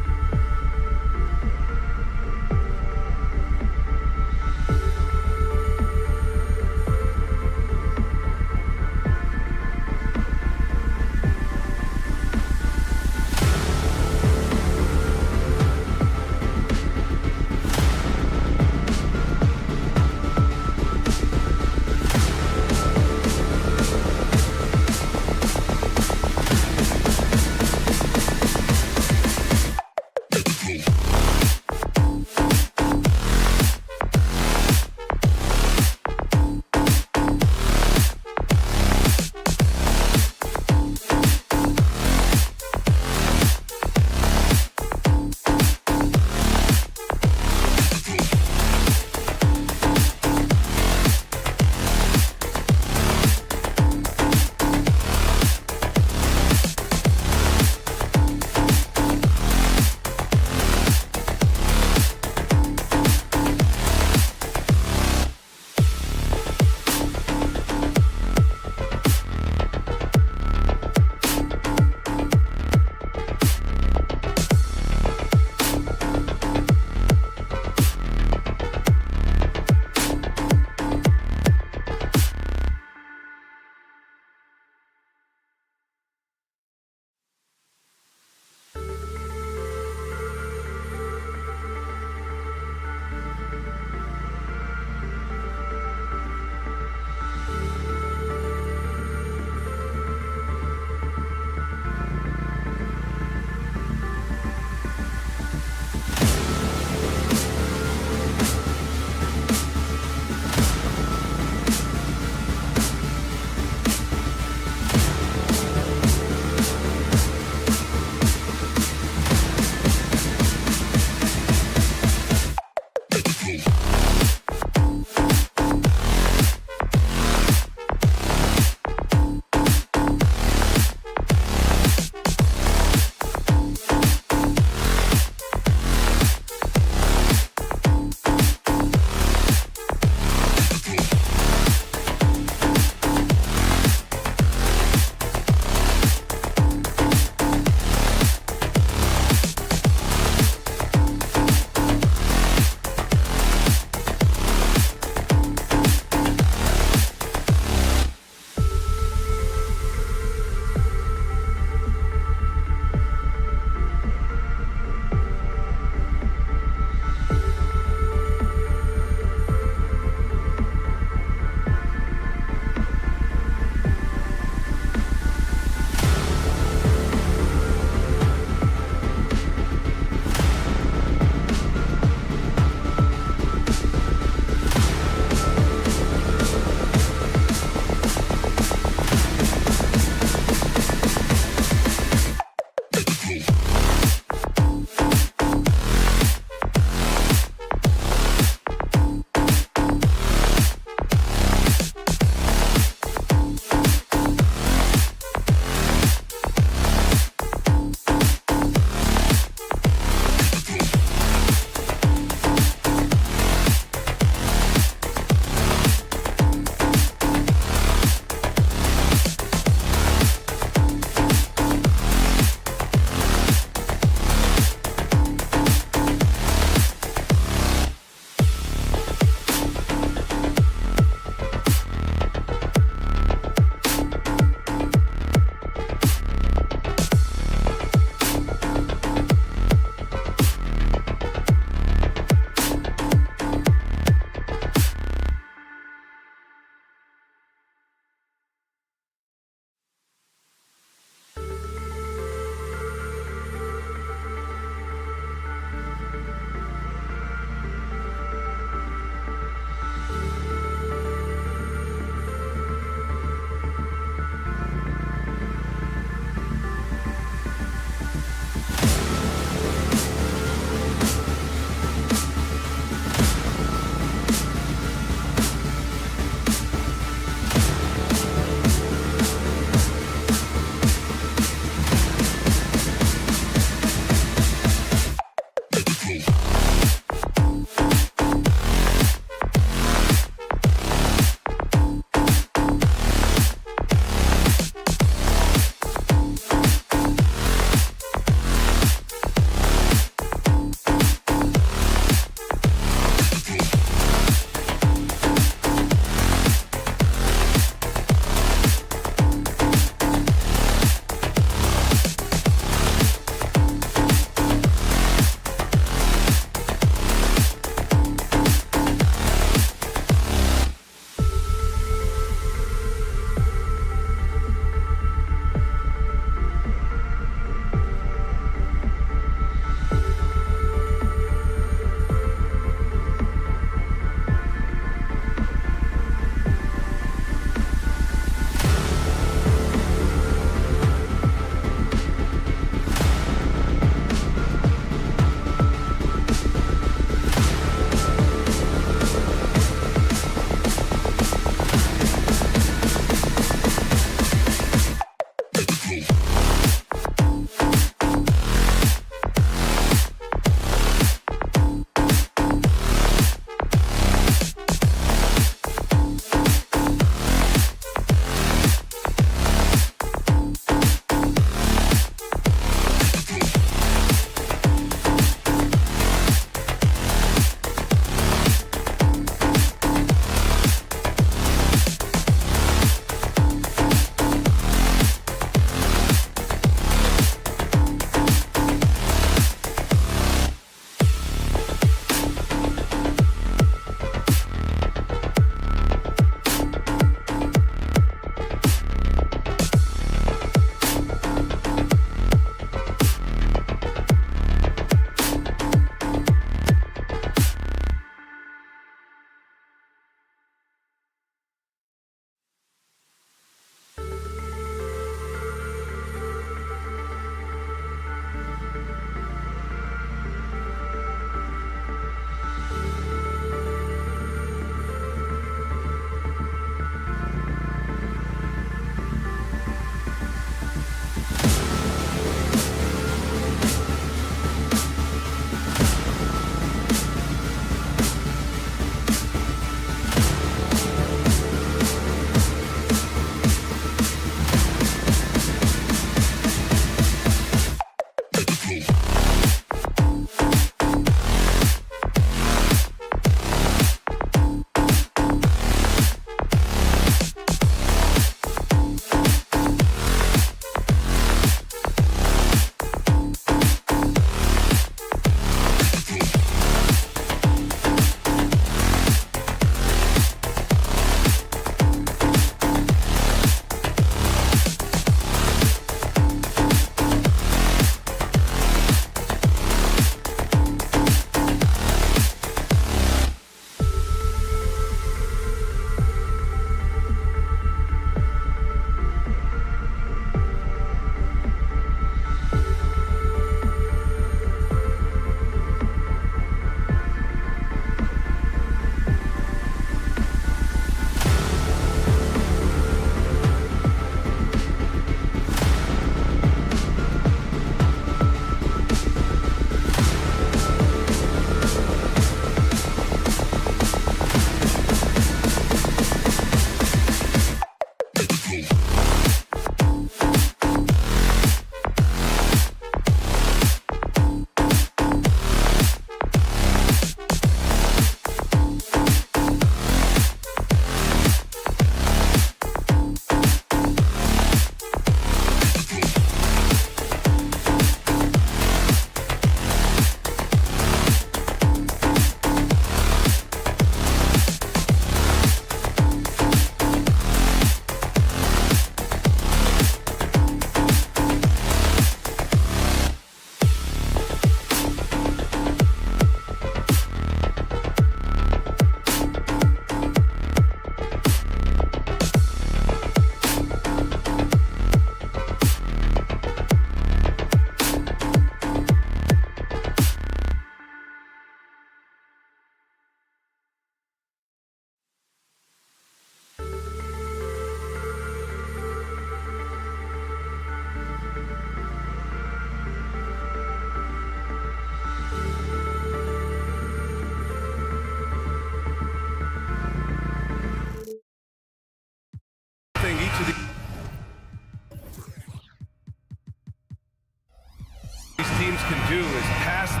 These teams can do is pass.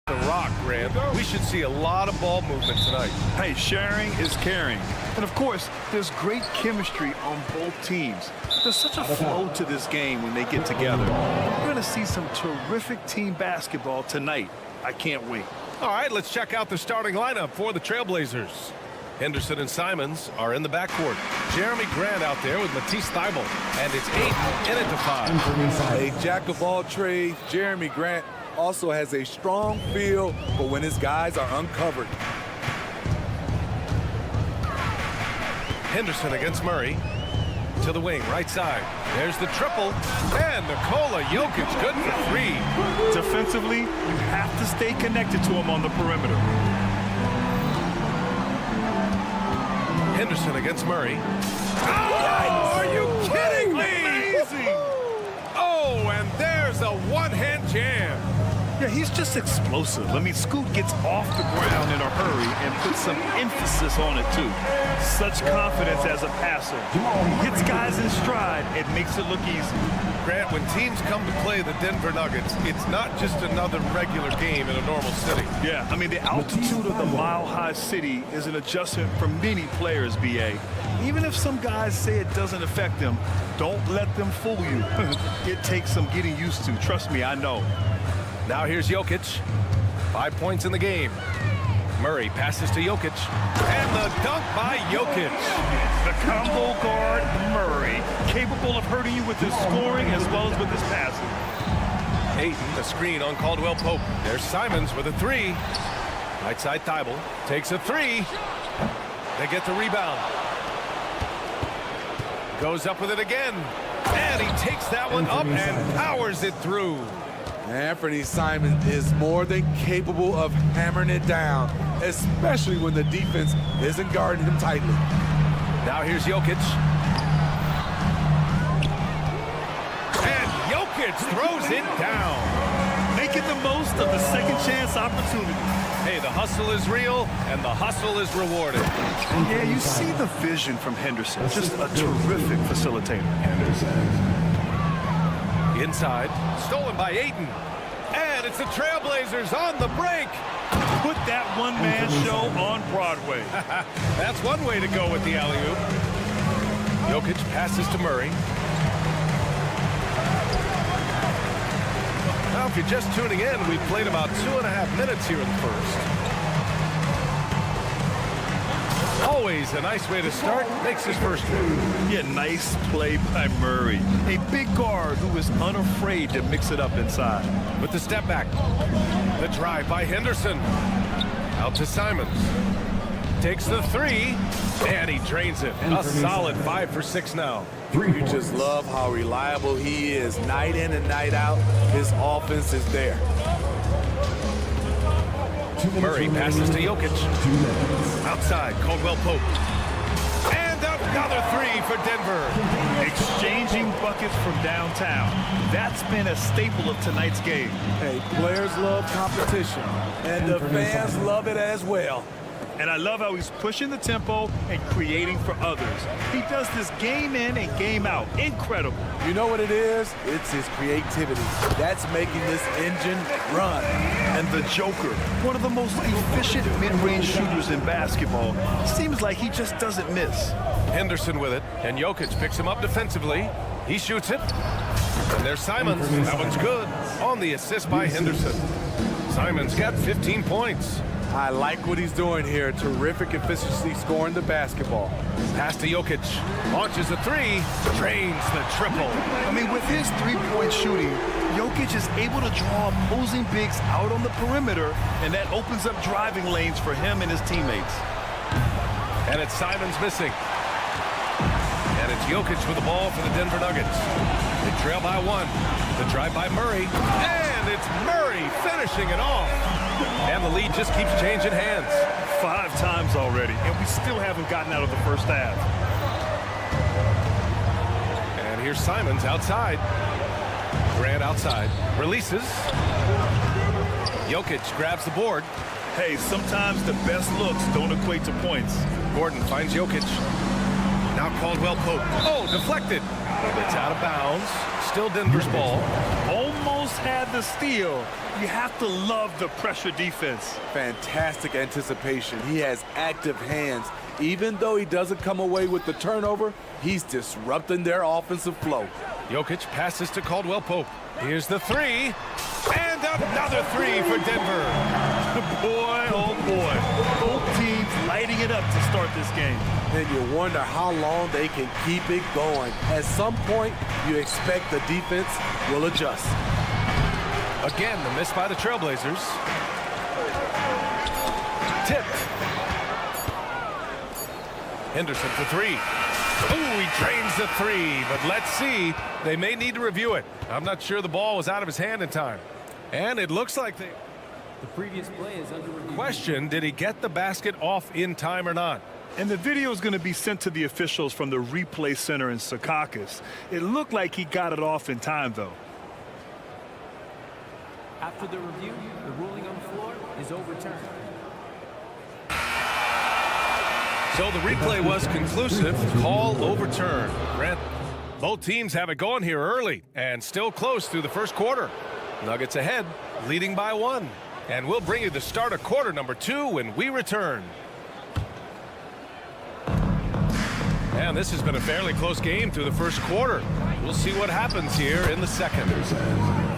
The rock, Grant. We should see a lot of ball movement tonight. Hey, sharing is caring. And of course, there's great chemistry on both teams. There's such a flow to this game when they get together. We're going to see some terrific team basketball tonight. I can't wait. All right, let's check out the starting lineup for the Trailblazers. Henderson and Simons are in the backcourt. Jeremy Grant out there with Matisse Thybulle. And it's 8 in it to 5. A jack of all trades, Jeremy Grant also has a strong feel for when his guys are uncovered. Henderson against Murray. To the wing, right side. There's the triple. And Nikola Jokic good for 3. Defensively, you have to stay connected to him on the perimeter. Henderson against Murray. Oh, are you kidding me? Amazing! Oh, and there's a one-hand jam. Yeah, he's just explosive. I mean, Scoot gets off the ground in a hurry and puts some emphasis on it, too. Such confidence as a passer. He hits guys in stride. It makes it look easy. Grant, when teams come to play the Denver Nuggets, it's not just another regular game in a normal city. Yeah, I mean, the altitude of the mile-high city is an adjustment for many players, B.A. Even if some guys say it doesn't affect them, don't let them fool you. It takes some getting used to. Trust me, I know. Now here's Jokic. 5 points in the game. Murray passes to Jokic. And the dunk by Jokic. The combo guard, Murray, capable of hurting you with his scoring as well as with his passing. Ayton, the screen on Caldwell Pope. There's Simons with a 3. Right side Thybulle takes a 3. They get the rebound. Goes up with it again. And he takes that one up and powers it through. Anthony Simons is more than capable of hammering it down, especially when the defense isn't guarding him tightly. Now here's Jokic. And Jokic throws it down. Making the most of the second chance opportunity. Hey, the hustle is real, and the hustle is rewarded. Yeah, you see the vision from Henderson. Just a terrific facilitator. Inside, stolen by Ayton. And it's the Trailblazers on the break. Put that one-man show on Broadway. That's one way to go with the alley-oop. Jokic passes to Murray. Now, if you're just tuning in, we've played about 2.5 minutes here in the first. Always a nice way to start. Makes his first one. Yeah, nice play by Murray. A big guard who is unafraid to mix it up inside. With the step back. The drive by Henderson. Out to Simons. Takes the 3. And he drains it. A solid 5 for 6 now. You just love how reliable he is. Night in and night out, his offense is there. Murray passes to Jokic. Outside, Caldwell Pope. And another 3 for Denver. Exchanging buckets from downtown. That's been a staple of tonight's game. Hey, players love competition, and the fans love it as well. And I love how he's pushing the tempo and creating for others. He does this game in and game out. Incredible. You know what it is? It's his creativity. That's making this engine run. And the Joker, one of the most efficient mid-range shooters in basketball, seems like he just doesn't miss. Henderson with it, and Jokic picks him up defensively. He shoots it. And there's Simons. That one's good. On the assist by Henderson. Simons got 15 points. I like what he's doing here. Terrific efficiency scoring the basketball. Pass to Jokic. Launches a 3. Drains the triple. I mean, with his three-point shooting, Jokic is able to draw opposing bigs out on the perimeter, and that opens up driving lanes for him and his teammates. And it's Simons missing. And it's Jokic with the ball for the Denver Nuggets. They trail by 1. The drive by Murray. And it's Murray finishing it off. And the lead just keeps changing hands. 5 times already, and we still haven't gotten out of the first half. And here's Simons outside. Grant outside. Releases. Jokic grabs the board. Hey, sometimes the best looks don't equate to points. Gordon finds Jokic. Now Caldwell Pope. Oh, deflected. It's out of bounds. Still Denver's ball. Almost had the steal. You have to love the pressure defense. Fantastic anticipation. He has active hands. Even though he doesn't come away with the turnover, he's disrupting their offensive flow. Jokic passes to Caldwell Pope. Here's the three. And another three for Denver. Boy, oh boy. Both teams lighting it up to start this game. And you wonder how long they can keep it going. At some point, you expect the defense will adjust. Again, the miss by the Trailblazers. Tipped. Henderson for three. Ooh, he drains the three, but let's see. They may need to review it. I'm not sure the ball was out of his hand in time. And it looks like the previous play is under review. Question, did he get the basket off in time or not? And the video is going to be sent to the officials from the replay center in Secaucus. It looked like he got it off in time, though. After the review, the ruling on the floor is overturned. So the replay was conclusive. Call overturned. Grant, both teams have it going here early and still close through the first quarter. Nuggets ahead, leading by 1. And we'll bring you the start of quarter number 2 when we return. And this has been a fairly close game through the first quarter. We'll see what happens here in the second.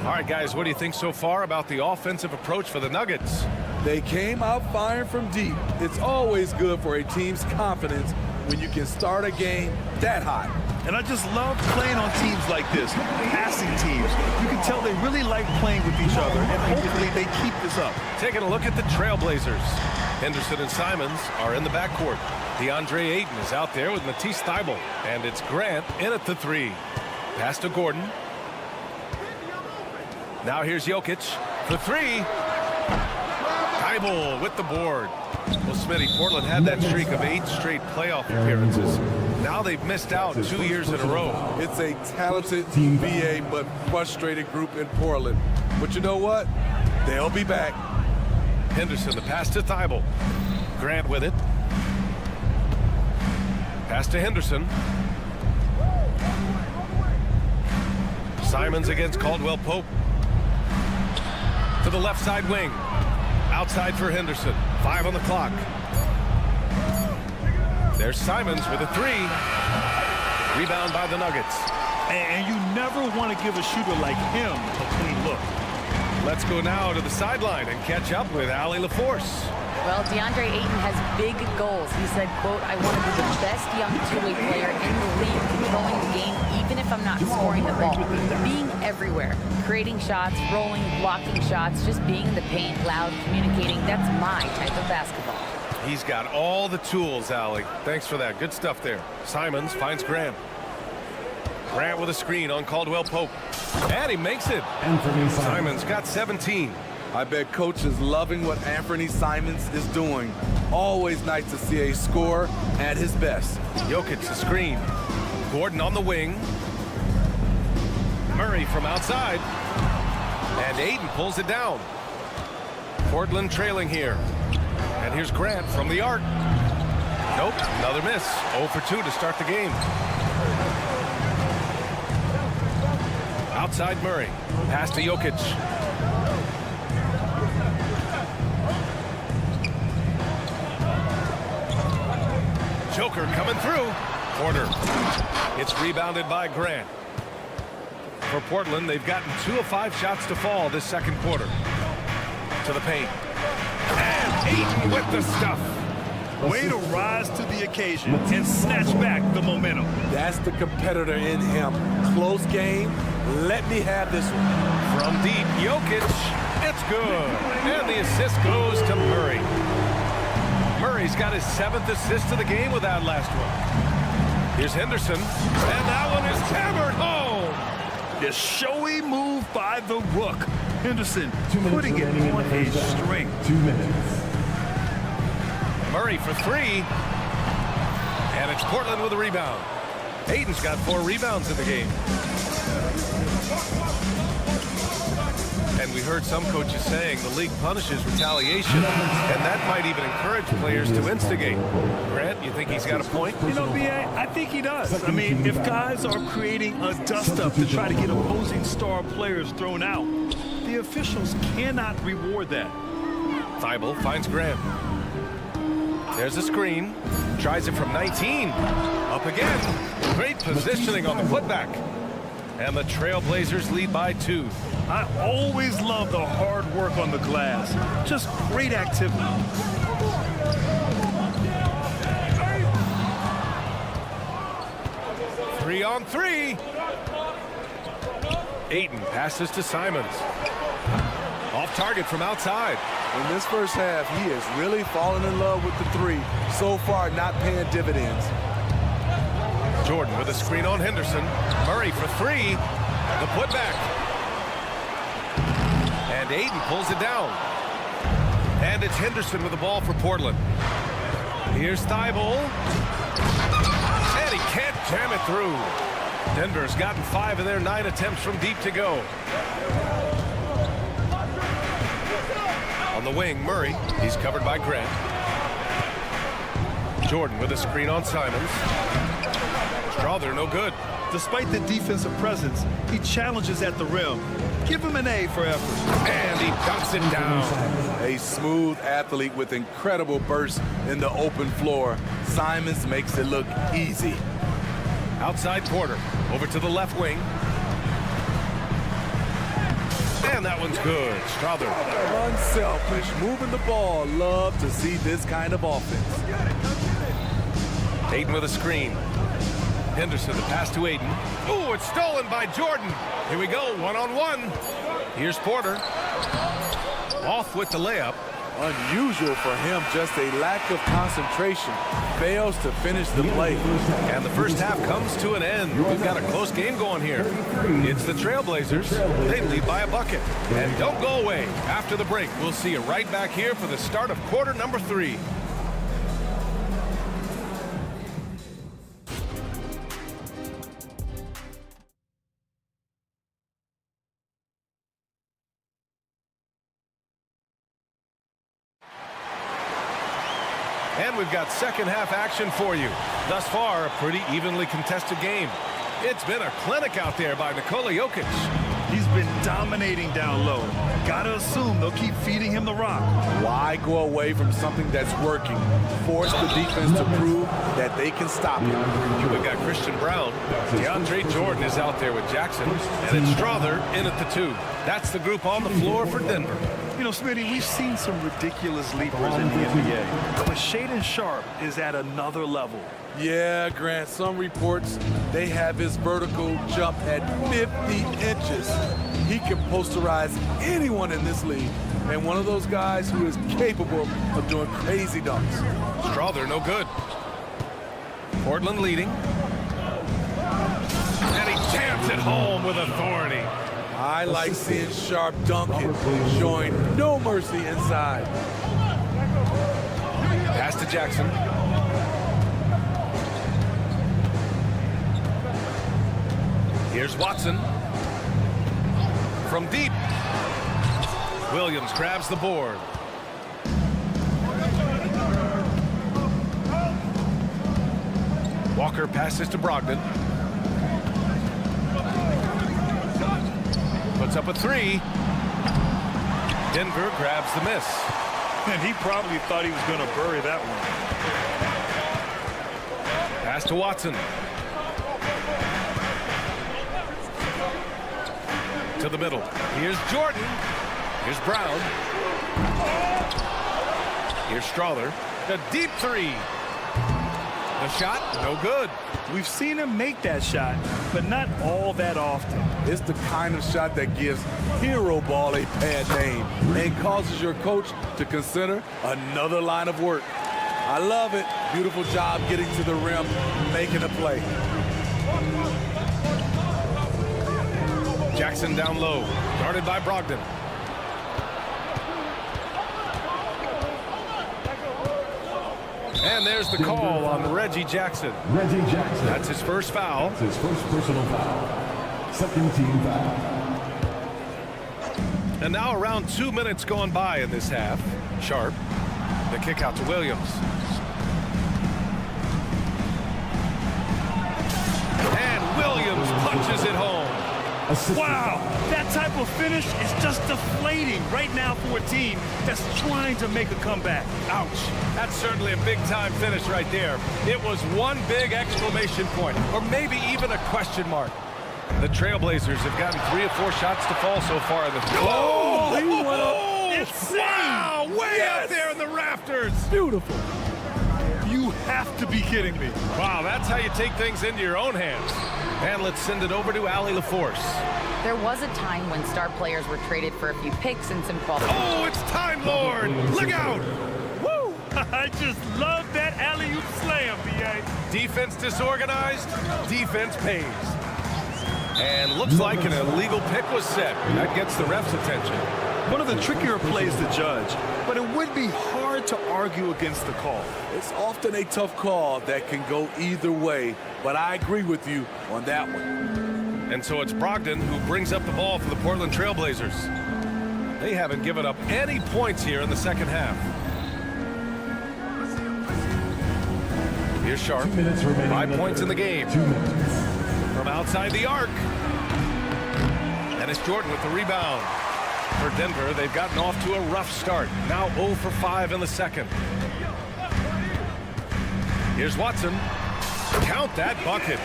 All right, guys, what do you think so far about the offensive approach for the Nuggets? They came out firing from deep. It's always good for a team's confidence when you can start a game that hot. And I just love playing on teams like this, passing teams. You can tell they really like playing with each other, and hopefully they keep this up. Taking a look at the Trailblazers. Henderson and Simons are in the backcourt. DeAndre Ayton is out there with Matisse Thybulle. And it's Grant in at the three. Pass to Gordon. Now here's Jokic for three. Thybulle with the board. Well, Smitty, Portland had that streak of 8 straight playoff appearances. Now they've missed out 2 years in a row. It's a talented VA but frustrated group in Portland. But you know what? They'll be back. Henderson, the pass to Thybulle. Grant with it. Pass to Henderson. Simons against Caldwell Pope. To the left side wing. Outside for Henderson. 5 on the clock. There's Simons with a three. Rebound by the Nuggets. And you never want to give a shooter like him a clean look. Let's go now to the sideline and catch up with Allie LaForce. Well, DeAndre Ayton has big goals. He said, quote, I want to be the best young two-way player in the league, controlling the game even if I'm not scoring the ball. Being everywhere, creating shots, rolling, blocking shots, just being in the paint, loud, communicating. That's my type of basketball. He's got all the tools, Allie. Thanks for that. Good stuff there. Simons finds Grant. Grant with a screen on Caldwell Pope. And he makes it. Simons got 17. I bet Coach is loving what Anthony Simons is doing. Always nice to see a scorer at his best. Jokic the screen. Gordon on the wing. Murray from outside. And Ayton pulls it down. Portland trailing here. And here's Grant from the arc. Nope, another miss. 0 for 2 to start the game. Outside Murray. Pass to Jokic. Joker coming through. Porter. It's rebounded by Grant. For Portland, they've gotten 2 of 5 shots to fall this second quarter. To the paint. And Ayton with the stuff. Way to rise to the occasion and snatch back the momentum. That's the competitor in him. Close game. Let me have this one. From deep, Jokic. It's good. And the assist goes to Murray. Murray's got his 7th assist of the game with that last one. Here's Henderson. And that one is hammered home. The showy move by the Rook. Henderson putting it on a string. 2 minutes. Murray for 3. And it's Portland with a rebound. Ayton's got 4 rebounds in the game. And we heard some coaches saying the league punishes retaliation, and that might even encourage players to instigate. Grant, you think he's got a point? You know, B.A., I think he does. I mean, if guys are creating a dust-up to try to get opposing star players thrown out, the officials cannot reward that. Thibault finds Grant. There's a screen. Tries it from 19. Up again. Great positioning on the putback. And the Trailblazers lead by 2. I always love the hard work on the glass. Just great activity. Three on 3. Ayton passes to Simons. Off target from outside. In this first half, he has really fallen in love with the 3. So far, not paying dividends. Jordan with a screen on Henderson. Murray for 3. The putback. And Ayton pulls it down. And it's Henderson with the ball for Portland. Here's Thibault. And he can't jam it through. Denver's gotten 5 of their 9 attempts from deep to go. On the wing, Murray. He's covered by Grant. Jordan with a screen on Simons. Strawther no good. Despite the defensive presence, he challenges at the rim. Give him an A for effort. And he dunks it down. A smooth athlete with incredible burst in the open floor. Simons makes it look easy. Outside Porter. Over to the left wing. And that one's good. Strawther. Unselfish, moving the ball. Love to see this kind of offense. Ayton with a screen. Henderson, the pass to Ayton. Ooh, it's stolen by Jordan. Here we go, 1-on-1. Here's Porter. Off with the layup. Unusual for him, just a lack of concentration. Fails to finish the play. And the first half comes to an end. We've got a close game going here. It's the Trailblazers. They lead by a bucket. And don't go away. After the break, we'll see you right back here for the start of quarter number 3. And we've got second half action for you. Thus far, a pretty evenly contested game. It's been a clinic out there by Nikola Jokic. He's been dominating down low. Gotta assume they'll keep feeding him the rock. Why go away from something that's working? Force the defense to prove that they can stop him. We've got Christian Brown. DeAndre Jordan is out there with Jackson. And it's Strawther in at the 2. That's the group on the floor for Denver. You know, Smitty, we've seen some ridiculous leapers in the NBA, but Shaedon Sharpe is at another level. Yeah, Grant, some reports they have his vertical jump at 50 inches. He can posterize anyone in this league, and one of those guys who is capable of doing crazy dunks. Strawther no good. Portland leading. And he jams it home with authority. I like seeing Sharpe dunking, showing no mercy inside. Pass to Jackson. Here's Watson. From deep. Williams grabs the board. Walker passes to Brogdon. Puts up a 3. Denver grabs the miss. And he probably thought he was going to bury that one. Pass to Watson. To the middle. Here's Jordan. Here's Brown. Here's Strawther. The deep 3. The shot, no good. We've seen him make that shot, but not all that often. It's the kind of shot that gives hero ball a bad name and causes your coach to consider another line of work. I love it. Beautiful job getting to the rim, making a play. Jackson down low, guarded by Brogdon. And there's the call on Reggie Jackson. Reggie Jackson. That's his first foul. That's his first personal foul. Second team foul. And now around 2 minutes gone by in this half. Sharp. The kick out to Williams. And Williams punches it home. Wow, that type of finish is just deflating right now for a team that's trying to make a comeback. Ouch. That's certainly a big-time finish right there. It was one big exclamation point, or maybe even a question mark. The Trailblazers have gotten 3 or 4 shots to fall so far in the Oh, he went up. Insane! Wow, way out there in the rafters. Beautiful. You have to be kidding me. Wow, that's how you take things into your own hands. And let's send it over to Allie LaForce. There was a time when star players were traded for a few picks and some quality. Oh, it's Time Lord. Look out. Woo! I just love that alley-oop slam, B.A. Defense disorganized, defense pays. And looks like an illegal pick was set. That gets the ref's attention. One of the trickier plays to judge, but it would be hard to argue against the call. It's often a tough call that can go either way, but I agree with you on that one. And so it's Brogdon who brings up the ball for the Portland Trailblazers. They haven't given up any points here in the second half. Here's Sharp. 5 points in the game. From outside the arc. And it's Jordan with the rebound. For Denver, they've gotten off to a rough start. Now 0 for 5 in the second. Here's Watson. Count that bucket.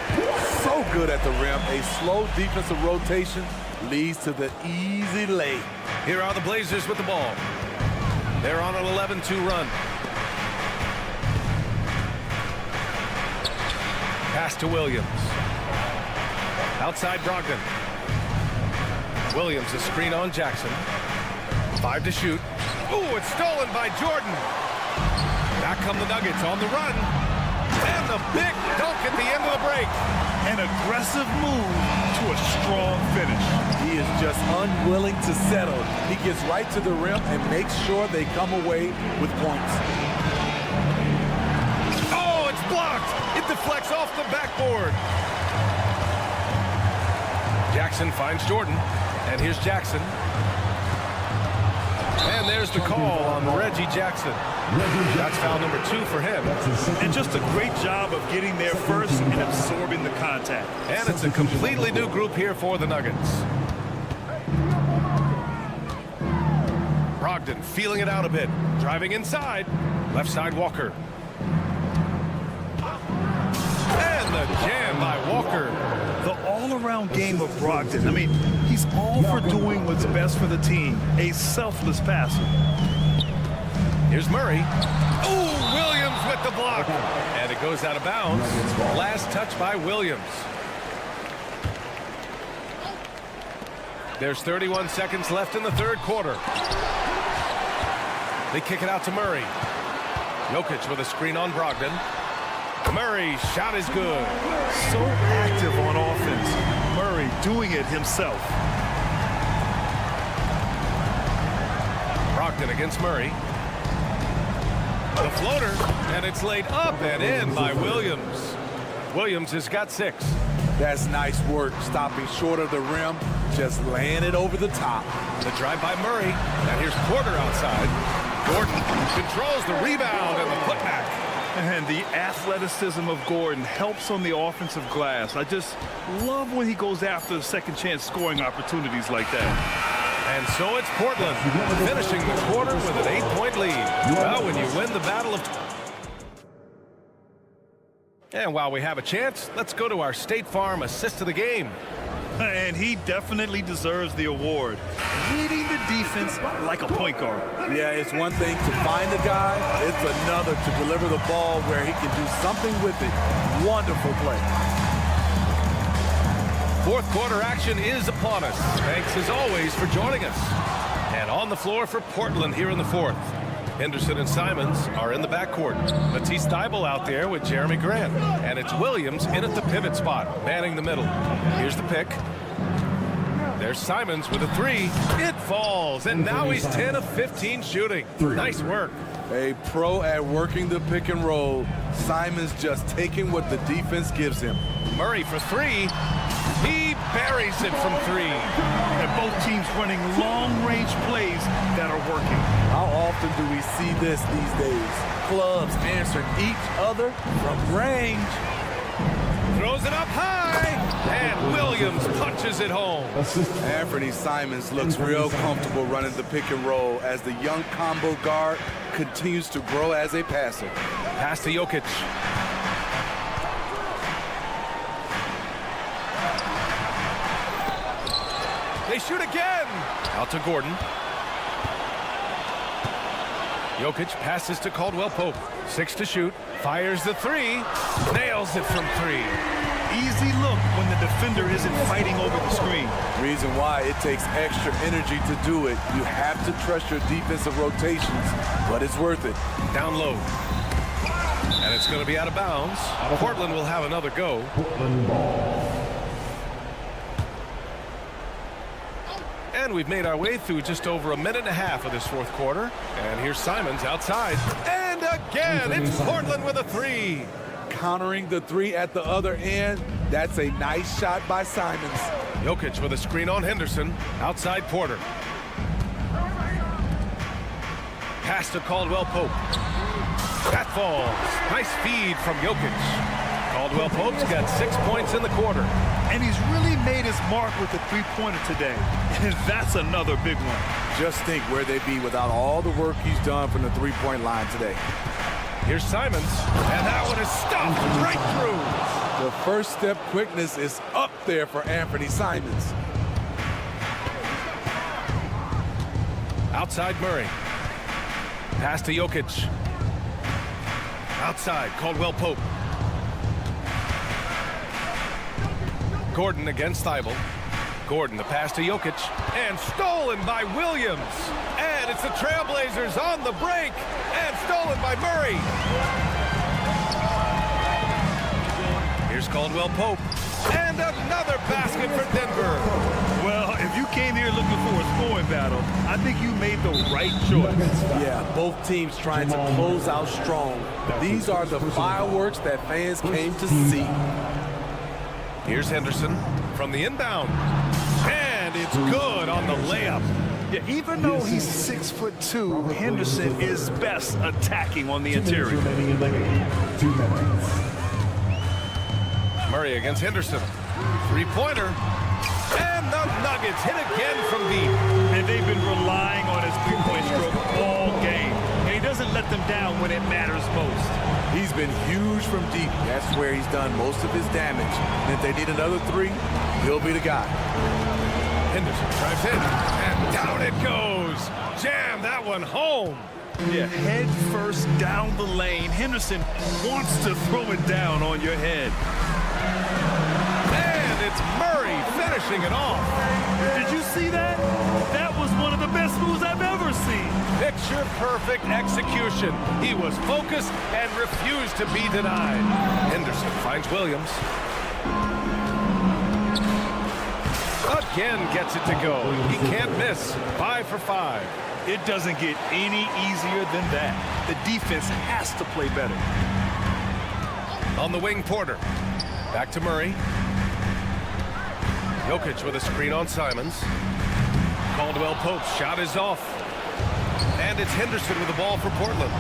So good at the rim. A slow defensive rotation leads to the easy lay. Here are the Blazers with the ball. They're on an 11-2 run. Pass to Williams. Outside Brogdon. Williams, a screen on Jackson. 5 to shoot. Ooh, it's stolen by Jordan. Back come the Nuggets on the run. And the big dunk at the end of the break. An aggressive move to a strong finish. He is just unwilling to settle. He gets right to the rim and makes sure they come away with points. Oh, it's blocked. It deflects off the backboard. Jackson finds Jordan. And here's Jackson. And there's the call on Reggie Jackson. That's foul number 2 for him. And just a great job of getting there first and absorbing the contact. And it's a completely new group here for the Nuggets. Brogdon feeling it out a bit. Driving inside. Left side Walker. And the jam by Walker. The all-around game of Brogdon. I mean, he's all for doing what's best for the team. A selfless passer. Here's Murray. Ooh, Williams with the block. And it goes out of bounds. Last touch by Williams. There's 31 seconds left in the third quarter. They kick it out to Murray. Jokic with a screen on Brogdon. Murray's shot is good. So active on offense. Murray doing it himself. Brogdon against Murray. The floater, and it's laid up and in by Williams. Williams has got 6. That's nice work, stopping short of the rim, just laying it over the top. The drive by Murray, and here's Porter outside. Gordon controls the rebound and the putback. And the athleticism of Gordon helps on the offensive glass. I just love when he goes after second chance scoring opportunities like that. And so it's Portland finishing the quarter with an 8-point lead. Well, when you win the battle of... And while we have a chance, let's go to our State Farm assist of the game. And he definitely deserves the award. Leading the defense like a point guard. Yeah, it's one thing to find a guy. It's another to deliver the ball where he can do something with it. Wonderful play. Fourth quarter action is upon us. Thanks as always for joining us. And on the floor for Portland here in the fourth. Henderson and Simons are in the backcourt. Matisse Thybulle out there with Jeremy Grant. And it's Williams in at the pivot spot, manning the middle. Here's the pick. There's Simons with a 3. It falls, and now he's 10 of 15 shooting. Nice work. A pro at working the pick and roll. Simons just taking what the defense gives him. Murray for 3. He buries it from three. And both teams running long-range plays that are working. How often do we see this these days? Clubs answering each other from range. Throws it up high, and Williams punches it home. Anthony Simons looks real comfortable running the pick and roll as the young combo guard continues to grow as a passer. Pass to Jokic. They shoot again. Out to Gordon. Jokic passes to Caldwell Pope. 6 to shoot. Fires the three. Nails it from three. Easy look when the defender isn't fighting over the screen. Reason why it takes extra energy to do it. You have to trust your defensive rotations, but it's worth it. Down low. And it's going to be out of bounds. Portland will have another go. And we've made our way through just over a minute and a half of this fourth quarter. And here's Simons outside. And again, it's Portland with a three. Countering the three at the other end. That's a nice shot by Simons. Jokic with a screen on Henderson. Outside Porter. Pass to Caldwell Pope. That falls. Nice feed from Jokic. Caldwell Pope's got 6 points in the quarter. And he's really made his mark with the three-pointer today. And that's another big one. Just think where they'd be without all the work he's done from the three-point line today. Here's Simons, and that one is stuffed right through. The first step quickness is up there for Anthony Simons. Outside Murray. Pass to Jokic. Outside, Caldwell Pope. Gordon against Thibault. Gordon, the pass to Jokic, and stolen by Williams. And it's the Trailblazers on the break, and stolen by Murray. Here's Caldwell Pope, and another basket for Denver. Well, if you came here looking for a scoring battle, I think you made the right choice. Yeah, both teams trying to close out strong. These are the fireworks that fans came to see. Here's Henderson from the inbound. And it's good on the layup. Yeah, even though he's 6'2", Henderson is best attacking on the interior. Murray against Henderson. Three-pointer. And the Nuggets hit again from deep. And they've been relying on his three-point stroke all game. And he doesn't let them down when it matters most. He's been huge from deep. That's where he's done most of his damage. And if they need another three, he'll be the guy. Henderson drives in, and down it goes. Jam that one home. Yeah, head first down the lane. Henderson wants to throw it down on your head. And it's Murray finishing it off. Did you see that? That was one of the best moves I've ever seen. Picture-perfect execution. He was focused and refused to be denied. Henderson finds Williams. Again gets it to go. He can't miss. 5 for 5. It doesn't get any easier than that. The defense has to play better. On the wing, Porter. Back to Murray. Jokic with a screen on Simons. Caldwell Pope's shot is off. And it's Henderson with the ball for Portland.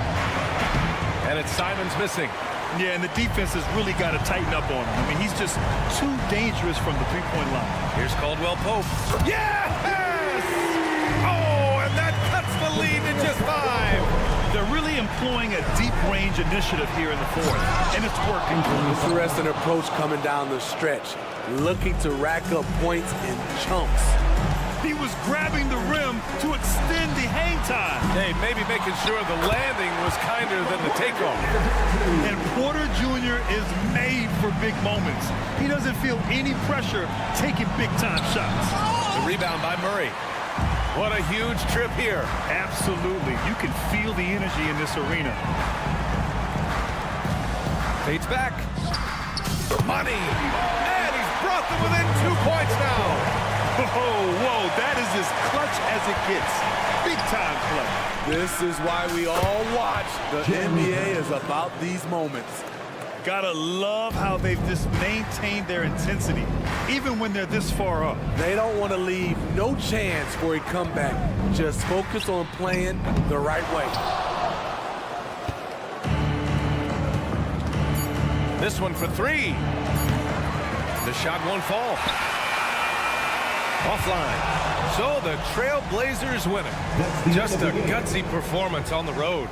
And it's Simons missing. Yeah, and the defense has really got to tighten up on him. I mean, he's just too dangerous from the three-point line. Here's Caldwell Pope. Yes! Oh, and that cuts the lead to just 5. They're really employing a deep-range initiative here in the fourth, and it's working. Interesting approach coming down the stretch, looking to rack up points in chunks. He was grabbing the rim to extend the hang time. Hey, maybe making sure the landing was kinder than the takeoff. And Porter Jr. is made for big moments. He doesn't feel any pressure taking big-time shots. The rebound by Murray. What a huge trip here. Absolutely. You can feel the energy in this arena. Fades back. Money. And he's brought them within 2 points now. Whoa, that is as clutch as it gets. Big time clutch. This is why we all watch. The NBA is about these moments. Gotta love how they've just maintained their intensity, even when they're this far up. They don't want to leave no chance for a comeback. Just focus on playing the right way. This one for three. The shot won't fall. Offline. So the Trailblazers win it. Just a gutsy performance on the road.